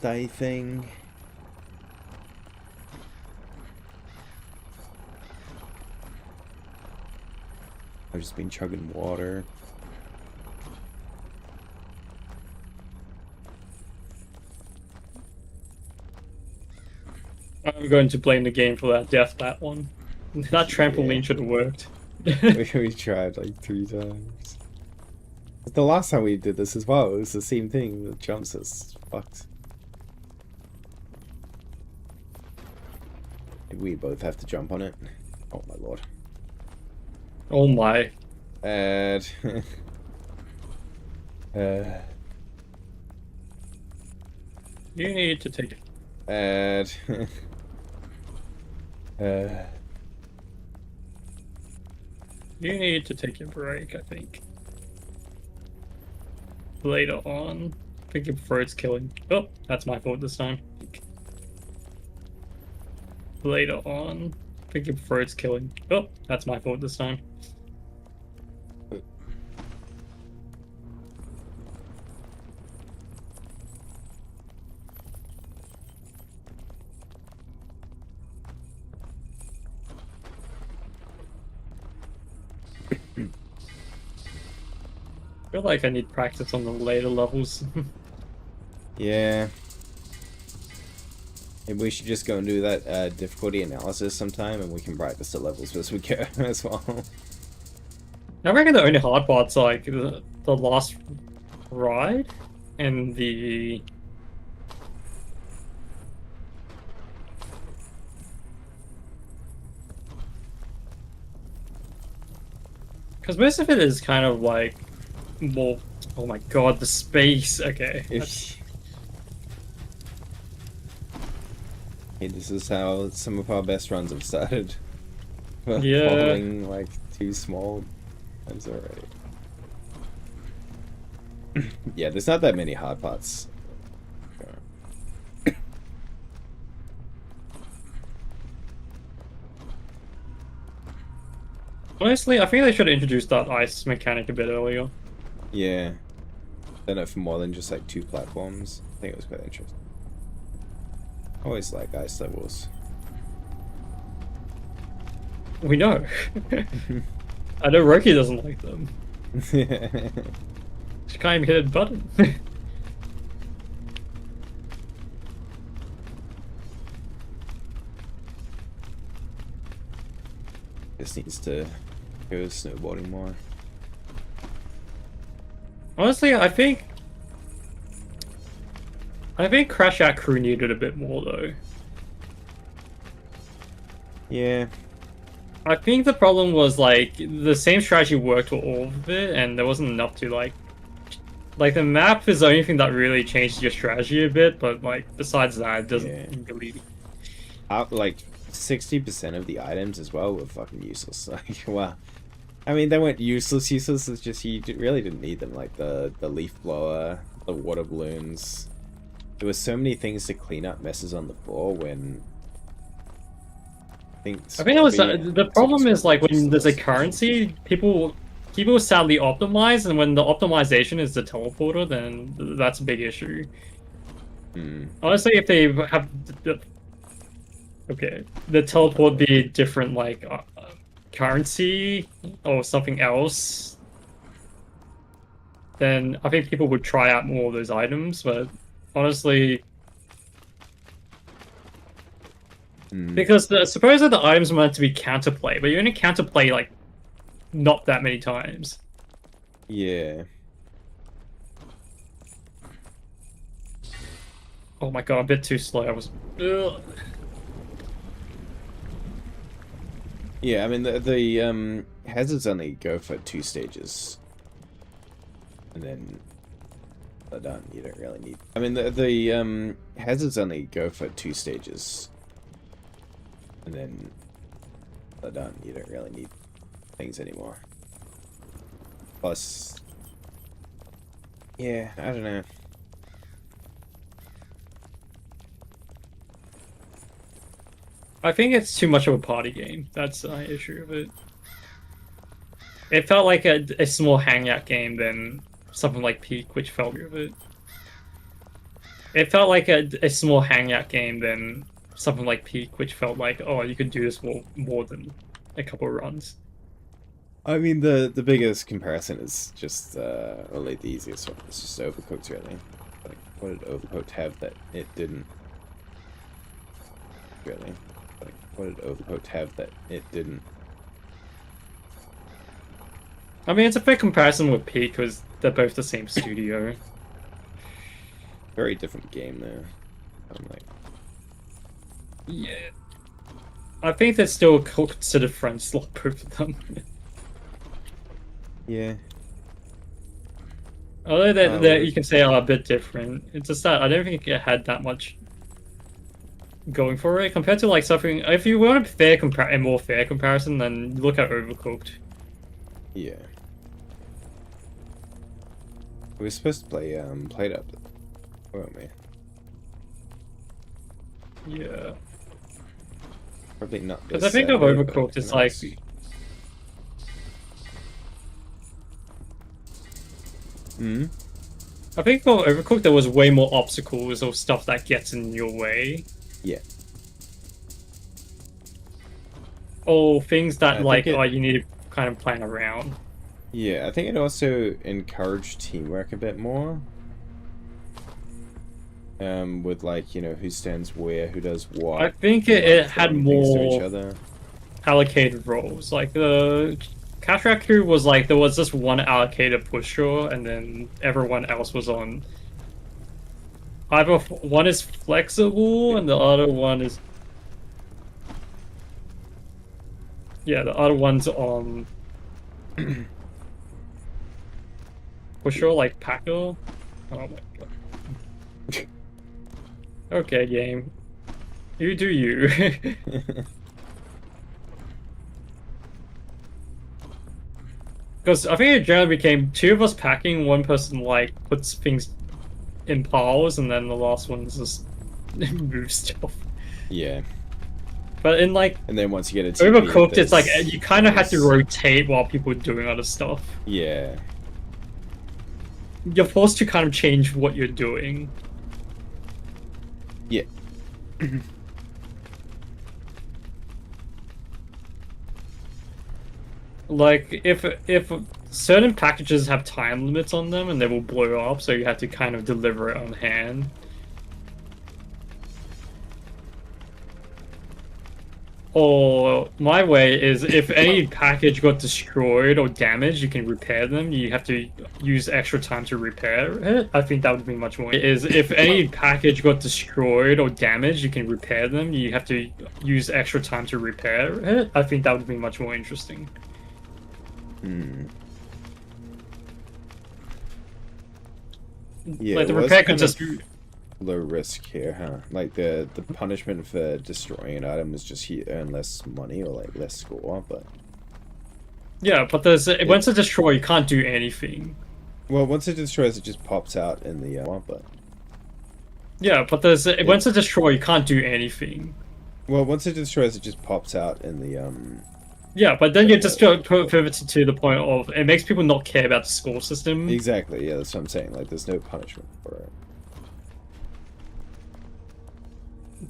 day thing. I've just been chugging water. I'm going to blame the game for that death, that one. That trampoline should have worked. we tried like 3 times. But the last time we did this as well, it was the same thing. The jumps is fucked. Did we both have to jump on it? Oh my lord. Oh my. And You need to take it. and You need to take a break, I think. Later on. I think you prefer it's killing. Oh, that's my fault this time. Later on. I think you prefer it's killing. Oh, that's my fault this time. I feel like I need practice on the later levels. yeah. Maybe we should just go and do that difficulty analysis sometime, and we can practice the levels as we go as well. I reckon the only hard parts are like the last ride and the because most of it is kind of like more. Oh my god, the space. Okay. Hey, this is how some of our best runs have started. Yeah. Falling like too small. That's alright. Yeah, there's not that many hard parts. Honestly, I think they should have introduced that ice mechanic a bit earlier. Yeah. Done it for more than just like 2 platforms. I think it was quite interesting. I always like ice levels. We know. I know Roki doesn't like them. She can't even hit a button. Just needs to go snowboarding more. Honestly, I think Crash Out Crew needed a bit more though. Yeah. I think the problem was like the same strategy worked for all of it, and there wasn't enough to like the map is the only thing that really changes your strategy a bit, but like besides that, it doesn't really. Like 60% of the items as well were fucking useless. Like, wow. I mean, they weren't useless. It's just really didn't need them. Like the leaf blower, the water balloons. There were so many things to clean up messes on the floor when. I think it was the problem is like when there's a currency, people sadly optimize, and when the optimization is the teleporter, then that's a big issue. Honestly, if they have the teleport be different, like currency or something else, then I think people would try out more of those items. But honestly, because supposedly the items are meant to be counterplay, but you only counterplay like not that many times. Yeah. Oh my god, a bit too slow. I was. Ugh. Yeah, I mean the hazards only go for 2 stages, and then they're done. You don't really need. I mean the hazards only go for 2 stages, and then they're done. You don't really need things anymore. Plus, yeah, I don't know. I think it's too much of a party game. That's my issue of it. It felt like a small hangout game than something like Peak, which felt of it. It felt like a small hangout game than something like Peak, which felt like, oh, you could do this more than a couple of runs. I mean the biggest comparison is just really the easiest one. It's just Overcooked, really. Like, what did Overcooked have that it didn't? Really. Like, what did Overcooked have that it didn't? I mean, it's a fair comparison with Peak because they're both the same studio. Very different game though. I'm like, yeah. I think they're still considered friends, like both of them. yeah. Although that you can say are a bit different. It's just that I don't think it had that much going for it compared to like something. If you want a more fair comparison, then look at Overcooked. Yeah. We were supposed to play Played Up, weren't we? Yeah. Probably not. Because I think of Saturday, Overcooked, it's like. I think for Overcooked there was way more obstacles or stuff that gets in your way. Yeah. Or things that you need to kind of plan around. Yeah, I think it also encouraged teamwork a bit more. With like, you know, who stands where, who does what. I think it had more each other. allocated roles. Like the Cataract Crew was like there was just one allocated pusher, and then everyone else was on. Either one is flexible, and the other one is. Yeah, the other one's on. Pusher like Paco. Oh my god. Okay, game. You do you. Because I think it generally became two of us packing, one person like puts things in piles, and then the last one just moves stuff. Yeah. But in like And then once you get a TP, Overcooked, it's like there's you kind of had to always- rotate while people were doing other stuff. Yeah. You're forced to kind of change what you're doing. Yeah. Like if certain packages have time limits on them and they will blow up, so you have to kind of deliver it on hand. Or my way is if any package got destroyed or damaged, you can repair them. You have to use extra time to repair it. I think that would be much more. Is if any package got destroyed or damaged, you can repair them. You have to use extra time to repair it. I think that would be much more interesting. Hmm. Yeah, Like the it was repair could kind just of low risk here, huh? Like the punishment for destroying an item is just you earn less money or like less score, but yeah, but there's once it's destroyed, you can't do anything. well, once it destroys, it just pops out in the but Yeah, but there's once it's destroyed, you can't do anything. well, once it destroys, it just pops out in the Yeah, but then you just pivot to the point of it makes people not care about the score system. Exactly, yeah, that's what I'm saying. Like, there's no punishment for it.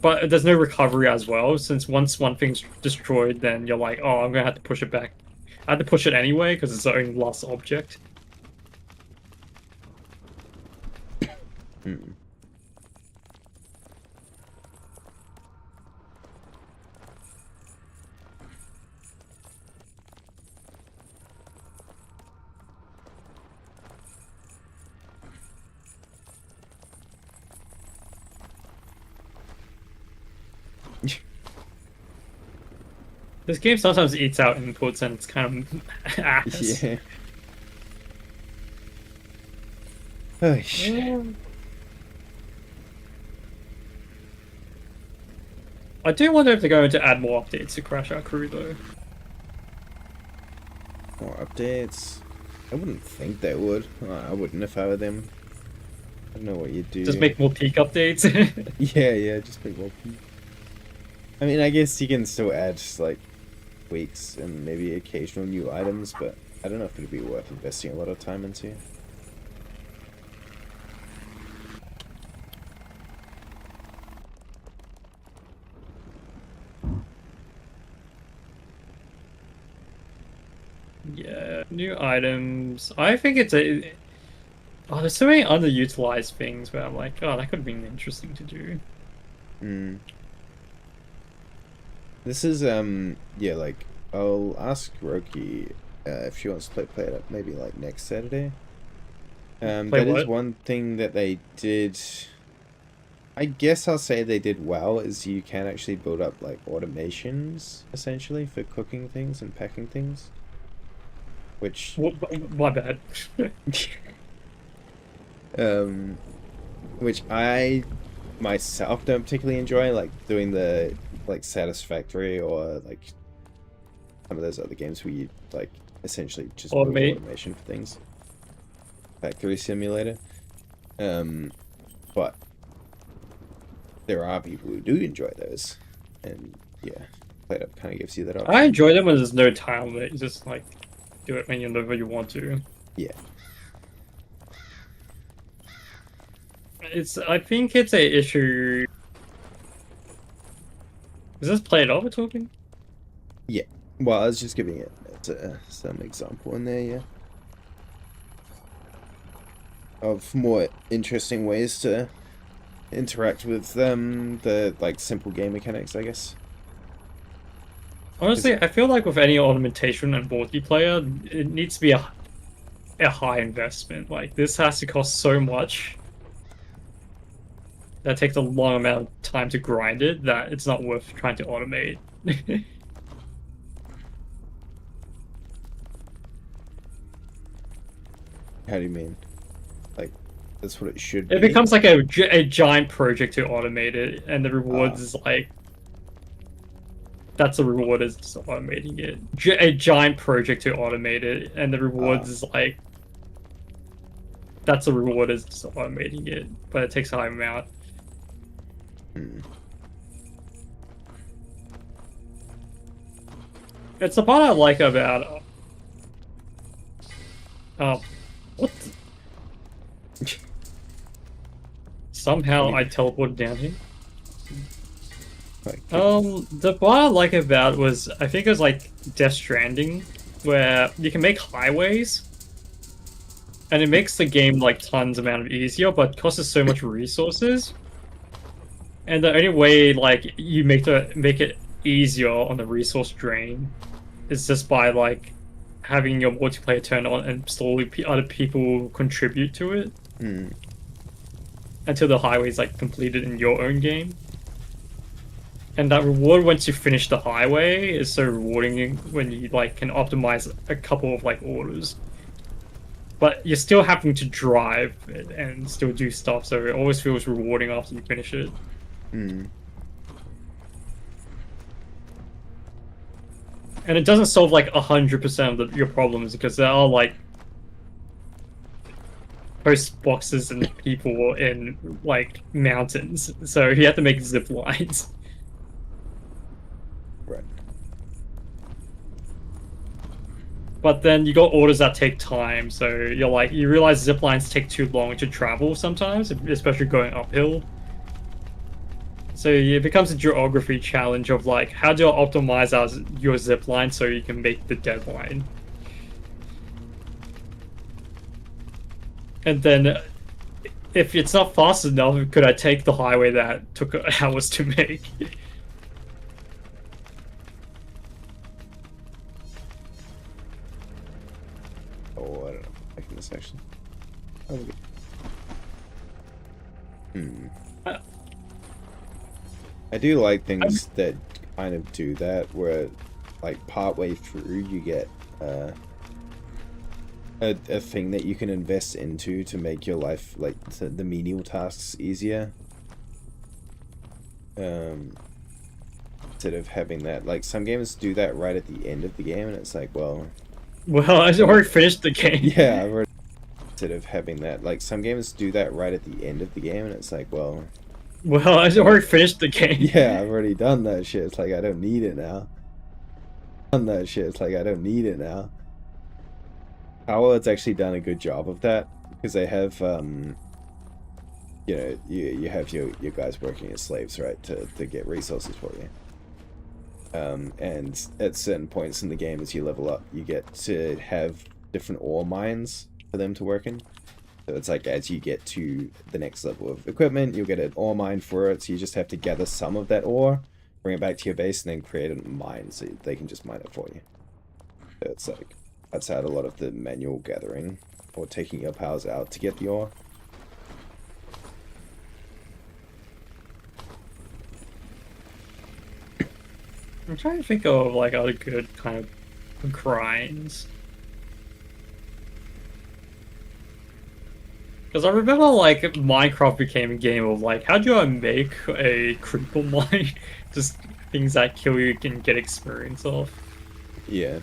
But there's no recovery as well, since once one thing's destroyed, then you're like, oh, I'm gonna have to push it back. I had to push it anyway, because it's the only last object. Hmm. This game sometimes eats out inputs, and it's kind of ass. Yeah. Oh, shit. I do wonder if they're going to add more updates to Crash Out Crew, though. More updates? I wouldn't think they would. I wouldn't if I were them. I don't know what you'd do. Just make more peak updates. Yeah, just make more people. I mean, I guess you can still add, like, weeks and maybe occasional new items, but I don't know if it'd be worth investing a lot of time into. Yeah, new items. I think it's a... Oh, there's so many underutilized things where I'm like, oh, that could have been interesting to do. Hmm. This is, yeah, like, I'll ask Roki if she wants to play it up maybe, like, next Saturday. Play That is what? one thing that they did... I guess I'll say they did well, is you can actually build up, like, automations, essentially, for cooking things and packing things. Which... My bad. which I myself don't particularly enjoy, like doing the like Satisfactory or like some of those other games where you like essentially just build Automate. automation for things. Factory Simulator. But there are people who do enjoy those, and yeah, PlateUp kind of gives you that option. I enjoy them when there's no time limit. You just like do it whenever you want to. Yeah. I think it's a issue. Is this Play It Up we're talking? Yeah. Well, I was just giving it some example in there, yeah. Of more interesting ways to interact with the like simple game mechanics, I guess. Honestly, I feel like with any augmentation and multiplayer, it needs to be a high investment. Like this has to cost so much. That takes a long amount of time to grind it that it's not worth trying to automate. How do you mean? Like, That's what it should be. It becomes like a giant project to automate it, and the rewards is like that's the reward is just automating it. A giant project to automate it, and the rewards is like that's the reward is just automating it, but it takes time out. It's the part I like about what? Somehow I teleported down here. The part I like about was I think it was like Death Stranding, where you can make highways, and it makes the game like tons amount of easier, but costs so much resources. And the only way like you make it easier on the resource drain is just by like having your multiplayer turn on and slowly other people contribute to it until the highway is like completed in your own game. And that reward once you finish the highway is so rewarding when you like can optimize a couple of like orders. But you're still having to drive and still do stuff, so it always feels rewarding after you finish it. And it doesn't solve like 100% of your problems because there are like post boxes and people in like mountains, so you have to make zip lines. Right. But then you got orders that take time, so you're like you realize zip lines take too long to travel sometimes, especially going uphill. So it becomes a geography challenge of like, how do I optimize your zip line so you can make the deadline? And then, if it's not fast enough, could I take the highway that took hours to make? Oh, I don't know. Back in this section. I do like things that kind of do that, where like partway through you get a thing that you can invest into to make your life, like the menial tasks, easier. Instead of having that, like some games do that right at the end of the game, and it's like, well, I already finished the game. Yeah, I've already. Instead of having that, like some games do that right at the end of the game, and it's like, well, I already finished the game. Yeah, I've already done that shit. It's like I don't need it now. It's like I don't need it now. Howard's actually done a good job of that because they have, you know, you have your guys working as slaves, right, to get resources for you. And at certain points in the game, as you level up, you get to have different ore mines for them to work in. So it's like as you get to the next level of equipment, you'll get an ore mine for it. So you just have to gather some of that ore, bring it back to your base, and then create a mine so they can just mine it for you. So it's like that's out a lot of the manual gathering or taking your powers out to get the ore. I'm trying to think of like other good kind of grinds. Because I remember like Minecraft became a game of like, how do I make a creeper mine? Just things that kill you can get experience of. Yeah.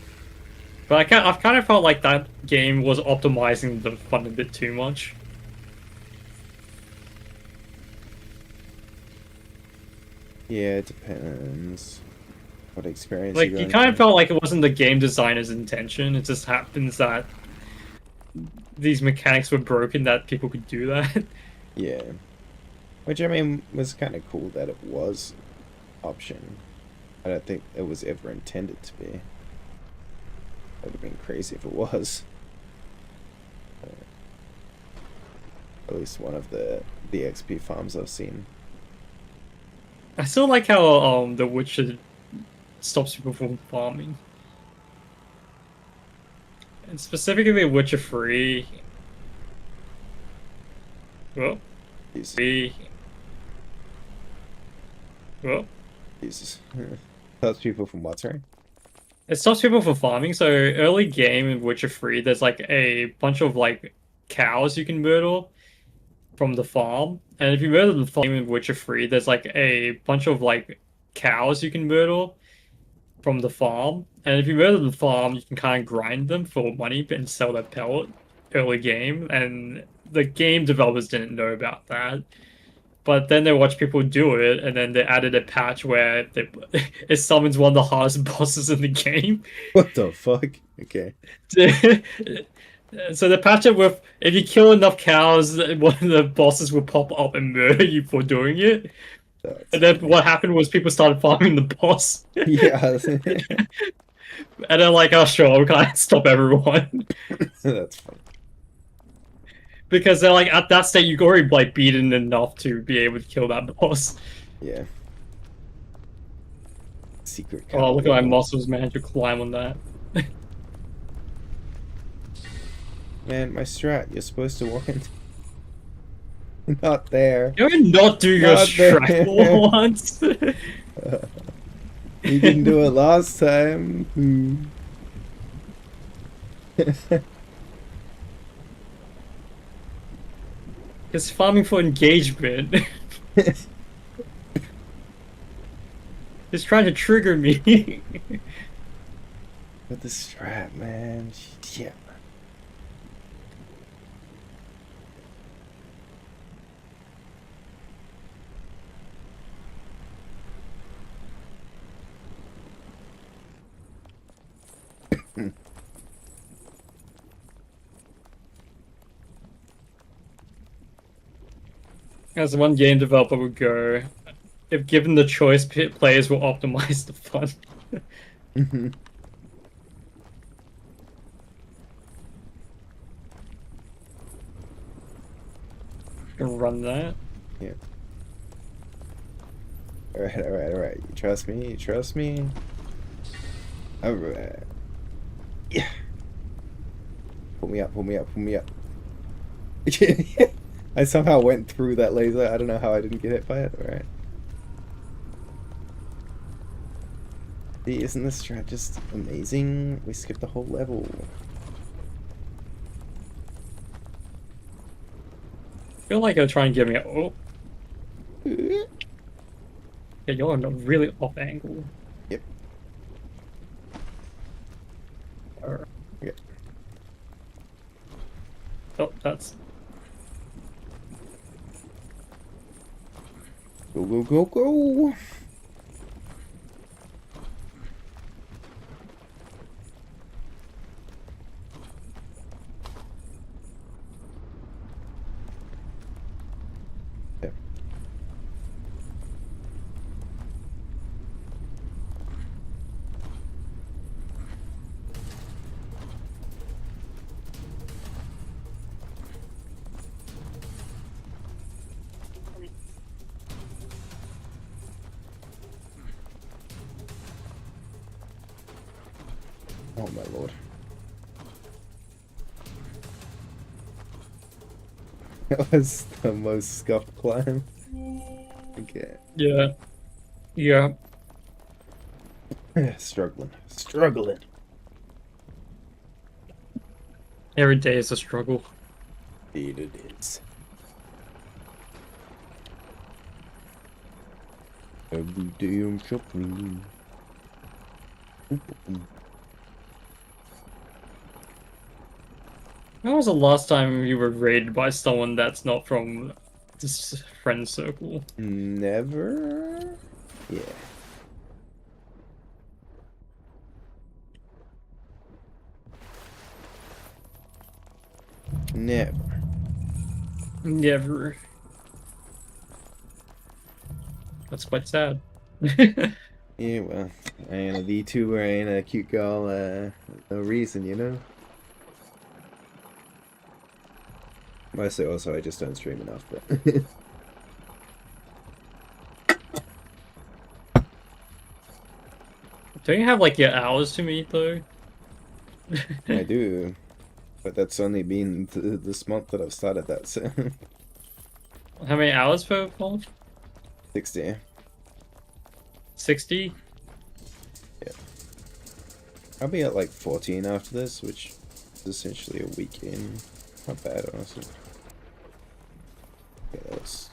But I've kind of felt like that game was optimizing the fun a bit too much. Yeah, it depends. What experience Like, you're you going kind of for. felt like it wasn't the game designer's intention. It just happens that these mechanics were broken that people could do that. Yeah. Which, I mean, was kind of cool that it was an option. I don't think it was ever intended to be. It would have been crazy if it was. At least one of the XP farms I've seen. I still like how The Witcher stops people from farming. And specifically Witcher 3. Well, Jesus. 3. Well, Jesus. Stops people from what, sorry? it stops people from farming, so early game in Witcher 3, there's like a bunch of like cows you can murder. from the farm, and if you murder the farm in Witcher 3, there's like a bunch of like cows you can murder from the farm, and if you murder the farm, you can kind of grind them for money and sell their pellet early game, and the game developers didn't know about that. But then they watched people do it, and then they added a patch where it summons one of the hardest bosses in the game. What the fuck? Okay. So they patch it with if you kill enough cows, one of the bosses will pop up and murder you for doing it. That's And then funny. what happened was people started farming the boss. Yeah. And they're like, oh sure, we can't stop everyone. That's funny. Because they're like, at that state, you've already like beaten enough to be able to kill that boss. Yeah. Secret. Oh, look at my cowboy. muscles, man, to climb on that. Man, my strat. You're supposed to walk in. Not there. You're not doing your Not there. strat once. You didn't do it last time. It's farming for engagement. It's trying to trigger me. With the strat, man. Yeah. As one game developer would go, if given the choice, players will optimize the fun. Gonna run that. Yeah. Alright. You trust me? You trust me? Alright. Yeah. Pull me up. I somehow went through that laser. I don't know how I didn't get hit by it. Alright. See, isn't this strat just amazing? We skipped the whole level. I feel like they're trying to give me a. Oh. Yeah, you're in a really off angle. Yep. Alright. Yeah. Oh, that's. Go. Yeah. Oh my lord. That was the most scuffed climb. Okay. Yeah. Yeah. Struggling. Every day is a struggle. Indeed it is. Every day I'm struggling. When was the last time you were raided by someone that's not from this friend circle? Never? Yeah. Never. Never. That's quite sad. Yeah, well, I ain't a V2 or I ain't a cute girl, no reason, you know? Mostly also I just don't stream enough, but... Don't you have like your hours to meet though? I do. But that's only been this month that I've started that, so... How many hours per month? 60. 60? Yeah. I'll be at like 14 after this, which is essentially a week in. Not bad, honestly. Okay, that was...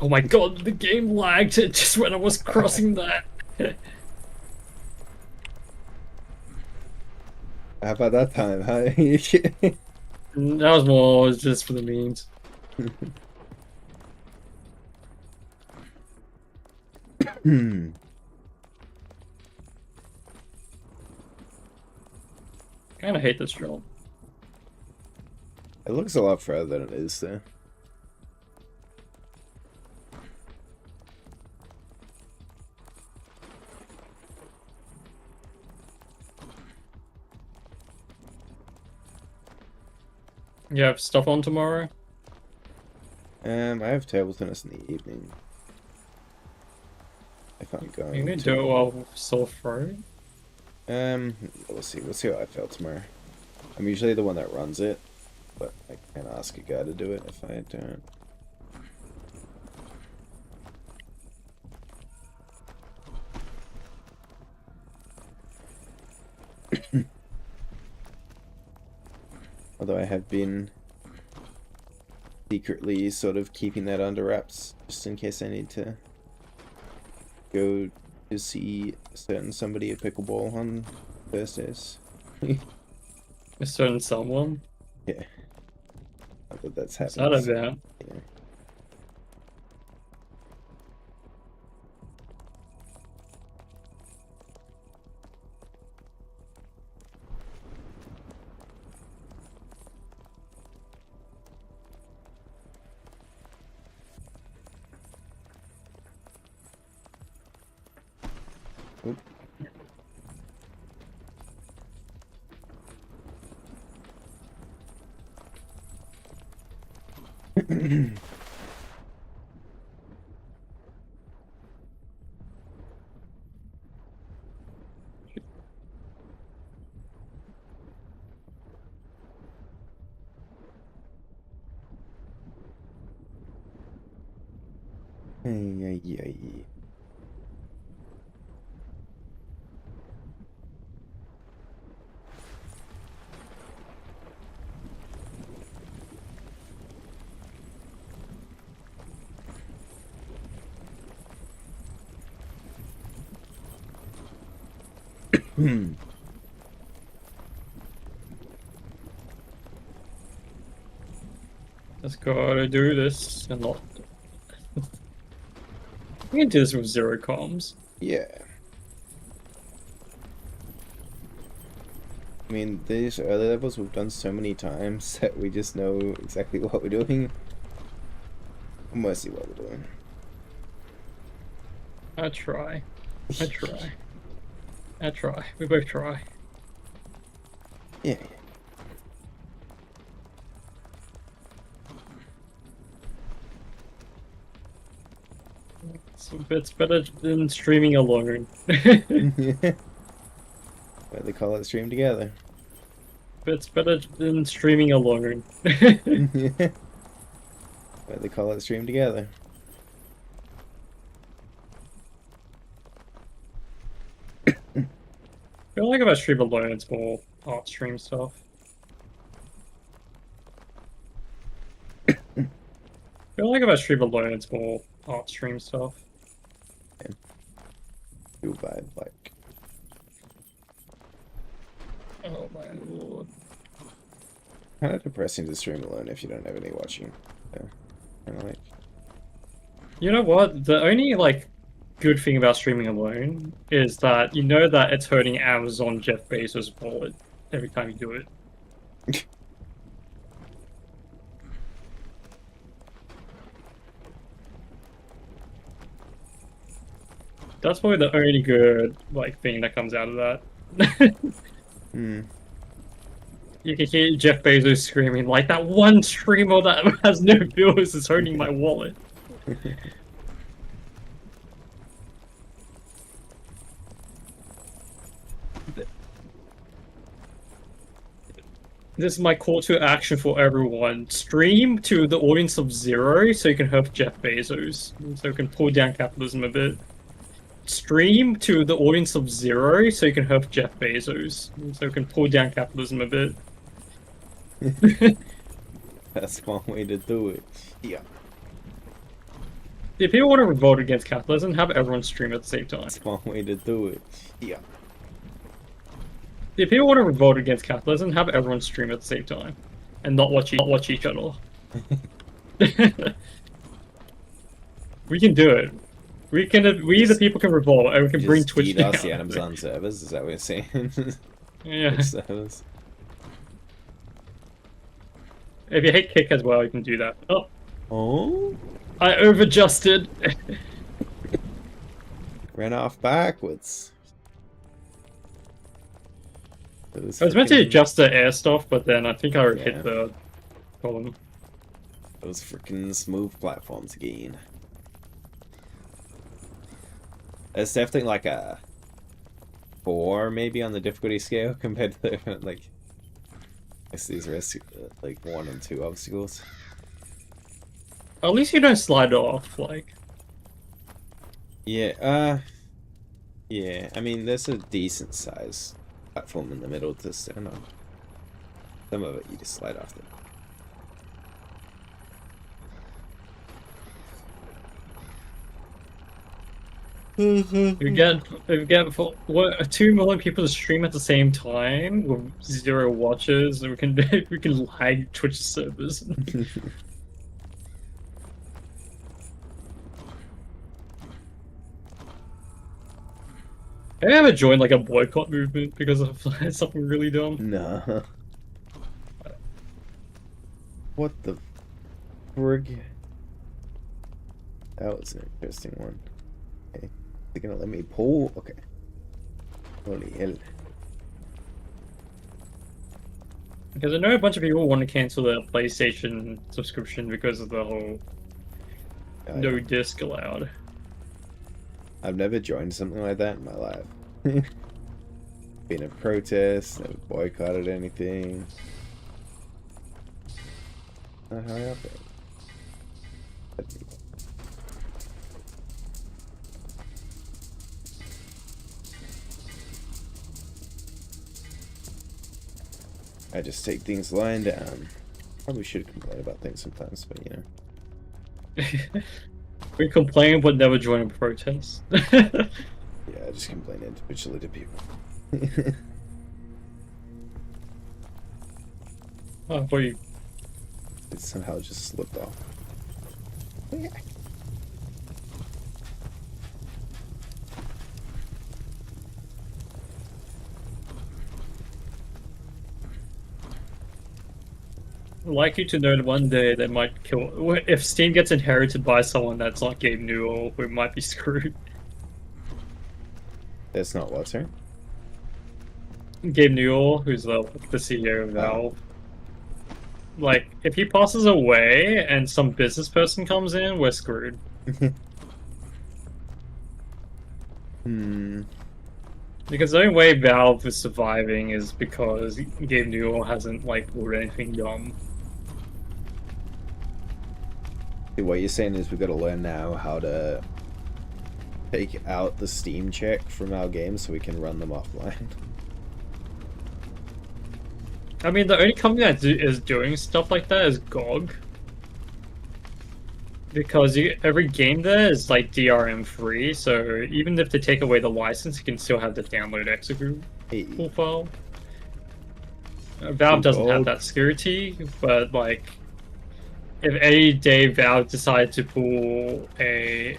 Oh my god, the game lagged just when I was crossing that. How about that time, huh? That was more just for the memes. Hmm. Kinda hate this job. It looks a lot further than it is, though. You have stuff on tomorrow? I have table tennis in the evening. If I'm going You can to. do it while still free. We'll see. We'll see how I feel tomorrow. I'm usually the one that runs it, but I can ask a guy to do it if I don't. Although I have been secretly sort of keeping that under wraps just in case I need to go to see somebody at pickleball on Thursdays. A certain someone? Yeah. Not that that's Is happening. that about? Yeah. Oop. Ay, ay, ay. Just gotta do this and not. We can do this with zero comms. Yeah. I mean, these early levels we've done so many times that we just know exactly what we're doing. Mostly what we're doing. I try. I try. I try. We both try. Yeah. It's better than streaming alone. What they call it, stream together. It's better than streaming alone. What they call it, stream together. I feel like if I stream alone, it's more art stream stuff. I feel like if I stream alone, it's more art stream stuff. You vibe like. Oh my lord. Kind of depressing to stream alone if you don't have any watching. So, kind of like. You know what? The only like good thing about streaming alone is that you know that it's hurting Amazon Jeff Bezos' wallet every time you do it. That's probably the only good like thing that comes out of that. Hmm. You can hear Jeff Bezos screaming like that one streamer that has no viewers is hurting my wallet. This is my call to action for everyone. Stream to the audience of 0 so you can help Jeff Bezos. So you can pull down capitalism a bit. stream to the audience of 0 so you can have Jeff Bezos, so you can pull down capitalism a bit. That's one way to do it. Yeah. If people want to revolt against capitalism, have everyone stream at the same time. That's one way to do it. Yeah. If people want to revolt against capitalism, have everyone stream at the same time, and not watch each other. We can do it. We the people can revolt, and we can bring Twitch down. DDoS the Amazon servers, is that what you're saying? Yeah. Servers. If you hate kick as well, you can do that. Oh, Oh? I over-adjusted. Ran off backwards. I was meant to adjust the air stuff, but then I think I Yeah. hit the column. Those freaking smooth platforms again. It's definitely like a 4 maybe on the difficulty scale compared to the, like, it's these rest like 1 and 2 obstacles. At least you don't slide off, like. Yeah, yeah, I mean, there's a decent size platform in the middle to stand on. Some of it you just slide off them. If we get 2 million people to stream at the same time with 0 watches, we can we can lag Twitch servers. I ever joined like a boycott movement because of something really dumb. No. What the frig? That was an interesting one. Okay. They're gonna let me pull? Okay. Holy hell. Because I know a bunch of people want to cancel their PlayStation subscription because of the whole no disc allowed. I've never joined something like that in my life. Been a protest, never boycotted anything. Hurry up. I just take things lying down. Probably should complain about things sometimes, but you know. We complain but never join a protest. Yeah, I just complain individually to people. Oh, I thought you. It somehow just slipped off. Yeah. Likely to know that one day they might kill. If Steam gets inherited by someone that's not Gabe Newell, we might be screwed. That's not what's her? Gabe Newell, who's the CEO of Valve. Like, if he passes away and some business person comes in, we're screwed. Hmm. Because the only way Valve is surviving is because Gabe Newell hasn't, like, pulled anything dumb. What you're saying is we gotta learn now how to take out the Steam check from our games so we can run them offline. I mean, the only company that is doing stuff like that is GOG. Because every game there is like DRM free, so even if they take away the license, you can still have the download executable file. Valve doesn't have that security, but like, if any day Valve decided to pull a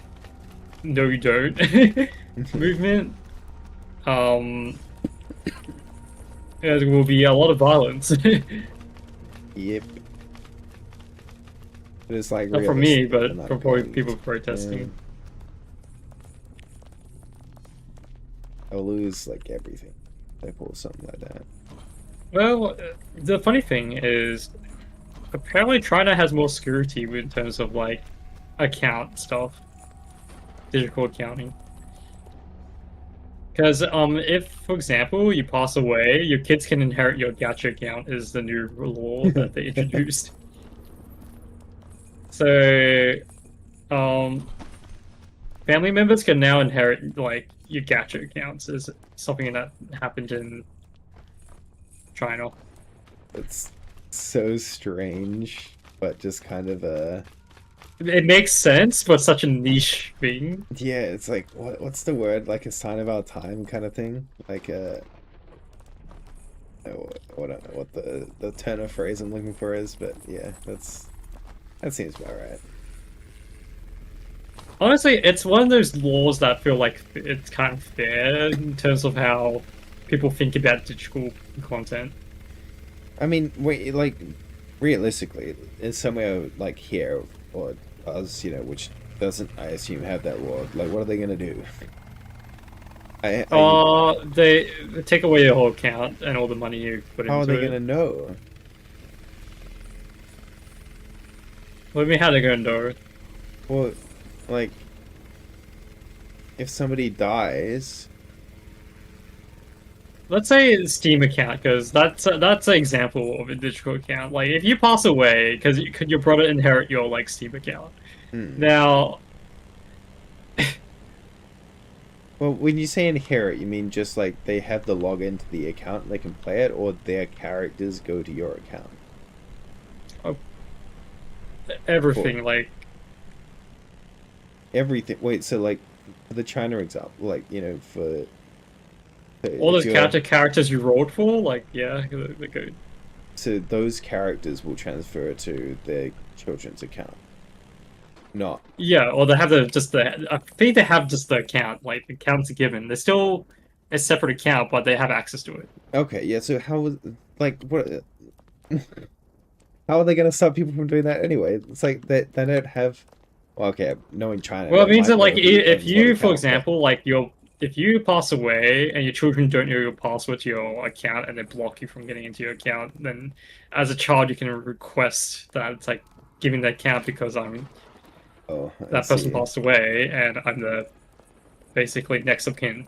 no you don't movement, there will be a lot of violence. Yep. But it's like Not from me, realistic, but not from probably paid. people protesting. Yeah. I'll lose like everything if I pull something like that. Well, the funny thing is, apparently China has more security in terms of like account stuff, digital accounting. Because if, for example, you pass away, your kids can inherit your gacha account. Is the new law that they introduced. So, family members can now inherit like your gacha accounts. Is something that happened in China. It's so strange, but just kind of It makes sense, but such a niche thing. yeah. It's like what's the word? Like a sign of our time kind of thing. Like I don't know what the turn of phrase I'm looking for is, but yeah, that seems about right. Honestly, it's one of those laws that feel like it's kind of fair in terms of how people think about digital content. I mean, wait, like realistically, in somewhere like here or us, you know, which doesn't, I assume, have that law. Like, what are they gonna do? They take away your whole account and all the money you put How are into they it. gonna know? What do you mean, how they gonna know? Well, like, if somebody dies, Let's say it's Steam account, because that's an example of a digital account. Like, if you pass away, because could your brother inherit your like Steam account? hmm. Now, Well, when you say inherit, you mean just like they have the login to the account and they can play it, or their characters go to your account? everything like Everything. Wait, so like for the China example, like you know, for all if those you're- characters you rolled for, like yeah, they go. so those characters will transfer to their children's account. Not Yeah, or they have I think they have just the account, like the account's given. They're still a separate account, but they have access to it. okay. Yeah. So how was like what? How are they gonna stop people from doing that anyway? It's like they don't have. Well, okay, knowing China, Well, it they means might that know like who if owns what you, for account, but- example, like if you pass away and your children don't know your password to your account and they block you from getting into your account, then as a child you can request that it's like giving the account because Oh, I that person see. passed away and I'm the basically next of kin,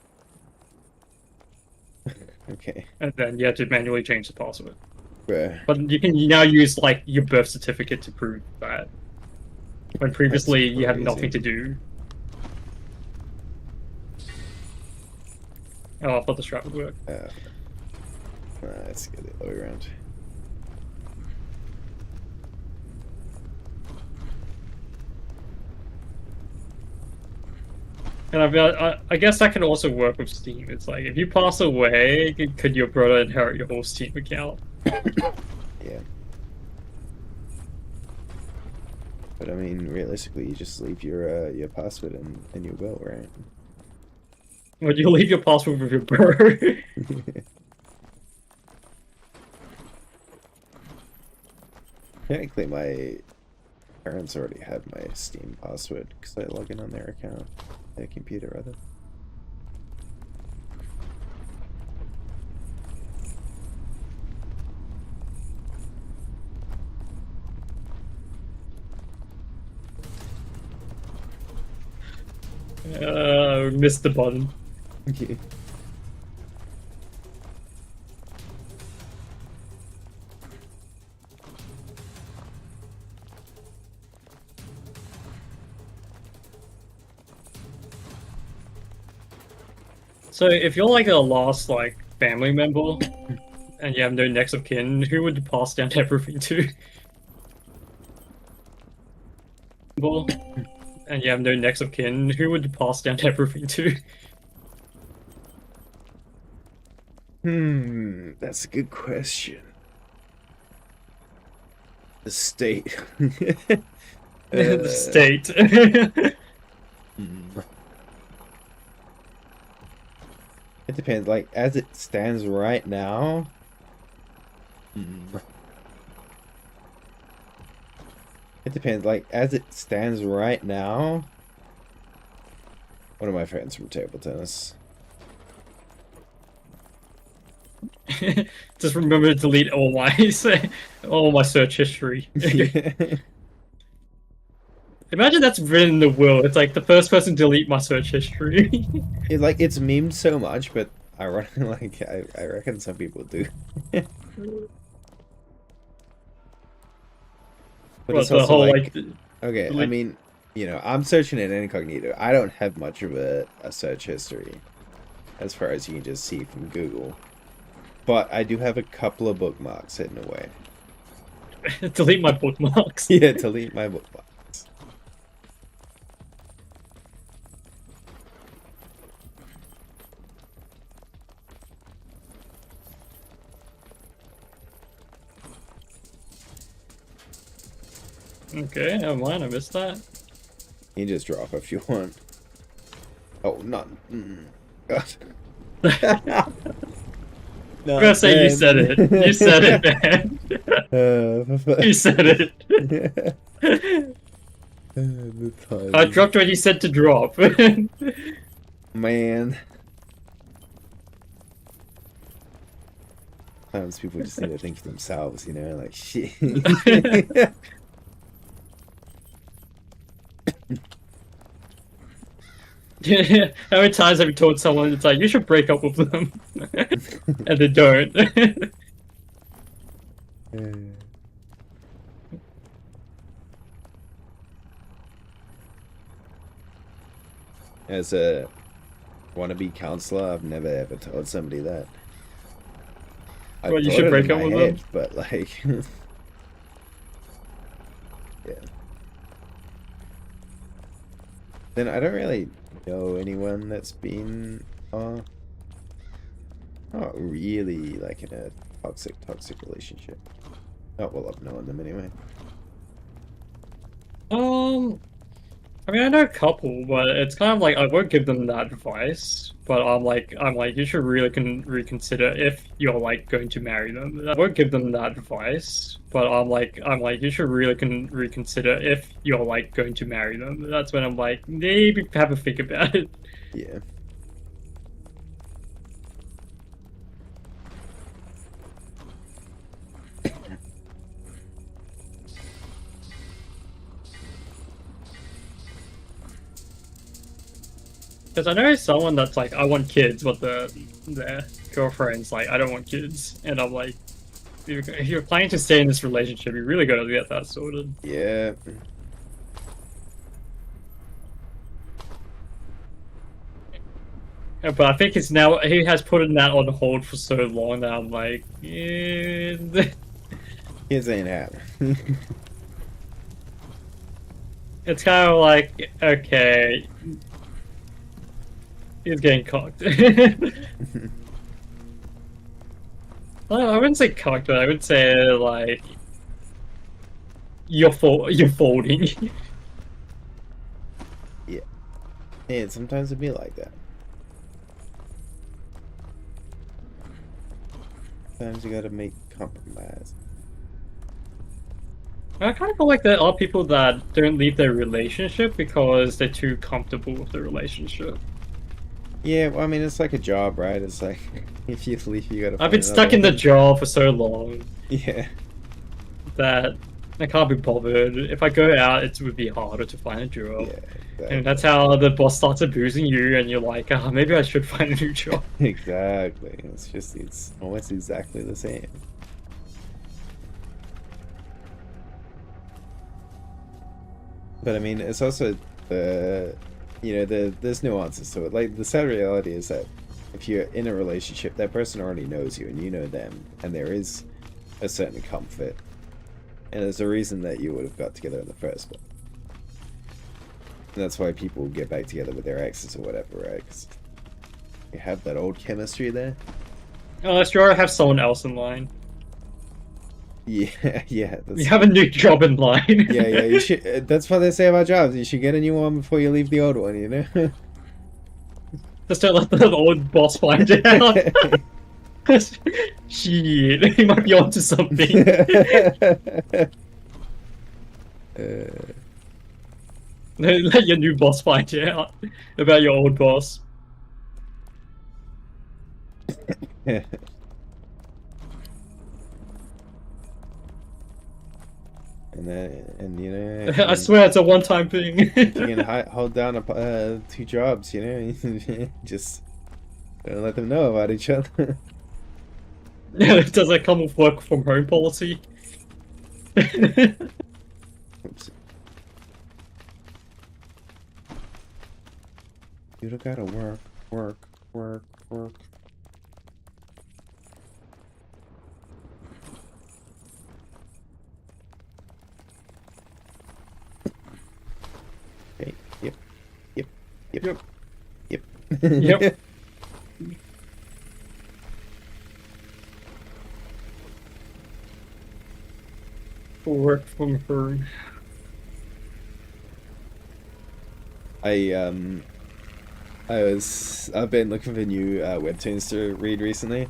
Okay. and then you have to manually change the password. Bruh. But you can now use like your birth certificate to prove that. When previously you had nothing to crazy. do. Oh, I thought the strap would work. Let's get the other way around. And I guess that can also work with Steam. It's like if you pass away, could your brother inherit your whole Steam account? Yeah. But I mean, realistically, you just leave your password in your will, right? Would you leave your password with your brother? Technically, my parents already have my Steam password because I log in on their account, their computer rather. Missed the button. So if you're like a lost like family member and you have no next of kin, who would you pass down everything to? And you have no next of kin, who would you pass down everything to? That's a good question. The state. The state. It depends. Like as it stands right now. It depends. Like as it stands right now. One of my friends from table tennis. Just remember to delete all my search history. Imagine that's written in the will. It's like the first person to delete my search history. It's memed so much, but ironically, like I reckon some people do. But What it's the also whole like, like okay, I delete- mean, you know, I'm searching in incognito. I don't have much of a search history as far as you can just see from Google. But I do have a couple of bookmarks hidden away. Delete my bookmarks. Yeah, delete my bookmarks. Okay, never mind, I missed that. You can just drop if you want. Oh, not. God. I'm gonna say you said it. You said it, man. You said it. I dropped what you said to drop. Man. Sometimes people just need to think for themselves, you know, like shit. How many times have you told someone it's like you should break up with them, and they don't? As a wannabe counselor, I've never ever told somebody that. I Well, you thought should it break in up my with head, them? but like, yeah. Then I don't really know anyone that's been not really like in a toxic relationship. Not well, I've known them anyway. I mean, I know a couple, but it's kind of like I won't give them that advice. But I'm like, you should really reconsider if you're like going to marry them. I won't give them that advice, but I'm like, you should really reconsider if you're like going to marry them. That's when I'm like, maybe have a think about it. Yeah. Because I know someone that's like, I want kids, but their girlfriend's like, I don't want kids, and I'm like, if you're planning to stay in this relationship, you really gotta get that sorted. Yeah. Yeah, but I think he has put that on hold for so long that I'm like, eh. Kids ain't happening. It's kind of like, okay, he's getting cocked. Well, I wouldn't say cocked, but I would say like you're folding. Yeah. And sometimes it'd be like that. Sometimes you gotta make compromise. I kind of feel like there are people that don't leave their relationship because they're too comfortable with the relationship. Yeah, well, I mean, it's like a job, right? It's like, if you leave, you gotta I've find been stuck another in the one. job for so long Yeah. that I can't be bothered. If I go out, it would be harder to find a job. Yeah, exactly. And that's how the boss starts abusing you, and you're like, oh, maybe I should find a new job. Exactly. It's almost exactly the same. But I mean, it's also there's nuances to it. Like, the sad reality is that if you're in a relationship, that person already knows you and you know them, and there is a certain comfort. And there's a reason that you would have got together in the first place. And that's why people get back together with their exes or whatever, right? 'Cause you have that old chemistry there. Unless you already have someone else in line. Yeah, yeah. You have a new job in line. Yeah, yeah. You should. That's what they say about jobs. You should get a new one before you leave the old one. You know. Just don't let the old boss find out. Shit, he might be onto something. Let your new boss find out about your old boss. And you know, I swear it's a one-time thing. you can hold down two jobs. You know, just don't let them know about each other. Does that come with work from home policy? Oops. You don't gotta work, work, work, work. Okay, yep, yep, yep, Yep. yep. Yep. Work from home. I've been looking for new webtoons to read recently,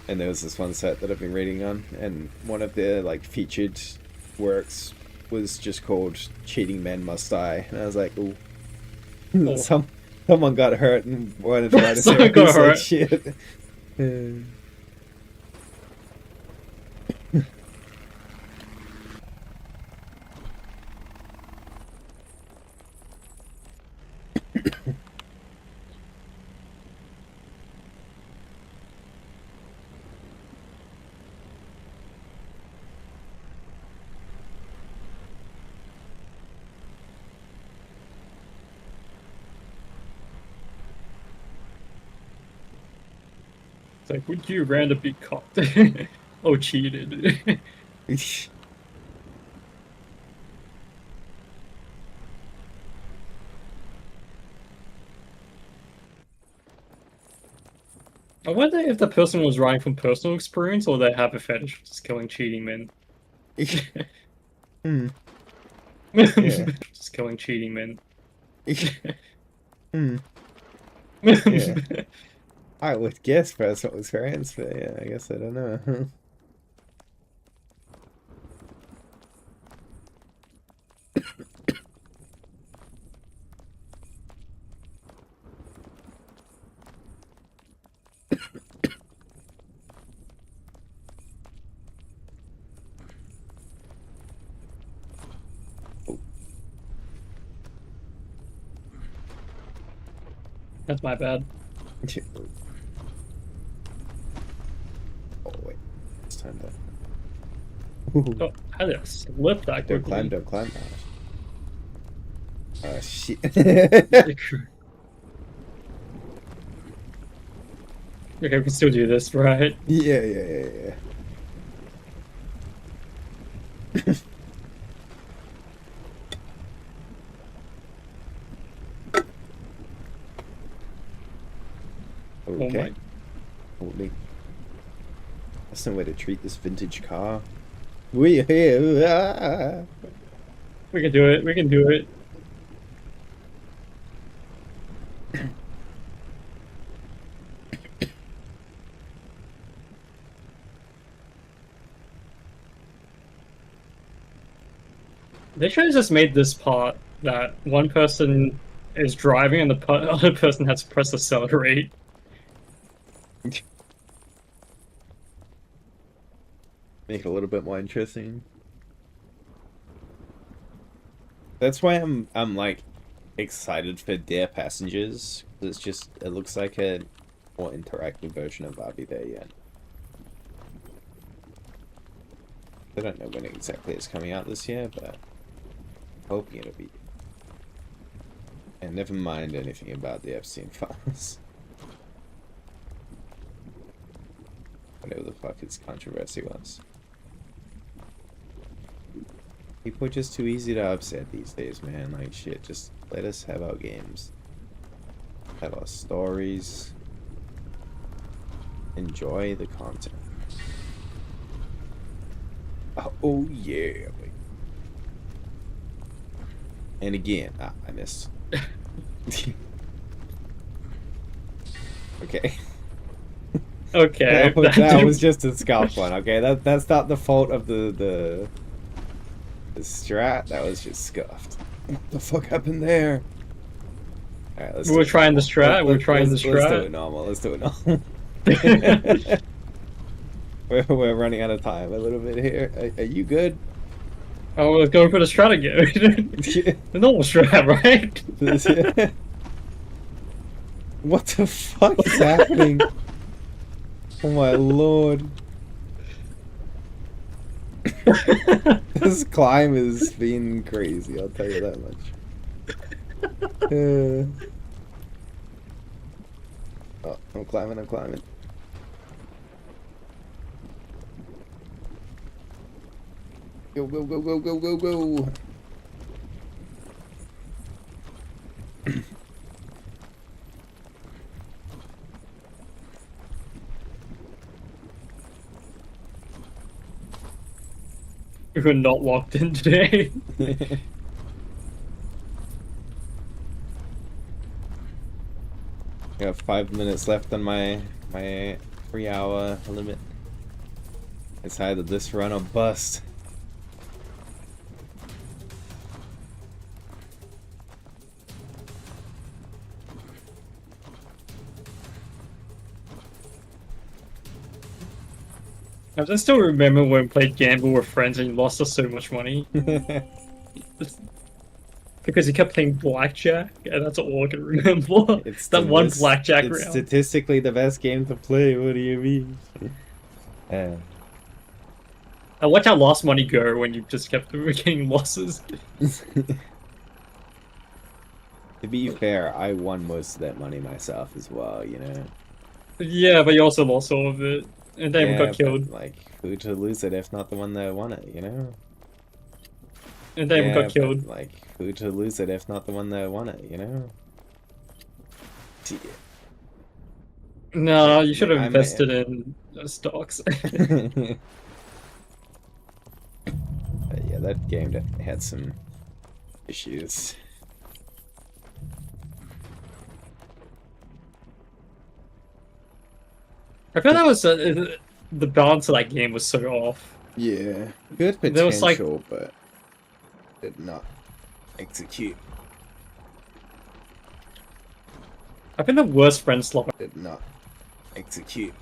and there was this one set that I've been reading on, and one of their like featured works was just called "Cheating Men Must Die," and I was like, "Ooh, Oh. someone got hurt and wanted to write a Someone series got like hurt. shit." It's like, would you randomly caught? Oh, cheated. I wonder if the person was writing from personal experience or they have a fetish for just killing cheating men. Hmm. Yeah. Just killing cheating men. Hmm. Yeah. I would guess personal experience, but yeah, I guess I don't know. That's my bad. Oh wait, it's time to. Oh, how did I slip that Don't quickly? climb. Shit. Okay, we can still do this, right? Yeah. Oh Okay. my. Holy. That's no way to treat this vintage car. We here. We can do it. We can do it. They should have just made this part that one person is driving and the other person has to press accelerate. Make it a little bit more interesting. That's why I'm like excited for Dear Passengers. It's just it looks like a more interactive version of I'll Be There Yet. I don't know when exactly it's coming out this year, but I'm hoping it'll be. And never mind anything about the Epstein files. Whatever the fuck its controversy was. People are just too easy to upset these days, man. Like, shit, just let us have our games. Have our stories. Enjoy the content. Oh yeah. Wait. And again, I missed. Okay. Okay. That was just a scalp one. Okay, that's not the fault of the strat. That was just scuffed. What the fuck happened there? All right, let's. We're trying the strat. We're trying the Let's do strat. it normal. Let's do it normal. we're running out of time a little bit here. Are you good? Oh, let's go for the strat again. The normal strat, right? What the fuck is happening? Oh my lord. This climb has been crazy, I'll tell you that much. Oh, I'm climbing, I'm climbing. Go, go, go, go, go, go, go. We were not locked in today. I got 5 minutes left on my 3-hour limit. It's either this run or bust. I still remember when we played Gamble with friends and you lost us so much money. Because you kept playing blackjack, and that's all I can remember. It's that the one most- blackjack It's round. statistically the best game to play. What do you mean? I watch how lost money go when you just kept getting losses. To be fair, I won most of that money myself as well, you know. Yeah, but you also lost all of it, and then we Yeah, got but, killed. like, who to lose it if not the one that won it, you know? And then we Yeah, got killed. but, like, who to lose it if not the one that won it, you know? Gee. No, you should have I might- invested in stocks. But yeah, that game had some issues. I feel that was the balance of that game was so off. Yeah, good There was, like- potential, but did not execute. I've been the worst friend slot. Did not execute.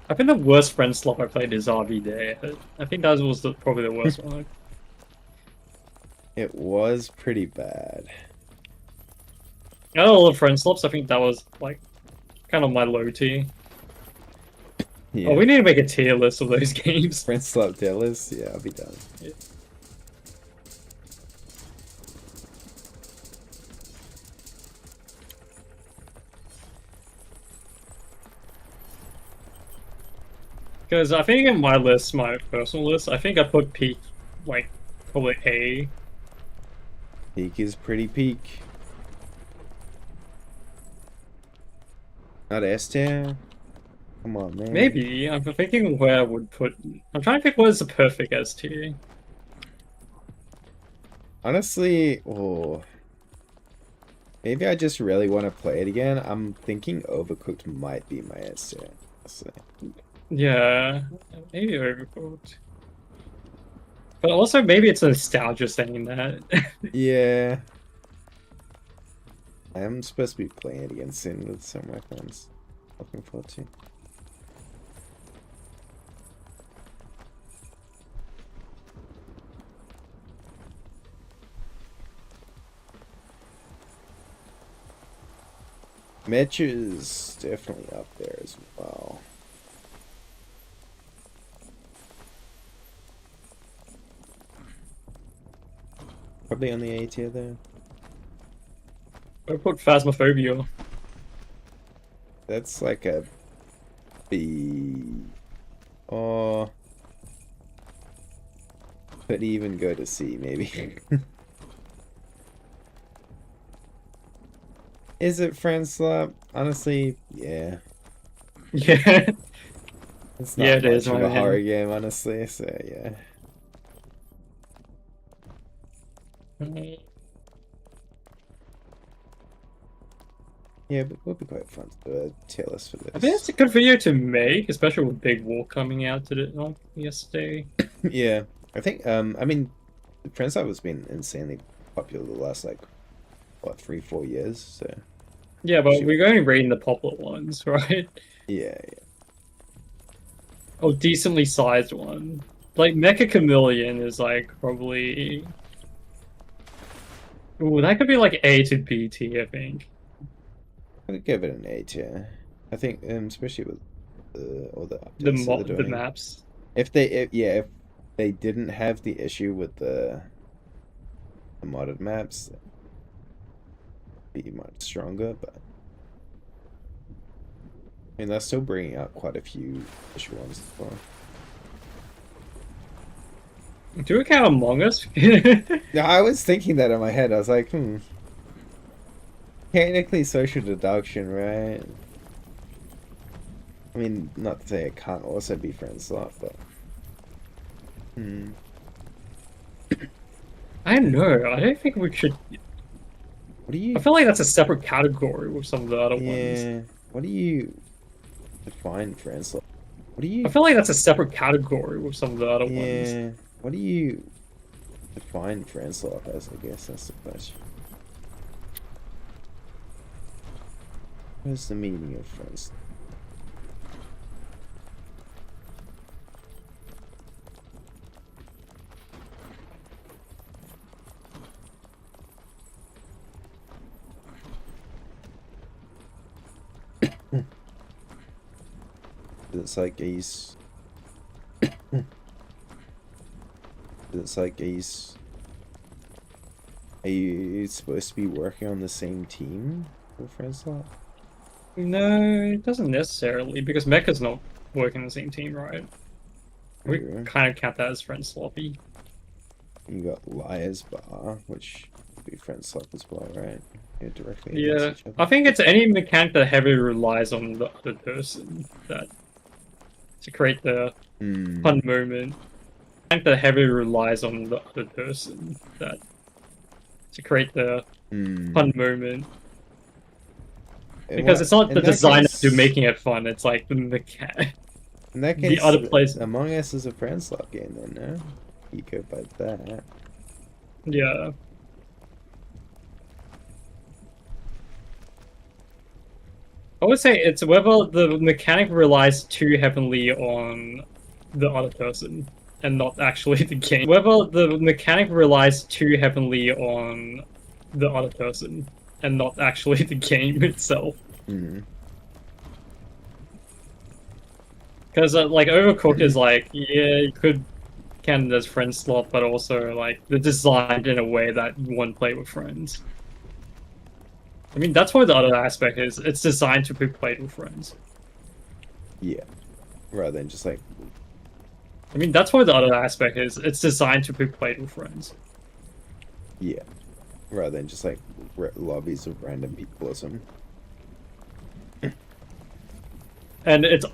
I've been the worst friend slot I played is RV Day. I think that was probably the worst one. It was pretty bad. Out of all the friend slops, I think that was like kind of my low tier. Yeah. Oh, we need to make a tier list of those games. Friend Slap Dallas? Yeah, I'll be done. Yeah. Because I think in my list, my personal list, I think I put Peak like probably A. Peak is pretty peak. Not S tier? Come on, man. Maybe. I'm thinking where I would put. I'm trying to pick what is the perfect S tier. Honestly, oh. Maybe I just really want to play it again. I'm thinking Overcooked might be my S tier. Honestly. Yeah, maybe Overcooked. But also, maybe it's a nostalgia saying that. Yeah. I am supposed to be playing it again soon with some of my friends. Looking forward to. Mecca is definitely up there as well. Probably on the A tier though. I put Phasmophobia. That's like a B. Or could even go to C maybe. Is it Friend Slap? Honestly, yeah. Yeah. It's not Yeah, it much is, of my a man. horror game, honestly, so yeah. Yeah, but it would be quite fun to do a tier list for this. I think it's a good video to make, especially with Big War coming out yesterday. Yeah, I think, I mean, Friend Slap has been insanely popular the last, like, what, 3-4 years, so. Yeah, but Shoot. we're going rating the popular ones, right? Yeah, Oh, decently sized one. Like Meccha Chameleon is like probably. Ooh, that could be like A to B tier, I think. I could give it an A tier. I think, especially with all the updates The that they're the doing. maps. If they didn't have the issue with the modded maps, be much stronger, but I mean they're still bringing out quite a few visual ones as well. Do we count Among Us? Yeah, I was thinking that in my head. I was like, technically social deduction, right? I mean, not to say it can't also be friends slot, but I don't know. I don't think we should. what do you? I feel like that's a separate category with some of the other ones. Yeah. What do you define friends slot? What do you? I feel like that's a separate category with some of the other ones. Yeah. What do you define friends slot as? I guess that's the question. What is the meaning of friends? It's like he's. It's like he's. Are you supposed to be working on the same team for friends slot? No, it doesn't necessarily, because Mecca's not working on the same team, right? We Yeah. kind of count that as friend sloppy. You got Liar's Bar, which would be friend slot as well, right? Yeah, directly Yeah, against each other. I think it's any mechanic that heavily relies on the other person that to create the fun moment. Mechanic that heavily relies on the other person that to create the fun moment. Because it's not the designer who's making it fun, it's like the mechanic. In that case, the other place. Among Us is a friend slot game then, no? You go by that. Yeah. I would say it's whether the mechanic relies too heavily on the other person and not actually the game. Whether the mechanic relies too heavily on the other person and not actually the game itself. Because like Overcooked is like, yeah, you could count it as friend slot, but also like they're designed in a way that you want to play with friends. I mean, that's what the other aspect is. It's designed to be played with friends. Yeah. Rather than just like... I mean, that's what the other aspect is. It's designed to be played with friends. Yeah. Rather than just like lobbies of random people or something. And it's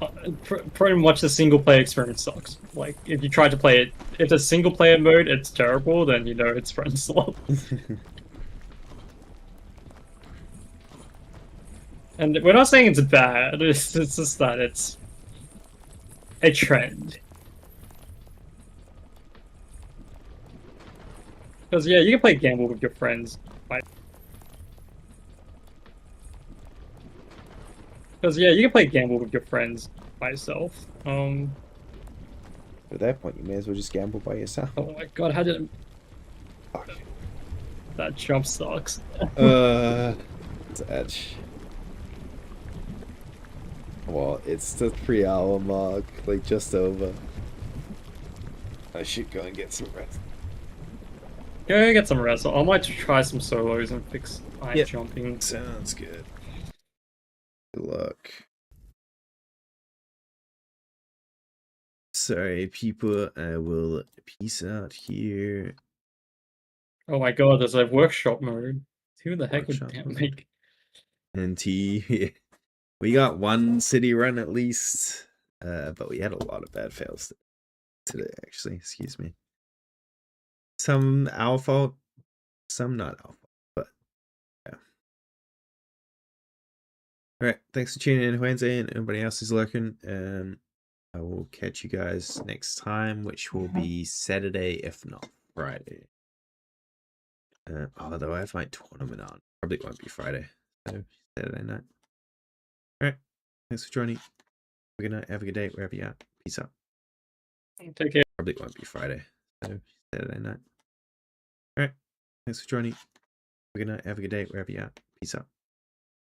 pretty much the single player experience sucks. Like, if you try to play it, if it's single player mode, it's terrible, then you know it's friend slot. And we're not saying it's bad, it's just that it's a trend. Because, yeah, you can play Gamble with your friends. Because, yeah, you can play Gamble with your friends by yourself. At that point, you may as well just gamble by yourself. Oh my god, how did... Fuck. That jump sucks. It's Edge. Well, it's the 3-hour mark, like just over. I should go and get some rest. Go get some rest. I might try some solos and fix jumping. Sounds good. Good luck. Sorry, people. I will peace out here. Oh my god, there's a workshop mode. Who the heck would Workshop mode. make... NT. We got one city run at least, but we had a lot of bad fails today, actually. Excuse me. Some our fault, some not our fault, but yeah. Alright, thanks for tuning in, Wednesday, and everybody else is lurking. I will catch you guys next time, which will be Saturday, if not Friday. Although I have my tournament on. Probably won't be Friday, so Saturday night. Alright, thanks for joining. Have a good night, have a good day, wherever you're at. Peace out. Take care. Probably won't be Friday, so Saturday night. Alright, thanks for joining. Have a good night, have a good day, wherever you're at. Peace out.